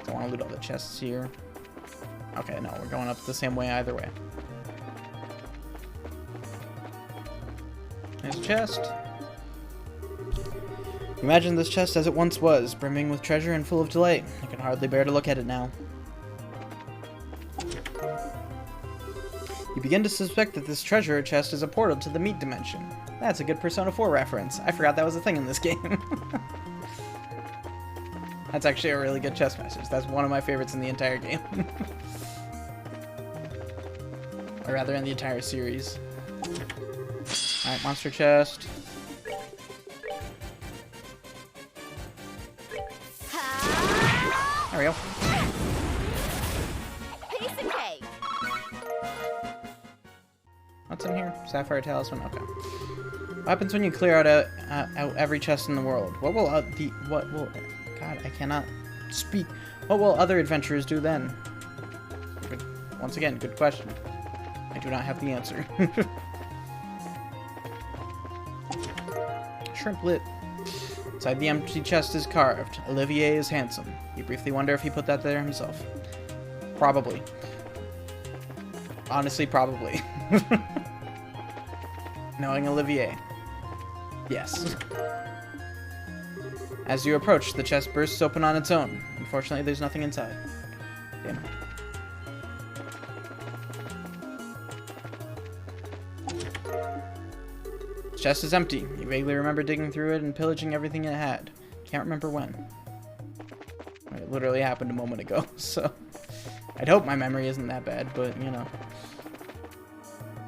I want to loot all the chests here. Okay, no, we're going up the same way either way. There's a chest. Imagine this chest as it once was, brimming with treasure and full of delight. I can hardly bear to look at it now. You begin to suspect that this treasure chest is a portal to the meat dimension. That's a good Persona 4 reference. I forgot that was a thing in this game. That's actually a really good chest message. That's one of my favorites in the entire game. Or rather, in the entire series. Alright, monster chest. There we go. Piece of cake. What's in here? Sapphire Talisman. Okay. What happens when you clear out every chest in the world? What will God, I cannot speak. What will other adventurers do then? Once again, good question. I do not have the answer. Shrimplet. Inside the empty chest is carved, Olivier is handsome. You briefly wonder if he put that there himself. Probably. Honestly, probably. Knowing Olivier. Yes. As you approach, the chest bursts open on its own. Unfortunately, there's nothing inside. Damn. The chest is empty. You vaguely remember digging through it and pillaging everything it had. Can't remember when. It literally happened a moment ago, so... I'd hope my memory isn't that bad, but, you know.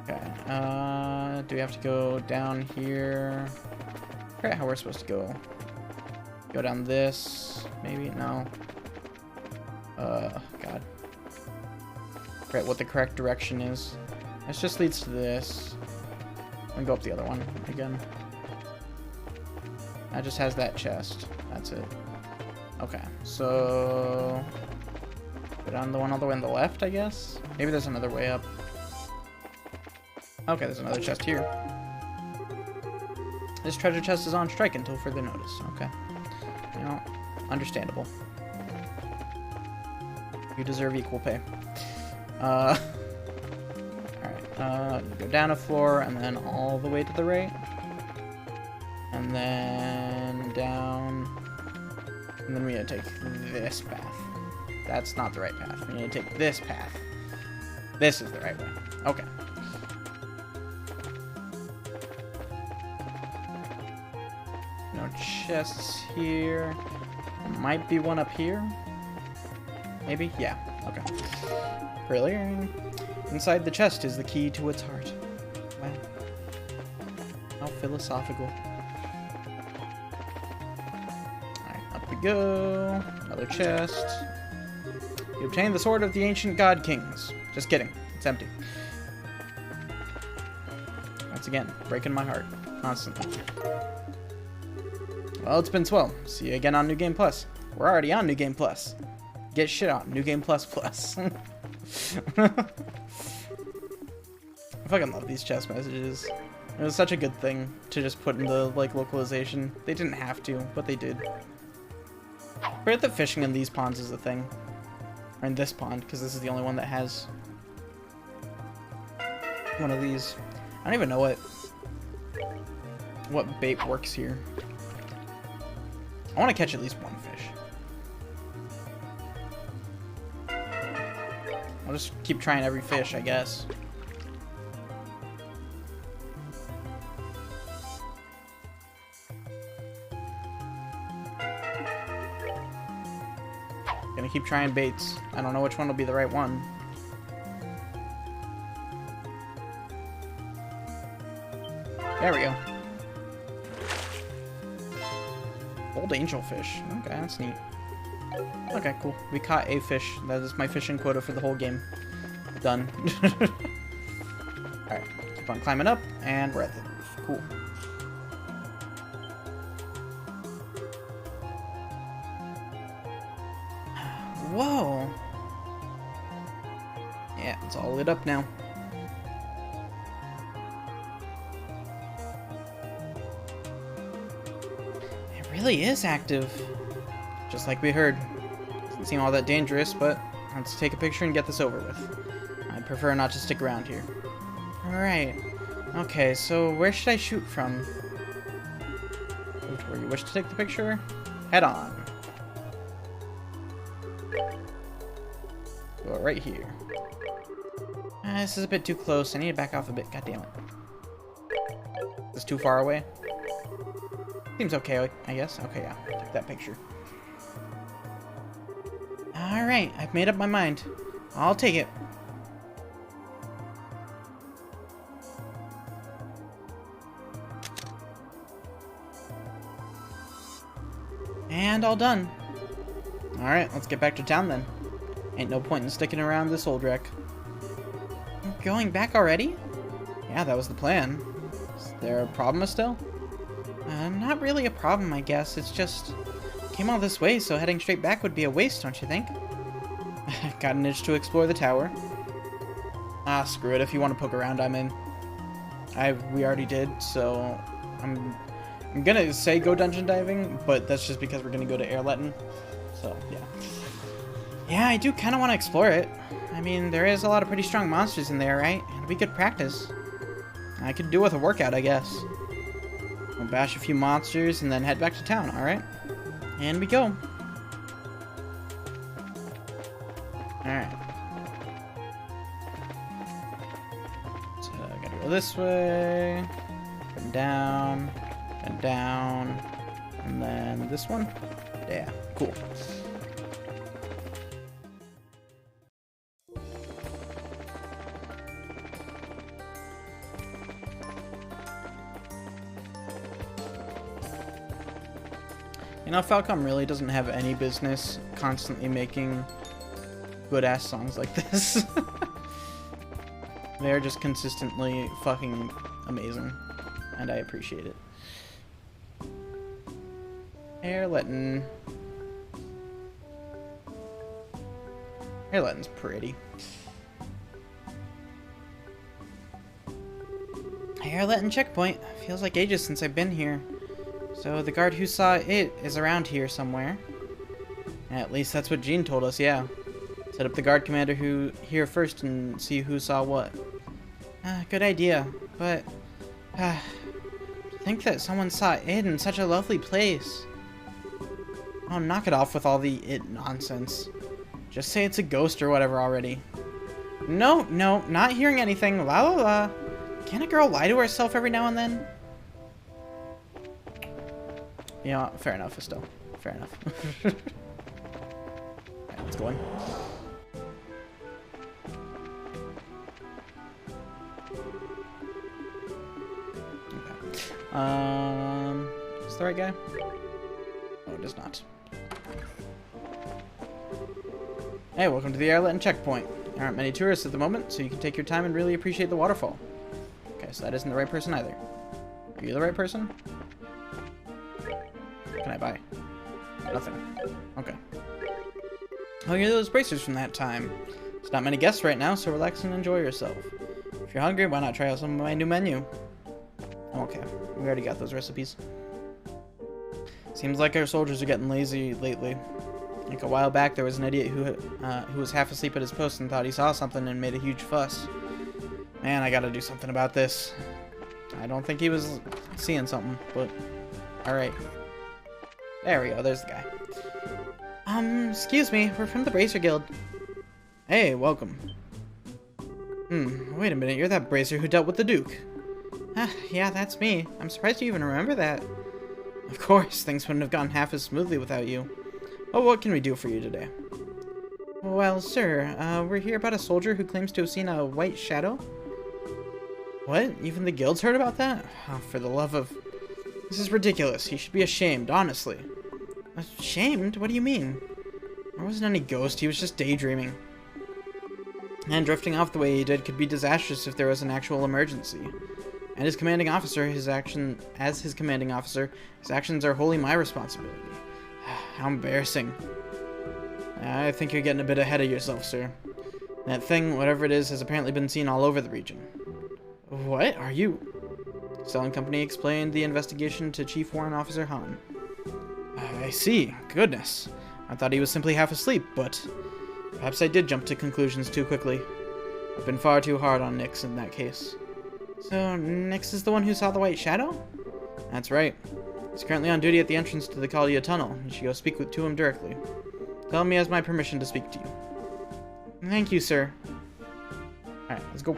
Okay, do we have to go down here? I forget how we're supposed to go. Go down this, maybe? No. God. Forget what the correct direction is. This just leads to this. And go up the other one again. That just has that chest. That's it. Okay, so... Go down the one all the way on the left, I guess? Maybe there's another way up. Okay, there's another chest here. This treasure chest is on strike until further notice. Okay. You know, understandable. You deserve equal pay. Alright, you go down a floor and then all the way to the right. And then down. And then we need to take this path. That's not the right path. We need to take this path. This is the right way. Okay. No chests here. There might be one up here. Maybe? Yeah. Okay. Brilliant. Inside the chest is the key to its heart. Wow. How philosophical. Alright, up we go. Another chest. You obtained the Sword of the Ancient God Kings. Just kidding. It's empty. Once again, breaking my heart. Constantly. Well, it's been swell. See you again on New Game Plus. We're already on New Game Plus. Get shit on. New Game Plus Plus. I fucking love these chest messages. It was such a good thing to just put in the, like, localization. They didn't have to, but they did. Forget that fishing in these ponds is a thing. Or in this pond, because this is the only one that has one of these. I don't even know what bait works here. I want to catch at least one fish. I'll just keep trying every fish, I guess. Gonna keep trying baits. I don't know which one will be the right one. There we go. Old angelfish. Okay, that's neat. Okay, cool. We caught a fish. That is my fishing quota for the whole game. Done. Alright, keep on climbing up, and we're at the roof. Cool. Whoa! Yeah, it's all lit up now. It really is active. Just like we heard. Doesn't seem all that dangerous, but let's take a picture and get this over with. I'd prefer not to stick around here. Alright. Okay, so where should I shoot from? Where you wish to take the picture? Head on. Go right here. This is a bit too close. I need to back off a bit. God damn it. Is this too far away? Seems okay, I guess. Okay, yeah. Take that picture. Alright, I've made up my mind. I'll take it. And all done. Alright, let's get back to town then. Ain't no point in sticking around this old wreck. Going back already? Yeah, that was the plan. Is there a problem, Estelle? Not really a problem, I guess. It's just... came all this way, so heading straight back would be a waste, don't you think? Got an itch to explore the tower. Ah, screw it. If you want to poke around, I'm in. We already did, so... I'm gonna say go dungeon diving, but that's just because we're gonna go to Airletten. So, yeah. Yeah, I do kind of want to explore it. I mean, there is a lot of pretty strong monsters in there, right? And we could practice. I could do with a workout, I guess. We'll bash a few monsters and then head back to town, alright? And we go. Alright. So, I gotta go this way. And down. And down. And then this one. Yeah, cool. You know, Falcom really doesn't have any business constantly making good-ass songs like this. They're just consistently fucking amazing, and I appreciate it. Airletten. Airletten's pretty. Airletten checkpoint. Feels like ages since I've been here. So the guard who saw it is around here somewhere. At least that's what Jean told us, yeah. Set up the guard commander who here first and see who saw what. Good idea, but to think that someone saw it in such a lovely place. Oh, knock it off with all the it nonsense. Just say it's a ghost or whatever already. No, not hearing anything. La la la. Can't a girl lie to herself every now and then? You know, fair enough, Estelle. Fair enough. Alright, let's go in. Okay. Is this the right guy? Oh, it is not. Hey, welcome to the Airletten checkpoint. There aren't many tourists at the moment, so you can take your time and really appreciate the waterfall. Okay, so that isn't the right person either. Are you the right person? What can I buy? Nothing. Okay. Oh, you're those bracers from that time. There's not many guests right now, so relax and enjoy yourself. If you're hungry, why not try out some of my new menu? Okay, we already got those recipes. Seems like our soldiers are getting lazy lately. Like a while back, there was an idiot who was half asleep at his post and thought he saw something and made a huge fuss. Man, I gotta do something about this. I don't think he was seeing something, but alright. There we go, there's the guy. Excuse me, we're from the Bracer Guild. Hey, welcome. Wait a minute, you're that Bracer who dealt with the Duke. Yeah, that's me. I'm surprised you even remember that. Of course, things wouldn't have gone half as smoothly without you. Oh, what can we do for you today? Well, sir, we're here about a soldier who claims to have seen a white shadow. What? Even the guild's heard about that? Oh, for the love of... This is ridiculous. He should be ashamed, honestly. Ashamed? What do you mean? There wasn't any ghost. He was just daydreaming. And drifting off the way he did could be disastrous if there was an actual emergency. And his commanding officer, his actions are wholly my responsibility. How embarrassing. I think you're getting a bit ahead of yourself, sir. That thing, whatever it is, has apparently been seen all over the region. What? Are you... Selling Company explained the investigation to Chief Warrant Officer Han. I see. Goodness. I thought he was simply half asleep, but... Perhaps I did jump to conclusions too quickly. I've been far too hard on Nyx in that case. So, Nyx is the one who saw the white shadow? That's right. He's currently on duty at the entrance to the Kalia Tunnel. You should go speak to him directly. Tell him he has my permission to speak to you. Thank you, sir. Alright, let's go.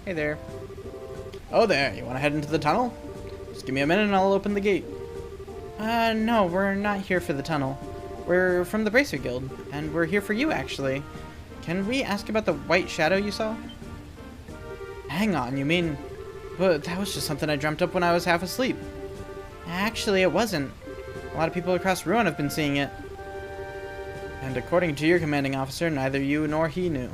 Hey there. Oh there, you want to head into the tunnel? Just give me a minute and I'll open the gate. No, we're not here for the tunnel. We're from the Bracer Guild, and we're here for you, actually. Can we ask about the white shadow you saw? Hang on, you mean... But that was just something I dreamt up when I was half asleep. Actually, it wasn't. A lot of people across Ruin have been seeing it. And according to your commanding officer, neither you nor he knew.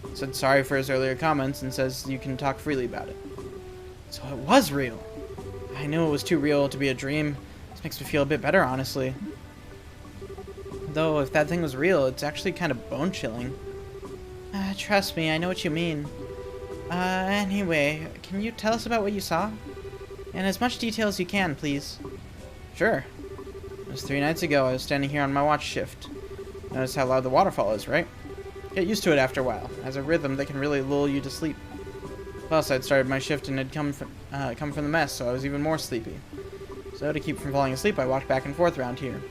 He said sorry for his earlier comments and says you can talk freely about it. So it was real. I knew it was too real to be a dream. This makes me feel a bit better, honestly. Though if that thing was real, it's actually kind of bone-chilling. Trust me, I know what you mean. Anyway, can you tell us about what you saw? In as much detail as you can, please. Sure. It was 3 nights ago. I was standing here on my watch shift. Notice how loud the waterfall is, right? Get used to it after a while. It has a rhythm that can really lull you to sleep. Plus, I'd started my shift and had come from the mess, so I was even more sleepy. So to keep from falling asleep, I walked back and forth around here.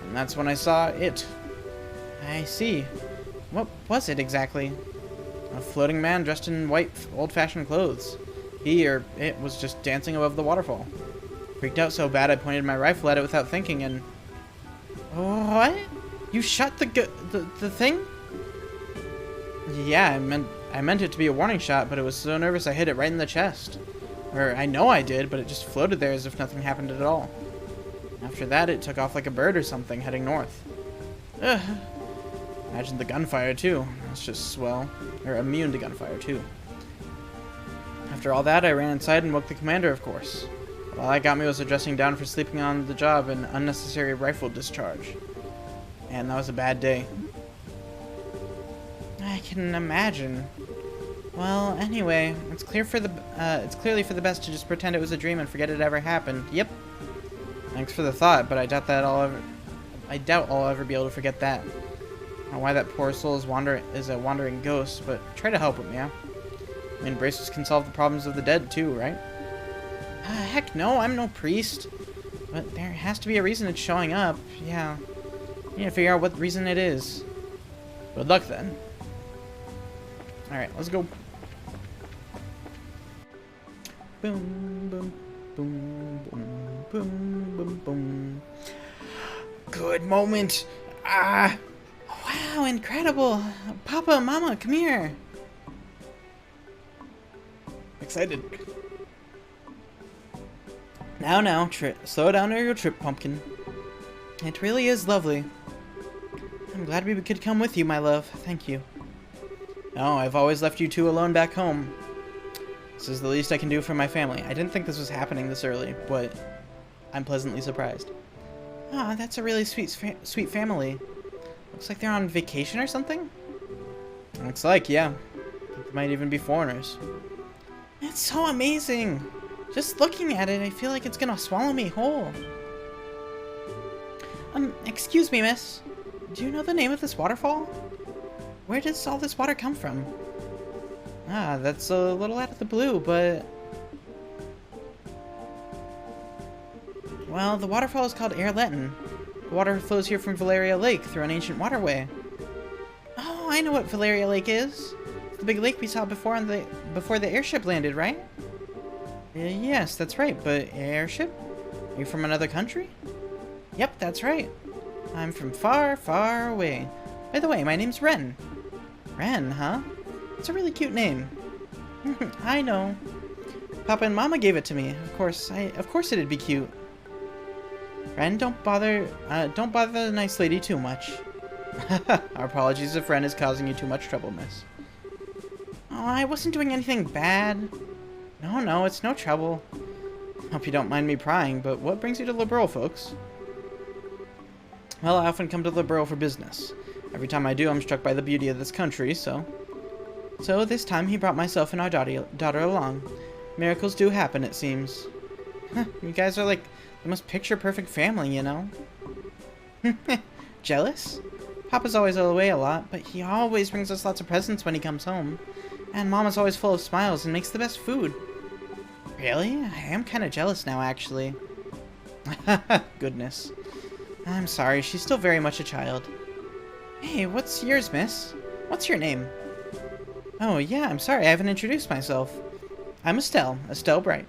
And that's when I saw it. I see. What was it exactly? A floating man dressed in white, old-fashioned clothes. He, or it, was just dancing above the waterfall. Freaked out so bad I pointed my rifle at it without thinking and... What? You shot the thing? Yeah, I meant it to be a warning shot, but it was so nervous I hit it right in the chest. Or, I know I did, but it just floated there as if nothing happened at all. After that, it took off like a bird or something, heading north. Ugh. Imagine the gunfire, too. That's just swell. Or immune to gunfire, too. After all that, I ran inside and woke the commander, of course. All that got me was a dressing down for sleeping on the job and unnecessary rifle discharge. And that was a bad day. I can imagine. Well, anyway, it's clearly for the best to just pretend it was a dream and forget it ever happened. Yep. Thanks for the thought, but I doubt I'll ever be able to forget that. I don't know why that poor soul is a wandering ghost, but try to help him, yeah? I mean, bracelets can solve the problems of the dead too, right? Heck no, I'm no priest. But there has to be a reason it's showing up, yeah. You need to figure out what reason it is. Good luck then. Alright, let's go. Boom, boom, boom, boom, boom, boom, boom. Good moment. Ah! Wow, incredible! Papa, Mama, come here! Excited. Now, slow down or you'll trip, Pumpkin. It really is lovely. I'm glad we could come with you, my love. Thank you. No, I've always left you two alone back home. This is the least I can do for my family. I didn't think this was happening this early, but I'm pleasantly surprised. Ah, that's a really sweet family. Looks like they're on vacation or something? Looks like, yeah. They might even be foreigners. It's so amazing! Just looking at it, I feel like it's gonna swallow me whole. Excuse me, miss. Do you know the name of this waterfall? Where does all this water come from? Ah, that's a little out of the blue, but... Well, the waterfall is called Erletten. The water flows here from Valeria Lake through an ancient waterway. Oh, I know what Valeria Lake is. It's the big lake we saw before the airship landed, right? Yes, that's right, but airship? Are you from another country? Yep, that's right. I'm from far, far away. By the way, my name's Ren. Ren, huh? It's a really cute name. I know. Papa and Mama gave it to me. Of course it'd be cute. Ren, don't bother the nice lady too much. Our apologies if Ren is causing you too much trouble, miss. Oh, I wasn't doing anything bad. No, it's no trouble. Hope you don't mind me prying, but what brings you to Liberl, folks? Well, I often come to Liberl for business. Every time I do, I'm struck by the beauty of this country, so this time he brought myself and our daughter along. Miracles do happen, it seems. You guys are like the most picture-perfect family, you know? Jealous? Papa's always away a lot, but he always brings us lots of presents when he comes home. And Mama's always full of smiles and makes the best food. Really? I am kind of jealous now, actually. Goodness. I'm sorry, she's still very much a child. Hey, what's yours, miss? What's your name? Oh, yeah, I'm sorry, I haven't introduced myself. I'm Estelle Bright.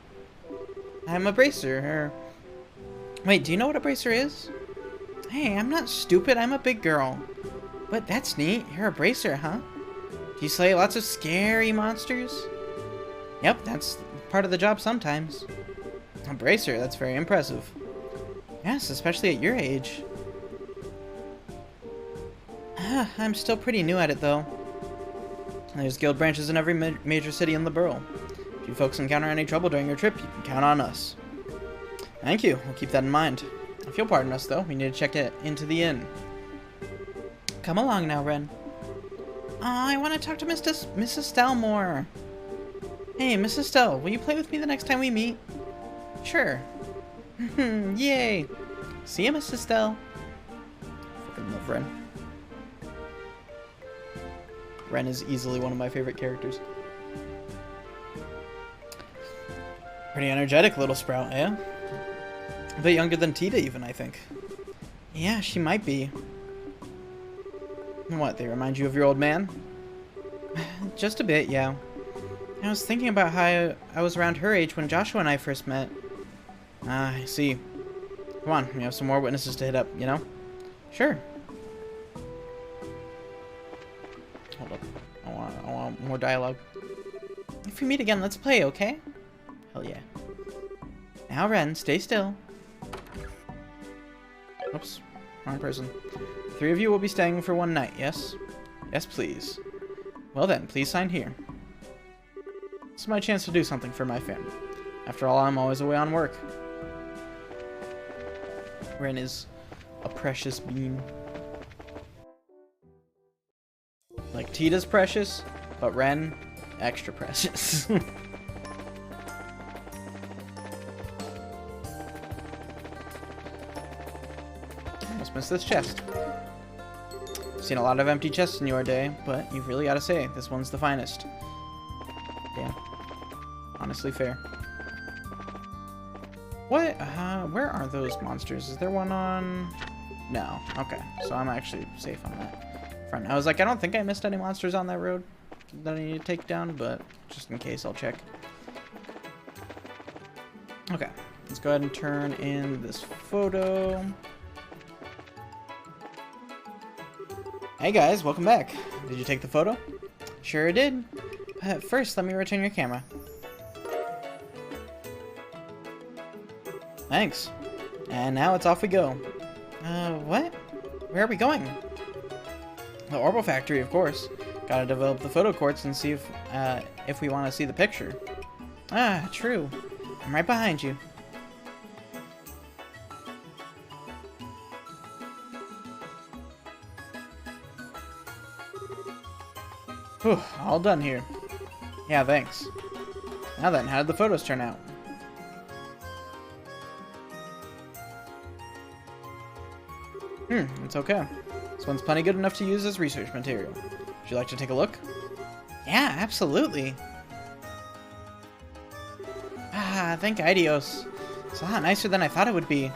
I'm a bracer, Wait, do you know what a bracer is? Hey, I'm not stupid, I'm a big girl. But that's neat, you're a bracer, huh? Do you slay lots of scary monsters? Yep, that's part of the job sometimes. A bracer, that's very impressive. Yes, especially at your age. I'm still pretty new at it, though. There's guild branches in every major city in Liberl. If you folks encounter any trouble during your trip, you can count on us. Thank you, we'll keep that in mind. If you'll pardon us, though, we need to check into the inn. come along now, Ren. Oh, I want to talk to Mrs. Stelmore. Hey, Mrs. Stell, will you play with me the next time we meet? Sure. Yay! See ya, Mrs. Stell. Fucking love Ren. Ren is easily one of my favorite characters. Pretty energetic little sprout, yeah? A bit younger than Tita even, I think. Yeah, she might be. What, they remind you of your old man? Just a bit, yeah. I was thinking about how I was around her age when Joshua and I first met. Ah, I see. Come on, we have some more witnesses to hit up, you know? Sure. Hold up. I want more dialogue. If we meet again, let's play, okay? Hell yeah. Now, Ren, stay still. Oops. Wrong person. 3 of you will be staying for 1 night, yes? Yes, please. Well then, please sign here. This is my chance to do something for my family. After all, I'm always away on work. Ren is a precious bean. Like Tita's precious, but Ren, extra precious. Almost missed this chest. Seen a lot of empty chests in your day, but you've really got to say, this one's the finest. Yeah. Honestly fair. What? Where are those monsters? Is there one on... No. Okay. So I'm actually safe on that front. I was like, I don't think I missed any monsters on that road that I need to take down, but just in case, I'll check. Okay. Let's go ahead and turn in this photo. Hey guys, welcome back. Did you take the photo? Sure did. But first, let me return your camera. Thanks. And now it's off we go. What? Where are we going? The Orbital Factory, of course. Gotta develop the photo quartz and see if we want to see the picture. Ah, true. I'm right behind you. Whew, all done here. Yeah, thanks. Now then, how did the photos turn out? It's okay. This one's plenty good enough to use as research material. Would you like to take a look? Yeah, absolutely. Ah, thank Idios. It's a lot nicer than I thought it would be.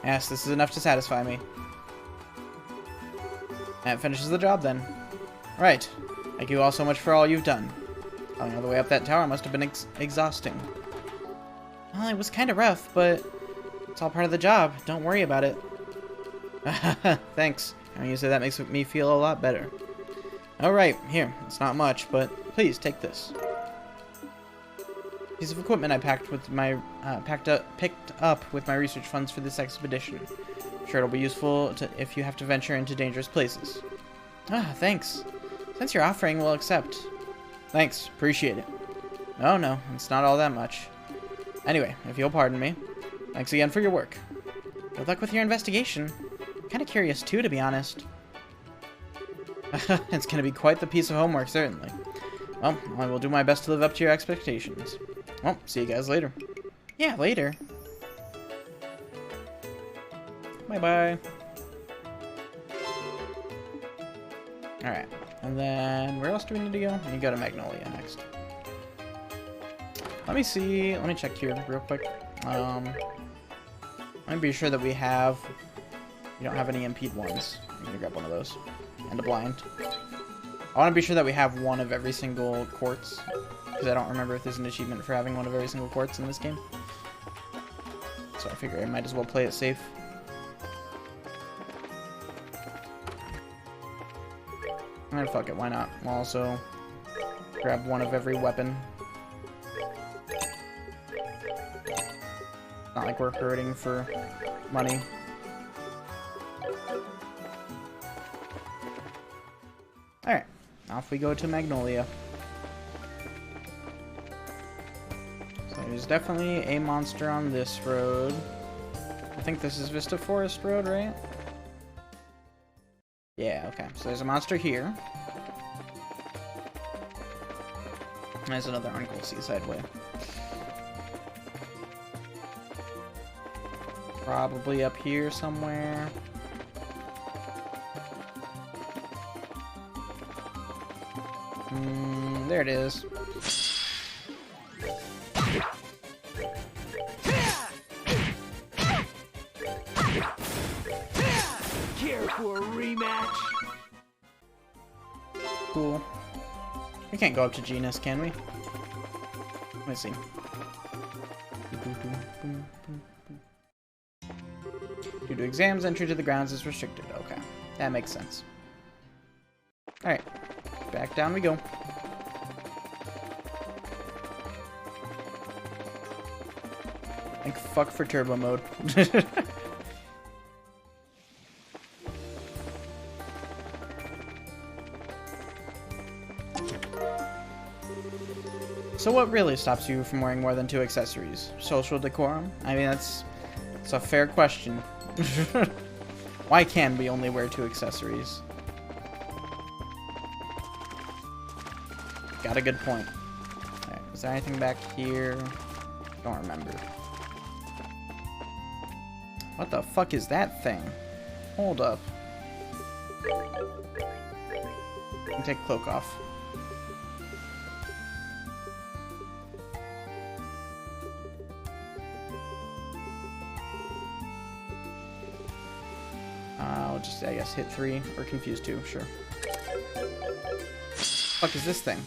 Yes, this is enough to satisfy me. That finishes the job then. Right. Thank you all so much for all you've done. Going all the way up that tower must have been exhausting. Well, it was kind of rough, but it's all part of the job. Don't worry about it. Thanks. I mean, you say that makes me feel a lot better. Alright, here. It's not much, but please take this. Piece of equipment I picked up with my research funds for this expedition. I'm sure it'll be useful if you have to venture into dangerous places. Ah, thanks. Since you're offering, we'll accept. Thanks. Appreciate it. No, it's not all that much. Anyway, if you'll pardon me, thanks again for your work. Good luck with your investigation. I'm kind of curious too, to be honest. It's going to be quite the piece of homework, certainly. Well, I will do my best to live up to your expectations. Well, see you guys later. Yeah, later. Bye-bye. Alright. And then, where else do we need to go? We need to go to Magnolia next. Let me see. Let me check here real quick. Let me be sure that we don't have any impede ones. I'm gonna grab one of those. And a blind. I want to be sure that we have one of every single quartz. Because I don't remember if there's an achievement for having one of every single quartz in this game. So I figure I might as well play it safe. And fuck it, why not? We'll also grab one of every weapon. Not like we're hurting for money. Alright, off we go to Magnolia. So there's definitely a monster on this road. I think this is Vista Forest Road, right? Yeah, Okay, so there's a monster here. There's another Uncle Seaside Way. Probably up here somewhere. There it is. Care for a rematch? Cool. We can't go up to Genus, can we? Let me see. Due to exams, entry to the grounds is restricted. Okay, that makes sense. Alright, back down we go. Thank fuck for turbo mode. So what really stops you from wearing more than 2 accessories? Social decorum? I mean, it's a fair question. Why can we only wear 2 accessories? Got a good point. Alright, is there anything back here? Don't remember. What the fuck is that thing? Hold up. Take cloak off. I'll just, I guess, hit 3 or confuse 2, sure. Fuck is this thing?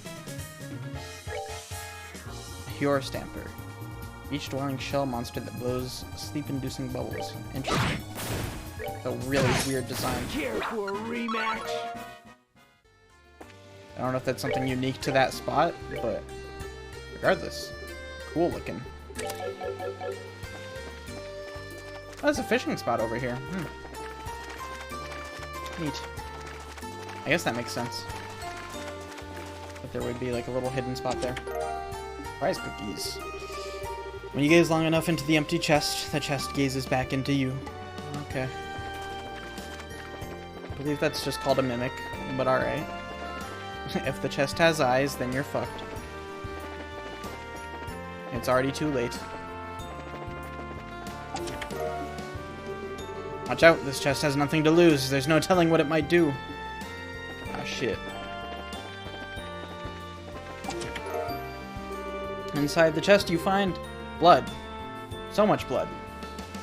Pure Stamper. Each dwelling shell monster that blows sleep-inducing bubbles. Interesting. A really weird design. Care for a rematch? I don't know if that's something unique to that spot, but regardless, cool looking. Oh, there's a fishing spot over here. Neat. I guess that makes sense. But there would be like a little hidden spot there. Prize cookies. When you gaze long enough into the empty chest, the chest gazes back into you. Okay. I believe that's just called a mimic, but alright. If the chest has eyes, then you're fucked. It's already too late. Watch out, this chest has nothing to lose. There's no telling what it might do. Ah, shit. Inside the chest you find blood. So much blood.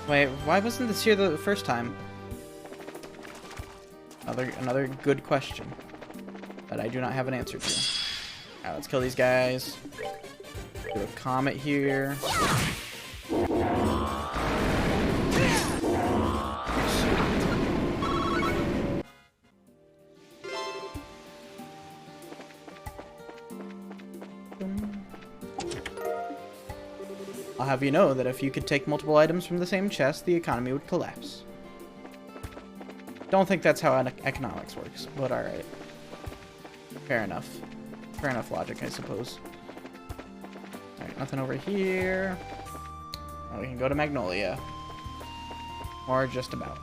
Wait, why wasn't this here the first time? Another good question that I do not have an answer to. Alright, let's kill these guys. Do a comet here. I'll have you know that if you could take multiple items from the same chest, the economy would collapse. Don't think that's how economics works, but alright. Fair enough. Fair enough logic, I suppose. Alright, nothing over here. Oh, we can go to Magnolia. Or just about.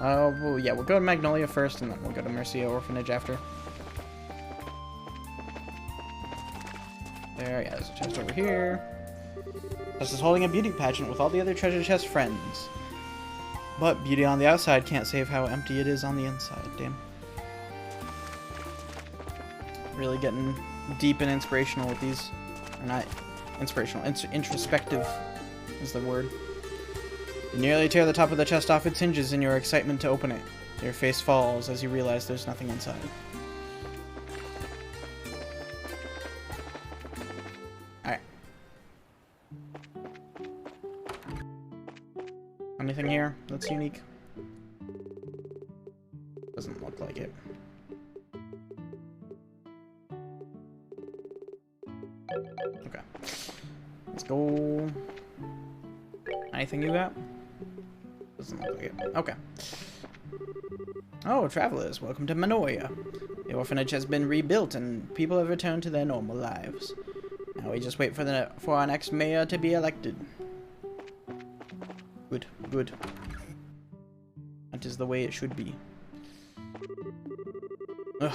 Well, yeah, we'll go to Magnolia first, and then we'll go to Mercia Orphanage after. There, yeah, there's a chest over here. Chest is holding a beauty pageant with all the other treasure chest friends. But beauty on the outside can't save how empty it is on the inside, damn. Really getting deep and inspirational with these. Or not inspirational, introspective is the word. You nearly tear the top of the chest off its hinges in your excitement to open it. Your face falls as you realize there's nothing inside. Alright. Anything here that's unique? Doesn't look like it. Okay. Let's go. Anything you got? Doesn't look like it. Okay. Oh, travelers, welcome to Manoia. The orphanage has been rebuilt and people have returned to their normal lives. Now we just wait for our next mayor to be elected. Good, good. That is the way it should be. Ugh.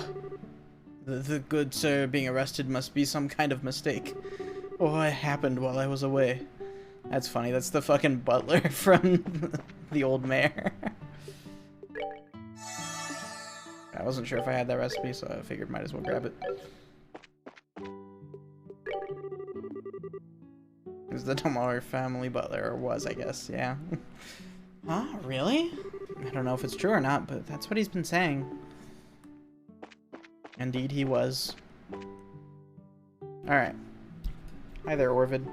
The good sir being arrested must be some kind of mistake. Or it happened while I was away. That's funny. That's the fucking butler from the old mayor. I wasn't sure if I had that recipe, so I figured might as well grab it. Is the Tomar family butler, or was, I guess, yeah. Huh? Really? I don't know if it's true or not, but that's what he's been saying. Indeed, he was. Alright. Hi there, Orvid.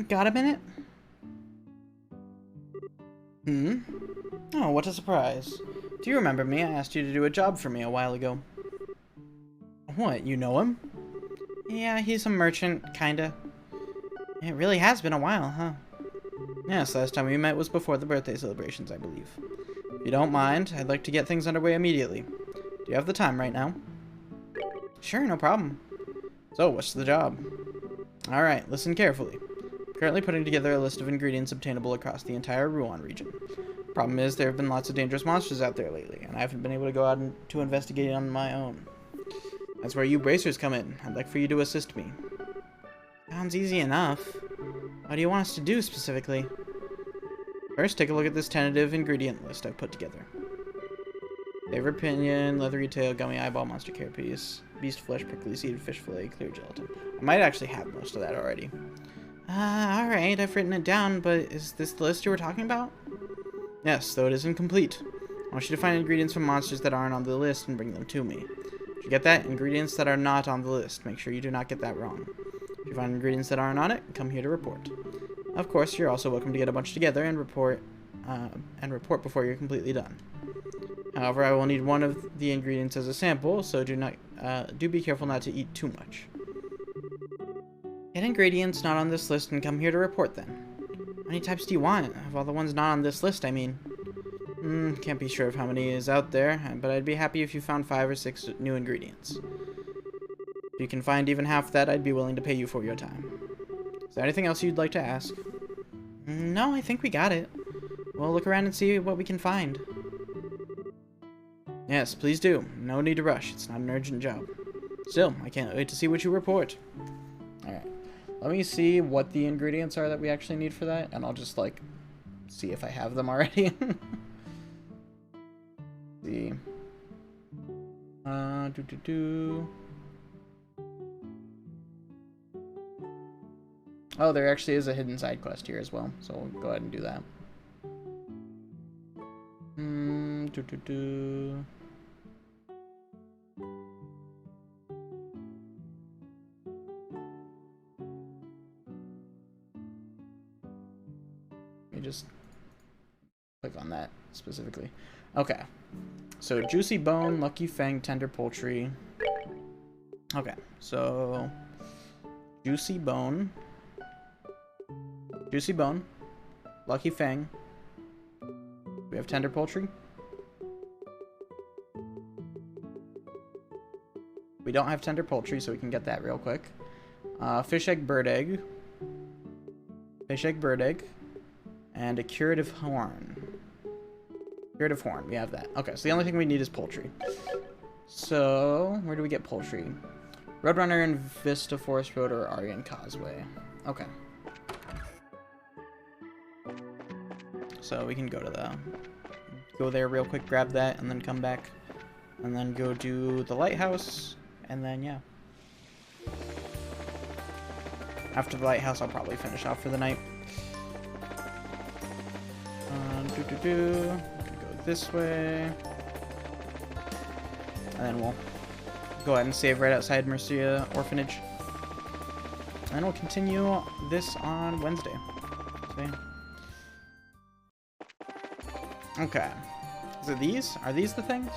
Got a minute? Hmm? Oh, what a surprise. Do you remember me? I asked you to do a job for me a while ago. What, you know him? Yeah, he's a merchant, kinda. It really has been a while, huh? Yes, last time we met was before the birthday celebrations, I believe. If you don't mind, I'd like to get things underway immediately. Do you have the time right now? Sure, no problem. So, what's the job? Alright, listen carefully. I'm currently putting together a list of ingredients obtainable across the entire Ruan region. Problem is, there have been lots of dangerous monsters out there lately, and I haven't been able to go out to investigate on my own. That's where you bracers come in. I'd like for you to assist me. Sounds easy enough. What do you want us to do, specifically? First, take a look at this tentative ingredient list I've put together. Favorite pinion, leathery tail, gummy eyeball, monster carapace, beast flesh, prickly seed, fish fillet, clear gelatin. I might actually have most of that already. Alright, I've written it down, but is this the list you were talking about? Yes, though it is incomplete. I want you to find ingredients from monsters that aren't on the list and bring them to me. Did you get that? Ingredients that are not on the list. Make sure you do not get that wrong. If you find ingredients that aren't on it, come here to report. Of course, you're also welcome to get a bunch together and report before you're completely done. However, I will need one of the ingredients as a sample, so do be careful not to eat too much. Get ingredients not on this list and come here to report then. How many types do you want? Of all the ones not on this list, I mean. Can't be sure of how many is out there, but I'd be happy if you found 5 or 6 new ingredients. If you can find even half that, I'd be willing to pay you for your time. Is there anything else you'd like to ask? No, I think we got it. We'll look around and see what we can find. Yes, please do. No need to rush. It's not an urgent job. Still, I can't wait to see what you report. Alright. Let me see what the ingredients are that we actually need for that, and I'll just, like, see if I have them already. See. Oh, there actually is a hidden side quest here as well, so we'll go ahead and do that. Let me just click on that specifically. Okay. So, Juicy Bone, Lucky Fang, Tender Poultry. Okay, so... Juicy Bone, Lucky Fang. We have Tender Poultry. We don't have Tender Poultry, so we can get that real quick. Fish Egg, Bird Egg. Fish Egg, Bird Egg. And a Curative Horn. Curative Horn, we have that. Okay, so the only thing we need is poultry. So, where do we get poultry? Roadrunner and Vista Forest Road or Aryan Causeway. Okay. So we can go there real quick, grab that, and then come back. And then go do the lighthouse, and then, yeah. After the lighthouse, I'll probably finish off for the night. Go this way. And then we'll go ahead and save right outside Mercia Orphanage. And we'll continue this on Wednesday. So, okay. Is it these? Are these the things?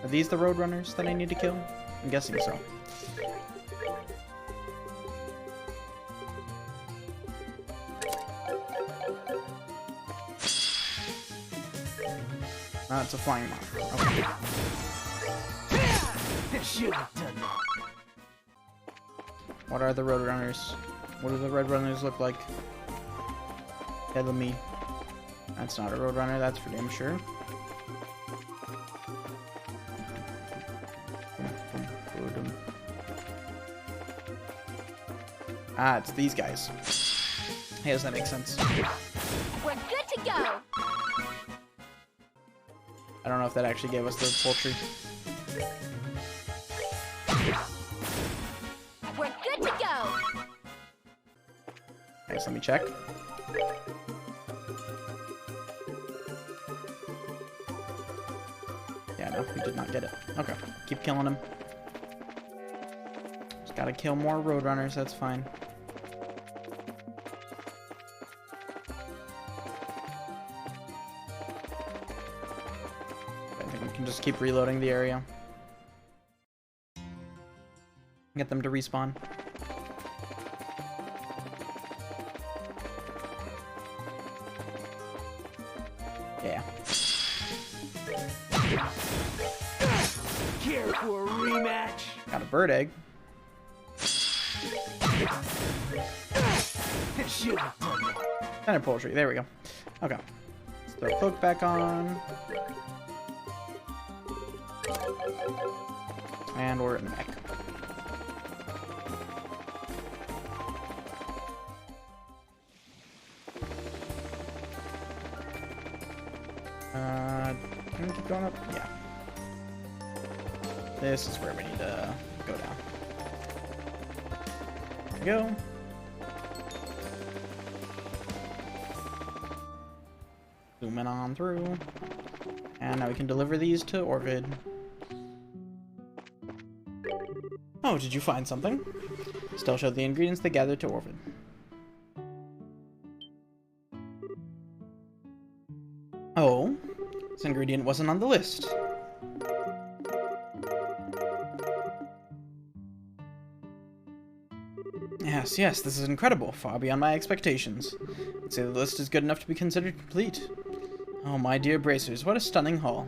Are these the Roadrunners that I need to kill? I'm guessing so. It's a flying monster. Okay. Should have done that. What are the Roadrunners? What do the Roadrunners look like? Tell me. That's not a Roadrunner, that's for damn sure. Ah, it's these guys. Hey, does that make sense? We're good to go. I don't know if that actually gave us the poultry. We're good to go. Okay, so let me check. Yeah, no, we did not get it. Okay, keep killing them. Just gotta kill more roadrunners, that's fine. I think we can just keep reloading the area. Get them to respawn. Yeah. Care for a rematch? Got a bird egg. Should have done that. And a poultry. There we go. Okay. Let's throw cloak back on. And we're in the back. Can we keep going up? Yeah. This is where we need to go down. There we go. Zooming on through. And now we can deliver these to Orvid. Oh, did you find something? Still show the ingredients they gathered to Orvid. Oh, this ingredient wasn't on the list. Yes, this is incredible, far beyond my expectations. I'd say the list is good enough to be considered complete. Oh, my dear bracers, what a stunning haul.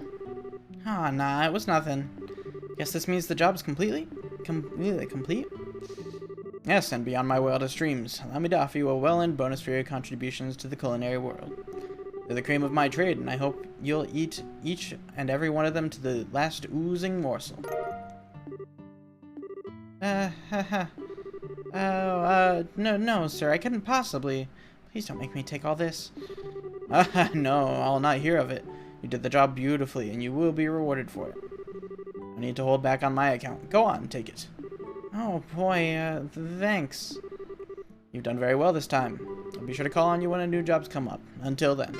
Ah, nah, it was nothing. Guess this means the job's completely complete? Yes, and beyond my wildest dreams, allow me to offer you a well-earned bonus for your contributions to the culinary world. They're the cream of my trade, and I hope you'll eat each and every one of them to the last oozing morsel. No, sir, I couldn't possibly. Please don't make me take all this. No, I'll not hear of it. You did the job beautifully, and you will be rewarded for it. I need to hold back on my account. Go on, take it. Oh, boy, thanks. You've done very well this time. I'll be sure to call on you when a new job's come up. Until then.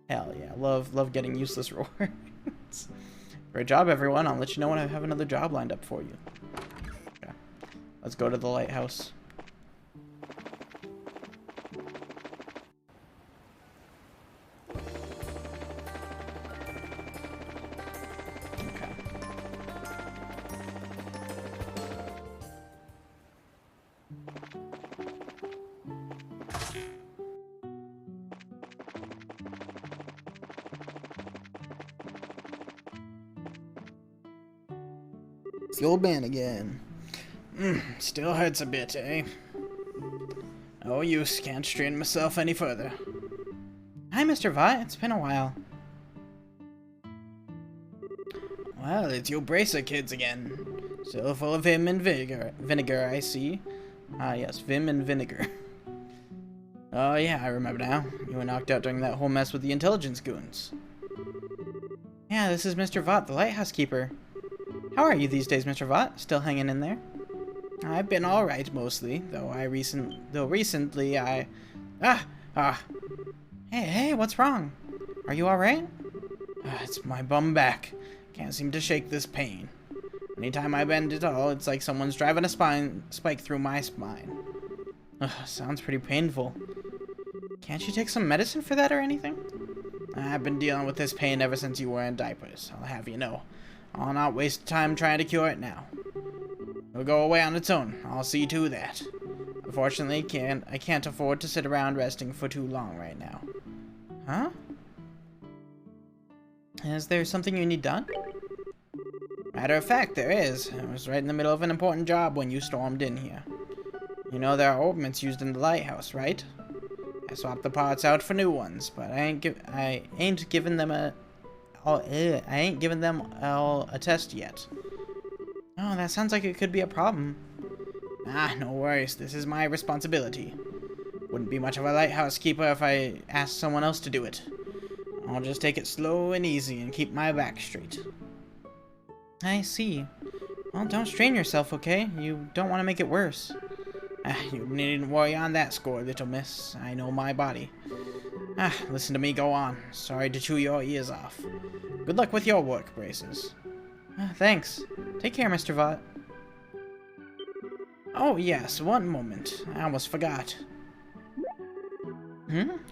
Hell yeah, love getting useless rewards. Great job, everyone. I'll let you know when I have another job lined up for you. Okay. Let's go to the lighthouse. Okay. It's the old man again. Still hurts a bit, eh? No use, can't strain myself any further. Hi, Mr. Vought, it's been a while. Well, it's you bracer kids again. Still full of vim and vinegar, I see. Ah, yes, vim and vinegar. Oh yeah, I remember now. You were knocked out during that whole mess with the intelligence goons. Yeah, this is Mr. Vought, the lighthouse keeper. How are you these days, Mr. Vought? Still hanging in there? I've been all right mostly, though recently I. Hey, what's wrong? Are you all right? It's my bum back. Can't seem to shake this pain. Anytime I bend at all, it's like someone's driving a spike through my spine. Sounds pretty painful. Can't you take some medicine for that or anything? I've been dealing with this pain ever since you were in diapers, I'll have you know. I'll not waste time trying to cure it now. It'll go away on its own. I'll see to that. Unfortunately, I can't afford to sit around resting for too long right now. Huh? Is there something you need done? Matter of fact, there is. I was right in the middle of an important job when you stormed in here. You know there are orbments used in the lighthouse, right? I swapped the parts out for new ones, but I ain't given them all a test yet. Oh, that sounds like it could be a problem. Ah, no worries. This is my responsibility. Wouldn't be much of a lighthouse keeper if I asked someone else to do it. I'll just take it slow and easy and keep my back straight. I see. Well, don't strain yourself, okay? You don't want to make it worse. You needn't worry on that score, little miss. I know my body. Listen to me go on. Sorry to chew your ears off. Good luck with your work, Braces. Thanks. Take care, Mr. Vought. Oh, yes, one moment. I almost forgot.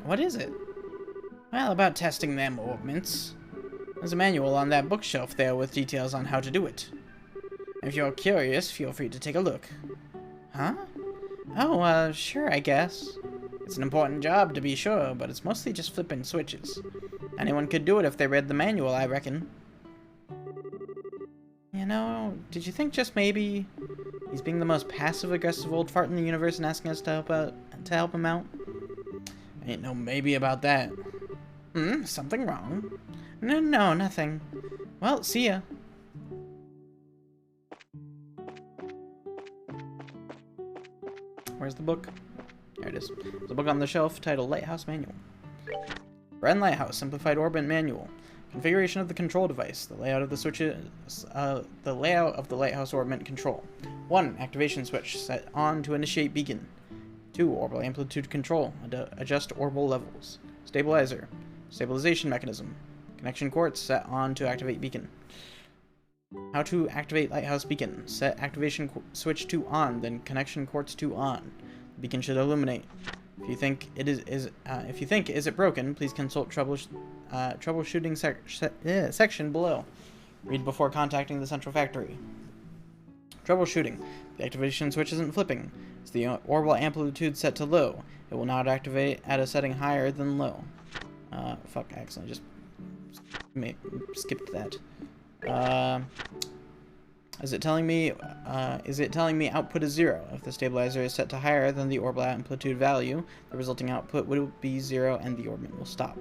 What is it? Well, about testing them orbments. There's a manual on that bookshelf there with details on how to do it. If you're curious, feel free to take a look. Huh? Oh, sure, I guess. It's an important job, to be sure, but it's mostly just flipping switches. Anyone could do it if they read the manual, I reckon. You know, did you think just maybe he's being the most passive-aggressive old fart in the universe and asking us to help him out? Ain't no maybe about that. Something wrong? No, nothing. Well, see ya. Where's the book? There it is. There's a book on the shelf titled Lighthouse Manual. Bren Lighthouse Simplified Orbit Manual. Configuration of the control device. The layout of the switches. The layout of the lighthouse orbit control. 1. Activation switch. Set on to initiate beacon. 2. Orbital amplitude control. Adjust orbital levels. Stabilizer. Stabilization mechanism. Connection quartz. Set on to activate beacon. How to activate lighthouse beacon. Set activation switch to on, then connection quartz to on. The beacon should illuminate. If you think is it broken, please consult troubleshooting section below. Read before contacting the central factory. Troubleshooting. The activation switch isn't flipping. It's the orbital amplitude set to low. It will not activate at a setting higher than low. Fuck, I accidentally just skipped that. Is it telling me output is 0? If the stabilizer is set to higher than the orbital amplitude value, the resulting output will be 0 and the orbit will stop.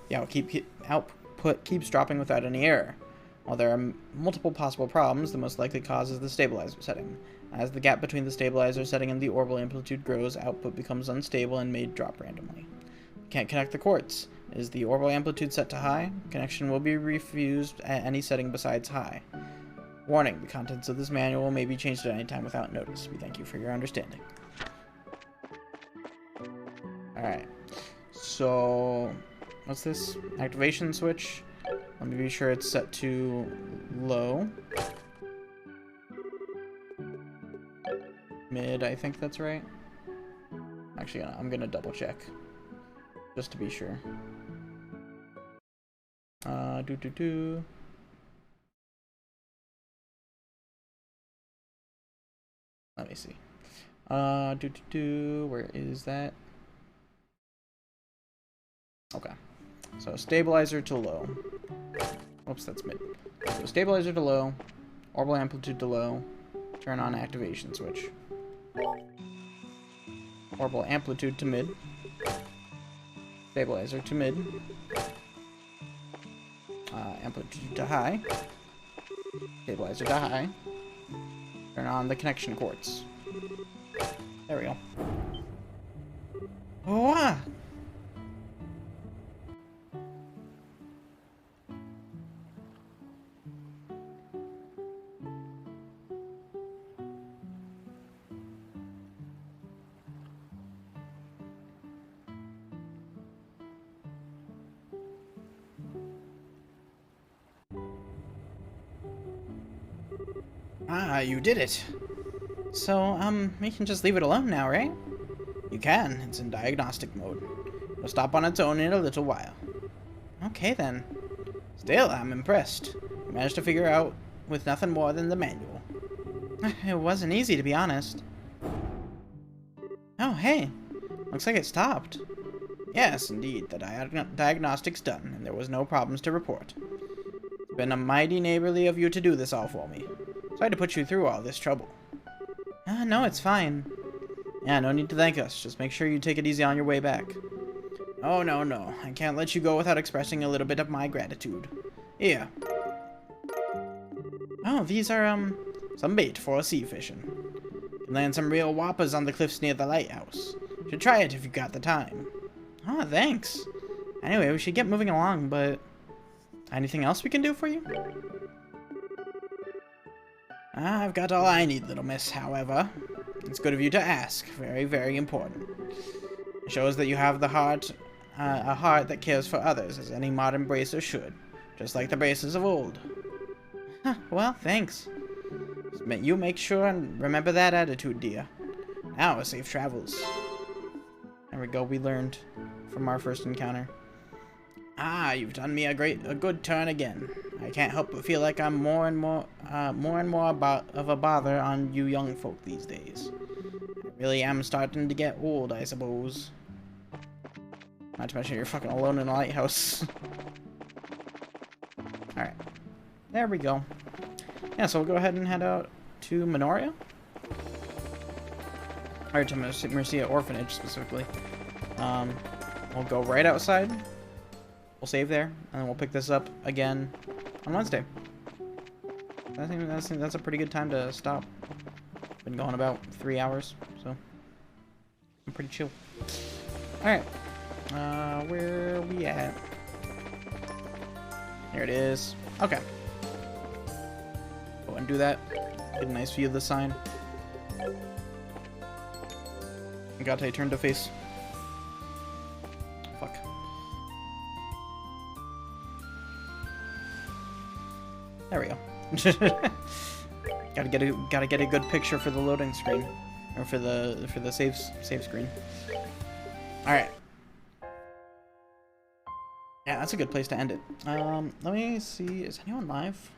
The output keeps dropping without any error. While there are multiple possible problems, the most likely cause is the stabilizer setting. As the gap between the stabilizer setting and the orbital amplitude grows, output becomes unstable and may drop randomly. Can't connect the quartz. Is the orbital amplitude set to high? Connection will be refused at any setting besides high. Warning, the contents of this manual may be changed at any time without notice. We thank you for your understanding. Alright. So, what's this? Activation switch. Let me be sure it's set to low. Mid, I think that's right. Actually, I'm gonna double check. Just to be sure. Let me see. Where is that? Okay. So stabilizer to low. Oops, that's mid. So stabilizer to low, orbital amplitude to low, turn on activation switch. Orbital amplitude to mid. Stabilizer to mid. Amplitude to high. Stabilizer to high. Turn on the connection quartz. There we go. Oh, ah! Ah, you did it. So, we can just leave it alone now, right? You can. It's in diagnostic mode. It'll stop on its own in a little while. Okay, then. Still, I'm impressed. You managed to figure out with nothing more than the manual. It wasn't easy, to be honest. Oh, hey. Looks like it stopped. Yes, indeed. The diagnostic's done, and there was no problems to report. It's been a mighty neighborly of you to do this all for me. Sorry to put you through all this trouble. No, it's fine. Yeah, no need to thank us. Just make sure you take it easy on your way back. Oh, no. I can't let you go without expressing a little bit of my gratitude. Here. Oh, these are, some bait for sea fishing. You can land some real whoppers on the cliffs near the lighthouse. You should try it if you've got the time. Oh, thanks. Anyway, we should get moving along, but... anything else we can do for you? I've got all I need, little miss, however. It's good of you to ask. Very, very important. It shows that you have the heart, a heart that cares for others, as any modern bracer should. Just like the bracers of old. Huh, well, thanks. You make sure and remember that attitude, dear. Now, safe travels. There we go, we learned from our first encounter. Ah, you've done me a good turn again. I can't help but feel like I'm more and more of a bother on you young folk these days. I really am starting to get old, I suppose. Not to mention you're fucking alone in a lighthouse. Alright. There we go. Yeah, so we'll go ahead and head out to Minoria. Or to Mercia Orphanage, specifically. We'll go right outside. We'll save there, and then we'll pick this up again on Wednesday. I think that's a pretty good time to stop. Been going about 3 hours, so I'm pretty chill. Alright. Where are we at? There it is. Okay. Go and do that. Get a nice view of the sign. Agate turned to face. Fuck. There we go. gotta get a good picture for the loading screen, or for the save screen. All right. Yeah, that's a good place to end it. Let me see. Is anyone live?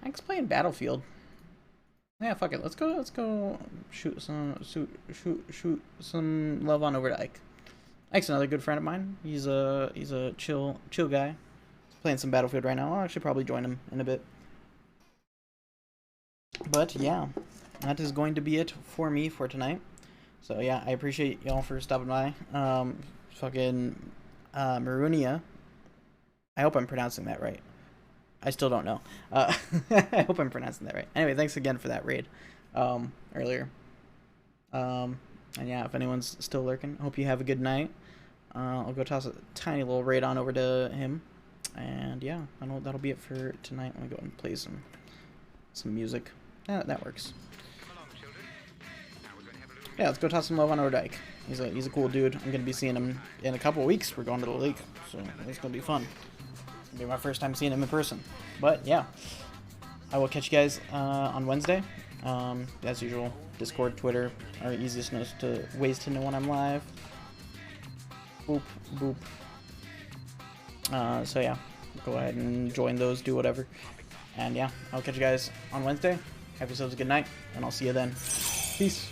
I can play in Battlefield. Yeah, fuck it. Let's go shoot some love on over to Ike. Ike's another good friend of mine. He's a chill guy. He's playing some Battlefield right now. I'll actually probably join him in a bit. But yeah, that is going to be it for me for tonight. So yeah, I appreciate y'all for stopping by. Fucking Marunia. I hope I'm pronouncing that right. I still don't know. I hope I'm pronouncing that right. Anyway, thanks again for that raid earlier. And yeah, if anyone's still lurking, I hope you have a good night. I'll go toss a tiny little raid on over to him. And yeah, that'll be it for tonight. Let me go and play some music. Yeah, that works. Yeah, let's go toss some love on over to Ike. He's a cool dude. I'm gonna be seeing him in a couple of weeks. We're going to the lake, so it's gonna be fun. It'll be my first time seeing him in person. But yeah, I will catch you guys on Wednesday. As usual, Discord, Twitter are easiest ways to know when I'm live. Boop, boop. So yeah, go ahead and join those, do whatever. And yeah, I'll catch you guys on Wednesday. Have yourselves a good night, and I'll see you then. Peace.